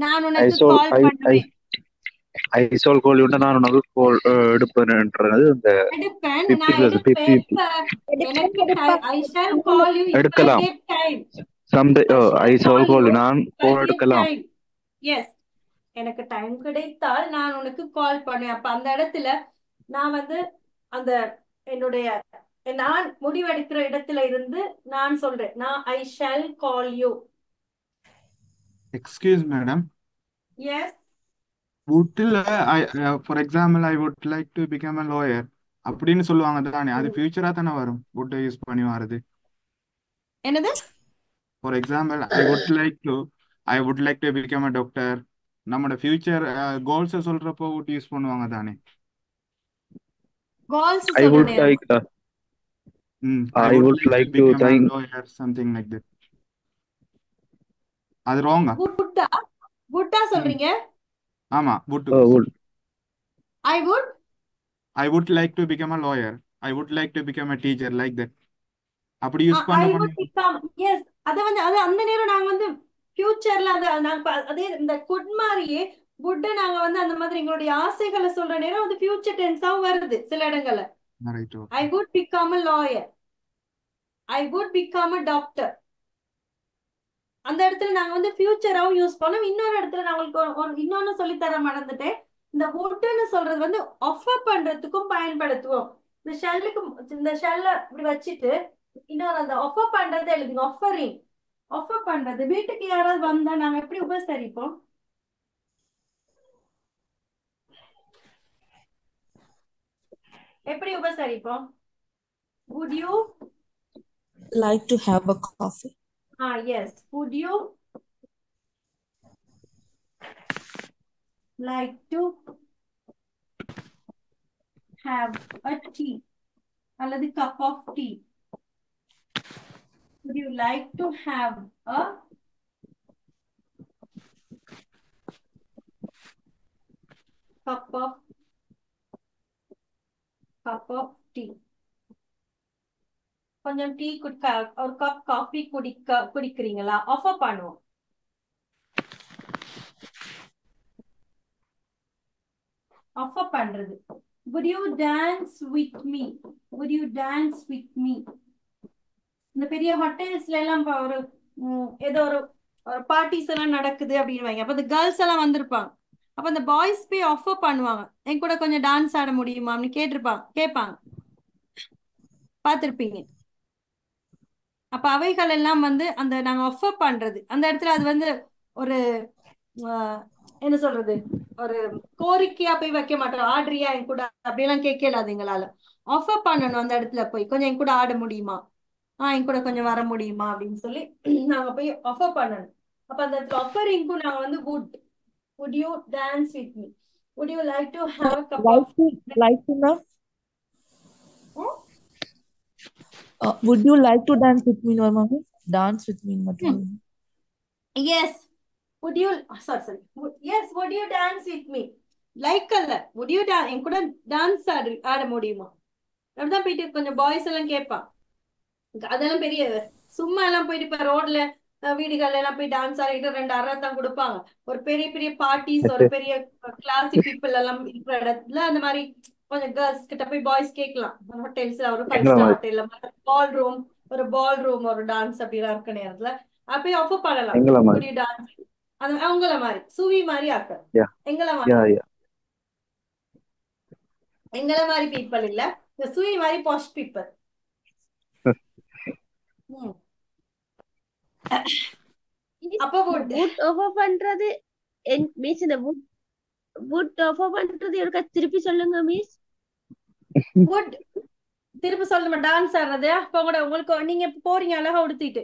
நான் உனக்கு கால் பண்ணுவேன். ஐ ஷால் கால் யூனா நான் உனக்கு கால் எடுப்பேன்ன்றது அந்த எடுப்பேன். நான் எடுப்பேன். எனக்கு ஐ ஷால் கால் யூ எடுக்கலாம். ஐ ஷால் கால் நான் கால் எடுக்கலாம். எஸ், எனக்கு டைம் கிடைத்தால் நான் உனக்கு கால் பண்ணுவேன். அப்ப அந்த இடத்துல நான் வந்து அந்த என்னுடைய நான் முடிவெடுக்கிற இடத்துல இருந்து நான் சொல்றேன், நான் I shall call you. Excuse madam. Yes. வுட்ல for example I would like to become a lawyer அப்படின்னு சொல்லுவாங்க தானே, அது ஃபியூச்சரா தானே வரும் வுட் யூஸ் பண்ணி வரது. என்னது? For example I would like to become a doctor, நம்மளோட ஃபியூச்சர் கோல்ஸ் சொல்றப்போ வுட் யூஸ் பண்ணுவாங்க தானே. கோல்ஸ் ஐ வுட் சொல்றேன். Like I would like to become a thank lawyer, something like that. அது wrong. வுட்டா வுட்டா சொல்றீங்க? ஆமா, would. would I would like to become a lawyer. I would like to become a teacher, like that. அப்படி use I பண்ண would become. Yes, அத வந்து அது அந்த நேரம் நாங்க வந்து ஃபியூச்சர்ல நாங்க அதே இந்த குட் மாதிரியே வுட் நாங்க வந்து அந்த மாதிரி எங்களுடைய ஆசைகளை சொல்ற நேரம் அது ஃபியூச்சர் டென்ஸாவும் வருது சில இடங்கள்ல. Right. I would become a lawyer. I would become a doctor. அந்த இடத்துல நாங்க வந்து ஃபியூச்சராவும் யூஸ் பண்ணோம். இன்னொரு இடத்துல நான் உங்களுக்கு இன்னொன்னு சொல்லி தர மறந்துட்டேன். இந்த வுட்னு சொல்றது வந்து ஆஃபர் பண்றதுக்கும் பயன்படுத்துவோம். இந்த ஷெல்லுக்கு இந்த ஷெல்ல இப்படி வச்சுட்டு இன்னொரு அந்த ஆஃபர் பண்றது எழுதுங்க. ஆஃபரிங், ஆஃபர் பண்றது. வீட்டுக்கு யாராவது வந்தா நாங்க எப்படி உபசரிப்போம்? எப்படி உபசரிப்போம்? Would you like to have a coffee? Yes. Would you like to have a tea? அல்லது cup of tea. Would you like to have a cup of tea? கொஞ்சம் டீ ஒரு கப் காஃபி குடிக்கிறீங்களா? ஆஃபர் பண்ணுவோம். Offer பண்றது. Would you dance with me? Would you dance with me? இந்த பெரிய ஹோட்டல்ஸ்ல எல்லாம் ஒரு ஏதோ ஒரு பார்ட்டிஸ் எல்லாம் நடக்குது அப்படின்னு வைங்க. அப்ப இந்த கேர்ள்ஸ் எல்லாம் வந்திருப்பாங்க. அப்ப அந்த பாய்ஸ் போய் ஆஃபர் பண்ணுவாங்க, என் கூட கொஞ்சம் டான்ஸ் ஆட முடியுமா அப்படின்னு கேட்பாங்க, பார்த்திருப்பீங்க. அப்ப அவைகள் எல்லாம் வந்து அந்த நாங்க ஆஃபர் பண்றது அந்த இடத்துல அது வந்து ஒரு என்ன சொல்றது, ஒரு கோரிக்கையா போய் வைக்க மாட்டோம். ஆடுறியா என் கூட அப்படியெல்லாம் கேட்கலாது. எங்களால ஆஃபர் பண்ணணும் அந்த இடத்துல போய், கொஞ்சம் என் கூட ஆட முடியுமா, என் கூட கொஞ்சம் வர முடியுமா அப்படின்னு சொல்லி நாங்க போய் ஆஃபர் பண்ணணும். அப்ப அந்த இடத்துல ஆஃபரிங்க்கும் நாங்க வந்து would you dance with me, would you like to have a cup of like to ma'am? Would you like to dance with me, or mommy? Dance with me, yes, would you sorry yes, would you dance with me, like அல்ல, would you என் கூட dance ஆட முடியுமா அப்படிதான் போயிட்டு கொஞ்சம் boys எல்லாம் கேட்பான். அதெல்லாம் பெரிய சும்மா எல்லாம் போயிட்டு இப்ப ரோட்ல வீடுகள்ல எல்லாம் போய் டான்ஸ் ஆடிட்டு 2 அரை தான் கொடுப்பாங்க. ஒரு பெரிய பெரிய பார்ட்டிஸ், ஒரு பெரிய கிளாசி பீப்புள் எல்லாம் இருக்கிற இடத்துல அந்த மாதிரி கொஞ்சம் கேர்ள்ஸ் கிட்ட போய் பாய்ஸ் கேட்கலாம். ஹோட்டல்ஸ்ல ஒரு 5 ஸ்டார் ஹோட்டல்ல பால் ரூம் ஒரு டான்ஸ் அப்படிலாம் இருக்க நேரத்துல அப்பயே ஆஃபர் பண்ணலாம். புதிய டான்ஸ் அது அவங்கள மாதிரி சுவி மாதிரி ஆக்க எங்கள மாதிரி பீப்புள் இல்ல, இந்த சுவி மாதிரி பாஷ் பீப்புள். அப்ப வுட் ஆஃபர் பண்றது மிஸ், இந்த வுட் ஆஃபர் பண்றது ஒருக்கா திருப்பி சொல்லுங்க மிஸ். வுட் திருப்பி சொல்லுமா டான்ஸ் ஆடுறது. அப்ப கூட உங்களுக்கு நீங்க போறீங்க அழகா உடுத்திட்டு,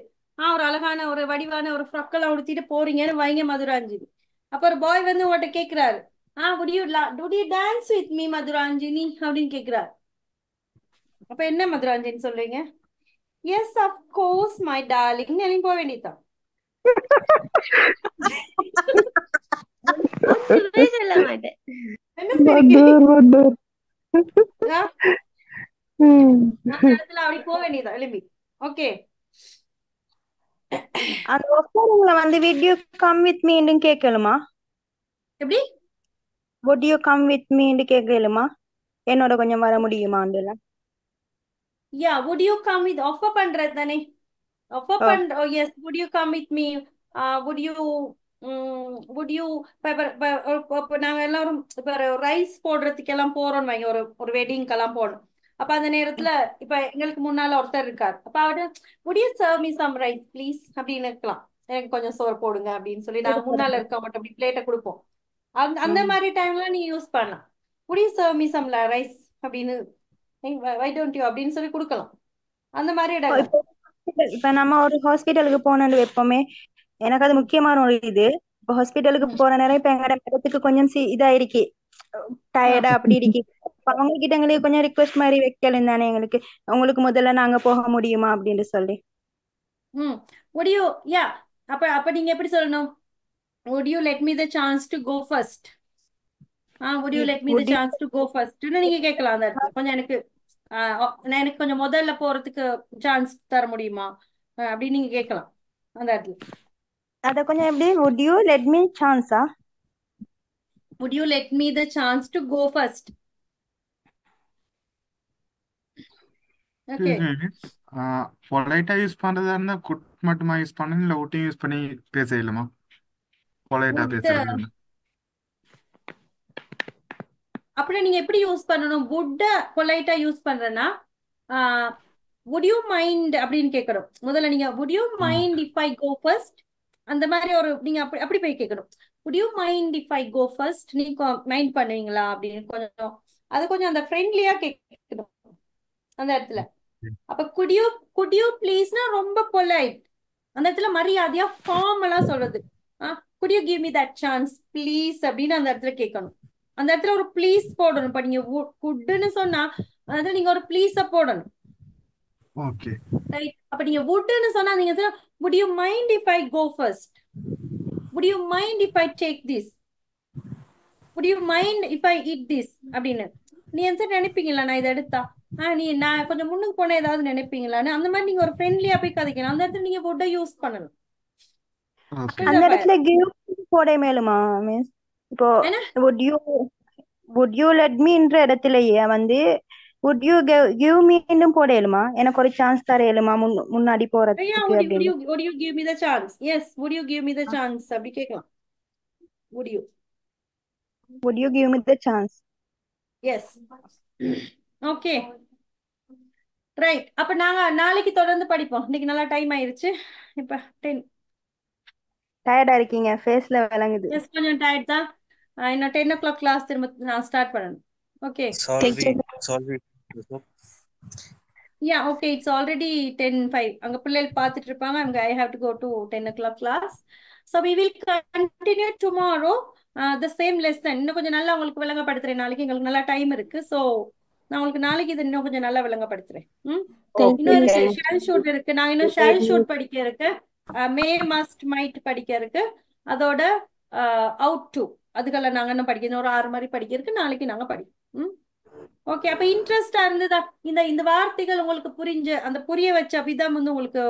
ஒரு அழகான ஒரு வடிவான ஒரு ஃப்ராக் எல்லாம் உடுத்திட்டு போறீங்கன்னு வைங்க மதுராஞ்சினி. அப்ப ஒரு பாய் வந்து உங்கள்கிட்ட கேக்குறாரு, would you dance with me மதுராஞ்சினி அப்படின்னு கேக்குறாரு. அப்ப என்ன மதுராஞ்சினி சொல்றீங்க? Yes of course my darling நீங்க போக வேண்டியதுதான். சொல்ல மாட்டேன். அப்படி போக வேண்டியதான் எழுப்பி. ஓகே, அந்த ஒப்பந்தங்களை வந்து would you come with me ன்னு கேட்கலுமா? எப்படி would you come with me ன்னு கேட்கலுமா? என்னோட கொஞ்சம் வர முடியுமான்னு. would you come with offer பண்றது தானே, offer பண்ற. yes, would you come with me, would you நாங்க எல்லாரும் இப்ப ரைஸ் போடுறதுக்கு எல்லாம் போறோம் வைங்க, ஒரு வெட்டிங்க்கு எல்லாம் போகணும். அப்ப அந்த நேரத்துல இப்ப எங்களுக்கு முன்னால ஒருத்தர் இருக்காரு. அப்ப அவரு would you serve me some rice please அப்படின்னு இருக்கலாம், எனக்கு கொஞ்சம் சோறு போடுங்க அப்படின்னு சொல்லி நாங்க முன்னால இருக்க மட்டும் அப்படி பிளேட்டை கொடுப்போம். அந்த மாதிரி டைம்ல நீ யூஸ் பண்ணலாம். would you serve me some rice அப்படின்னு, why don't you அப்படின்னு சொல்லி கொடுக்கலாம். அந்த மாதிரி இடம் இப்ப நம்ம ஒரு ஹாஸ்பிட்டலுக்கு போனோம்னு வைப்போமே, எனக்கு அது முக்கியமான ஒரு இது. இப்ப ஹாஸ்பிட்டலுக்கு போற நேரம் இப்ப எங்கட இடத்துக்கு கொஞ்சம் இதா இருக்கு, டயர்டா அப்படி இருக்கு. அவங்க கிட்ட எங்களுக்கு கொஞ்சம் ரிக்வெஸ்ட் மாதிரி வைக்கலும் தானே, எங்களுக்கு உங்களுக்கு முதல்ல நாங்க போக முடியுமா அப்படின்னு சொல்லி. would you அப்ப நீங்க எப்படி சொல்லணும்? would you let me the chance to go first, would you let me the chance to go first ன்னு நீங்க கேட்கலாம். அந்த இடத்துல கொஞ்சம் எனக்கு கொஞ்சம் முதல்ல போறதுக்கு சான்ஸ் தர முடியுமா அப்படின்னு நீங்க கேட்கலாம் அந்த இடத்துல. அத கொஞ்சம் எப்படி would you let me chance would you let me the chance to go first. Okay, பொலைட்டா யூஸ் பண்றதா இருந்தா குட் மட்டுமா யூஸ் பண்ணணும், இல்ல ஊட்டி யூஸ் பண்ணி பேச இல்லமா? பொலைட்டா பேசுறது அப்படி நீங்க எப்படி யூஸ் பண்ணணும்? would பொலைட்டா யூஸ் பண்றேன்னா would you mind அப்படின்னு கேட்கணும் முதல்ல. நீங்க would you mind if I go first அந்த மாதிரி ஒரு நீங்க அப்படி போய் கேட்கணும். would you mind if I go first, நீங்க மைண்ட் பண்ணுவீங்களா அப்படின்னு கொஞ்சம் அது கொஞ்சம் அந்த ஃப்ரெண்ட்லியா கேட்கணும் அந்த இடத்துல. அப்ப could you pleaseனா ரொம்ப பொலைட், அந்த இடத்துல மரியாதையா ஃபார்மலா சொல்றது. could you give me that chance please அப்படின்னு அந்த இடத்துல கேட்கணும். அந்த இடத்துல ஒரு ப்ளீஸ் போடணும். இப்ப நீங்க குட்னு சொன்னா அதாவது நீங்க ஒரு ப்ளீஸ போடணும். Okay right. அப்ப நீங்க வுட்னு சொன்னா நீங்க would you mind if I go first, would you mind if I take this, would you mind if I eat this அப்படின்னு நீ நினைப்பீங்களா நான் இதை எடுத்தா நான் கொஞ்சம் முன்னுக்கு போன ஏதாவது நினைப்பீங்களான்னு அந்த மாதிரி நீங்க ஒரு ஃப்ரெண்ட்லியா போய் கதைக்கணும். அந்த இடத்துல நீங்க வுட் யூஸ் பண்ணணும். அந்த இடத்துல give போட மேலுமா மிஸ்? இப்போ would you let me என்ற இடத்துலயே வந்து would you give me இன்னும் போடலுமா? எனக்கு ஒரு சான்ஸ் தரேலுமா முன்னாடி போறதுக்கு அப்படி? would you give me the chance, yes would you give me the chance அப்படி கேட்கலாம். would you would you give me the chance? Yes. Okay right. அப்ப நாங்க நாளைக்கு தொடர்ந்து படிப்போம். இன்னைக்கு நல்லா டைம் ஆயிருச்சு. இப்ப 10. டயர்டா இருக்கீங்க, ஃபேஸ்ல விளங்குது. எஸ், கொஞ்சம் டயர்ட் தான். இன்னும் 10 o'clock கிளாஸ் திரும்ப நான் ஸ்டார்ட் பண்ணணும். Okay ya okay, it's already 10:05. அங்க பிள்ளைகள் பார்த்துட்டு இருப்பாங்க. I have to go to 10 o'clock class. So we will continue tomorrow the same lesson. இன்னும் கொஞ்சம் நல்லா உங்களுக்கு விளங்கப்படுத்துறேன். நாளைக்கு எங்களுக்கு நல்லா டைம் இருக்கு. ஸோ நான் உங்களுக்கு நாளைக்கு இது இன்னும் கொஞ்சம் நல்லா விளங்கப்படுத்துறேன். இன்னொரு ஷேல் ஷூட் இருக்கு. நான் இன்னும் ஷேல் ஷூட் படிக்க இருக்கு. மே மஸ்ட் மைட் படிக்க இருக்கு. அதோட அவுட் டு அதுக்கெல்லாம் நாங்க இன்னும் படிக்கணும். ஒரு 6 மாதிரி படிக்க இருக்கு. நாளைக்கு நாங்க படிப்போம். ஓகே, அப்ப இன்ட்ரெஸ்டா இருந்ததா? இந்த வார்த்தைகள் உங்களுக்கு அந்த புரிய வச்ச விதம் வந்து உங்களுக்கு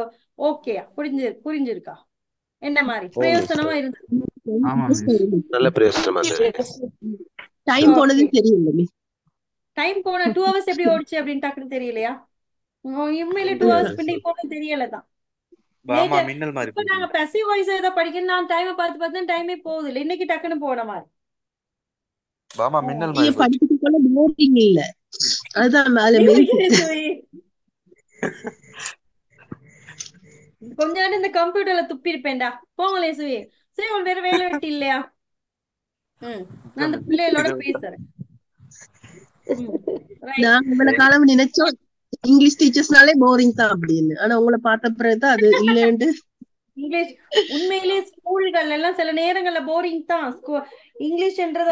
ஓகேயா? புரிஞ்சிருக்கா? என்ன மாதிரி பிரயோசனமா இருந்தது? நல்ல பிரயோசனமா டைம் போனது தெரியல. டைம் போன 2 hours எப்படி ஓடிச்சு அப்படின்னு டக்குன்னு தெரியலையா? உண்மையிலே 2 hours பின்னைக்கு போனது தெரியலதான். இப்ப நாங்க பேசிவ் வாய்ஸ் ஏதோ படிக்கணும். நான் டைமை பார்த்து டைமே போகுது இல்லை. இன்னைக்கு டக்குன்னு போன மாதிரி படிக்கிறதுக்குள்ள போரிங் இல்ல. அதுதான் கொஞ்ச நேரம் இந்த கம்ப்யூட்டர்ல துப்பி இருப்பேன்டா. போங்களே சுவி. சரி, உங்களுக்கு வேற வேலை வெட்டி இல்லையா? நான் அந்த பிள்ளைகளோட பேசுறேன். நான் இவ்வளவு காலம் நினைச்சோம் இங்கிலீஷ் டீச்சர்ஸ்னாலே போரிங் தான் அப்படின்னு. ஆனா உங்களை பார்த்த பிறகுதான் அது இல்லைன்னு. இங்கிலீஷ் உண்மையிலேயே ஸ்கூல்கள் எல்லாம் சில நேரங்கள்ல போரிங் தான். இங்கிலீஷ்ன்றது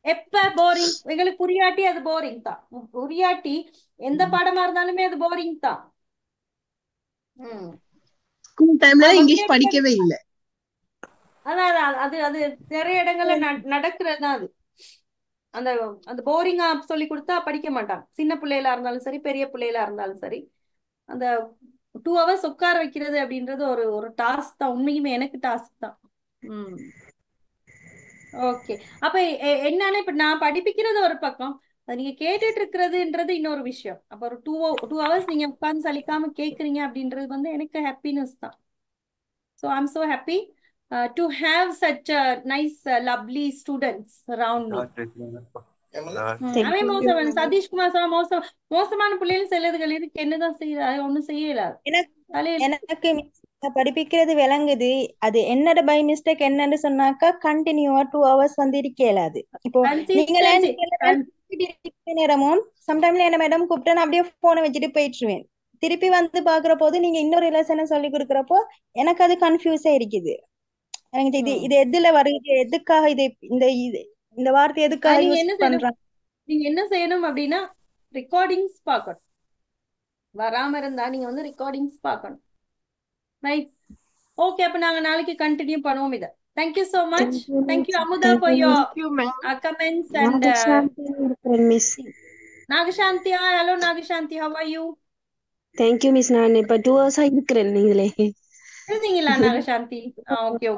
எப்ப போரிங் எங்களுக்கு புரியாட்டி அது போரிங் தான். புரியாட்டி எந்த பாடமா இருந்தாலுமே அது போரிங் தான். ஸ்கூல் டைம்ல இங்கிலீஷ் படிக்கவே இல்லை. அதான் அது அது நிறைய இடங்கள்ல நடக்கிறது தான். அது அந்த அந்த போரிங்கா சொல்லி கொடுத்தா படிக்க மாட்டாங்க. சின்ன பிள்ளைகளா இருந்தாலும் சரி, பெரிய பிள்ளைகளா இருந்தாலும் சரி. அந்த 2 hours உட்கார வைக்கிறது அப்படின்றது ஒரு டாஸ்க் தான். உண்மையுமே எனக்கு டாஸ்க் தான். ஓகே, அப்ப என்னன்னா இப்ப நான் படிப்பிக்கிறது ஒரு பக்கம், அது நீங்க கேட்டுட்டு இருக்கிறதுன்றது இன்னொரு விஷயம். அப்ப ஒரு 2 hours நீங்க உட்கார்ந்து சலிக்காம கேக்குறீங்க அப்படின்றது வந்து எனக்கு ஹாப்பினஸ் தான். So I am so happy to have such nice lovely students around me. அவன் மோசம் சதீஷ்குமார் சார் மோசமான பிள்ளைகள் சிலதுகள் இருக்கு. என்னதான் செய்யறாரு? ஒண்ணும் செய்யல. எனக்கு படிப்பிக்கிறது விளங்குது. அது என்னோட பை மிஸ்டேக் என்னன்னு சொன்னாக்கா கண்டினியூவா 2 hours வந்து இருக்கலாது. இப்போ நீங்க நேரமும் சம்டைம்ல என்ன மேடம் கூப்பிட்டு நான் அப்படியே போனை வச்சுட்டு போயிட்டுருவேன். திருப்பி வந்து பாக்குற போது நீங்க இன்னொரு லெசனை சொல்லி கொடுக்குறப்போ எனக்கு அது கன்ஃபியூஸா இருக்குது. எனக்கு இது எதுல வருது, எதுக்காக இது இந்த வார்த்தை எதுக்காக யூஸ் பண்றாங்க? நீங்க என்ன செய்யணும் அப்படின்னா ரெக்கார்டிங்ஸ் பார்க்கணும். வராம இருந்தா நீங்க வந்து ரெக்கார்டிங்ஸ் பார்க்கணும். Right, okay. அப்ப நாங்க நாளைக்கு கண்டினியூ பண்ணுவோம் இத. Thank you so much. Thank you Amuda for your comments and Nagashanti. Hello Nagashanti, how are you? Thank you miss. நான் இப்ப 2 hours இருக்கிறேன். நீங்களே இருந்தீங்களா Nagashanti? Okay.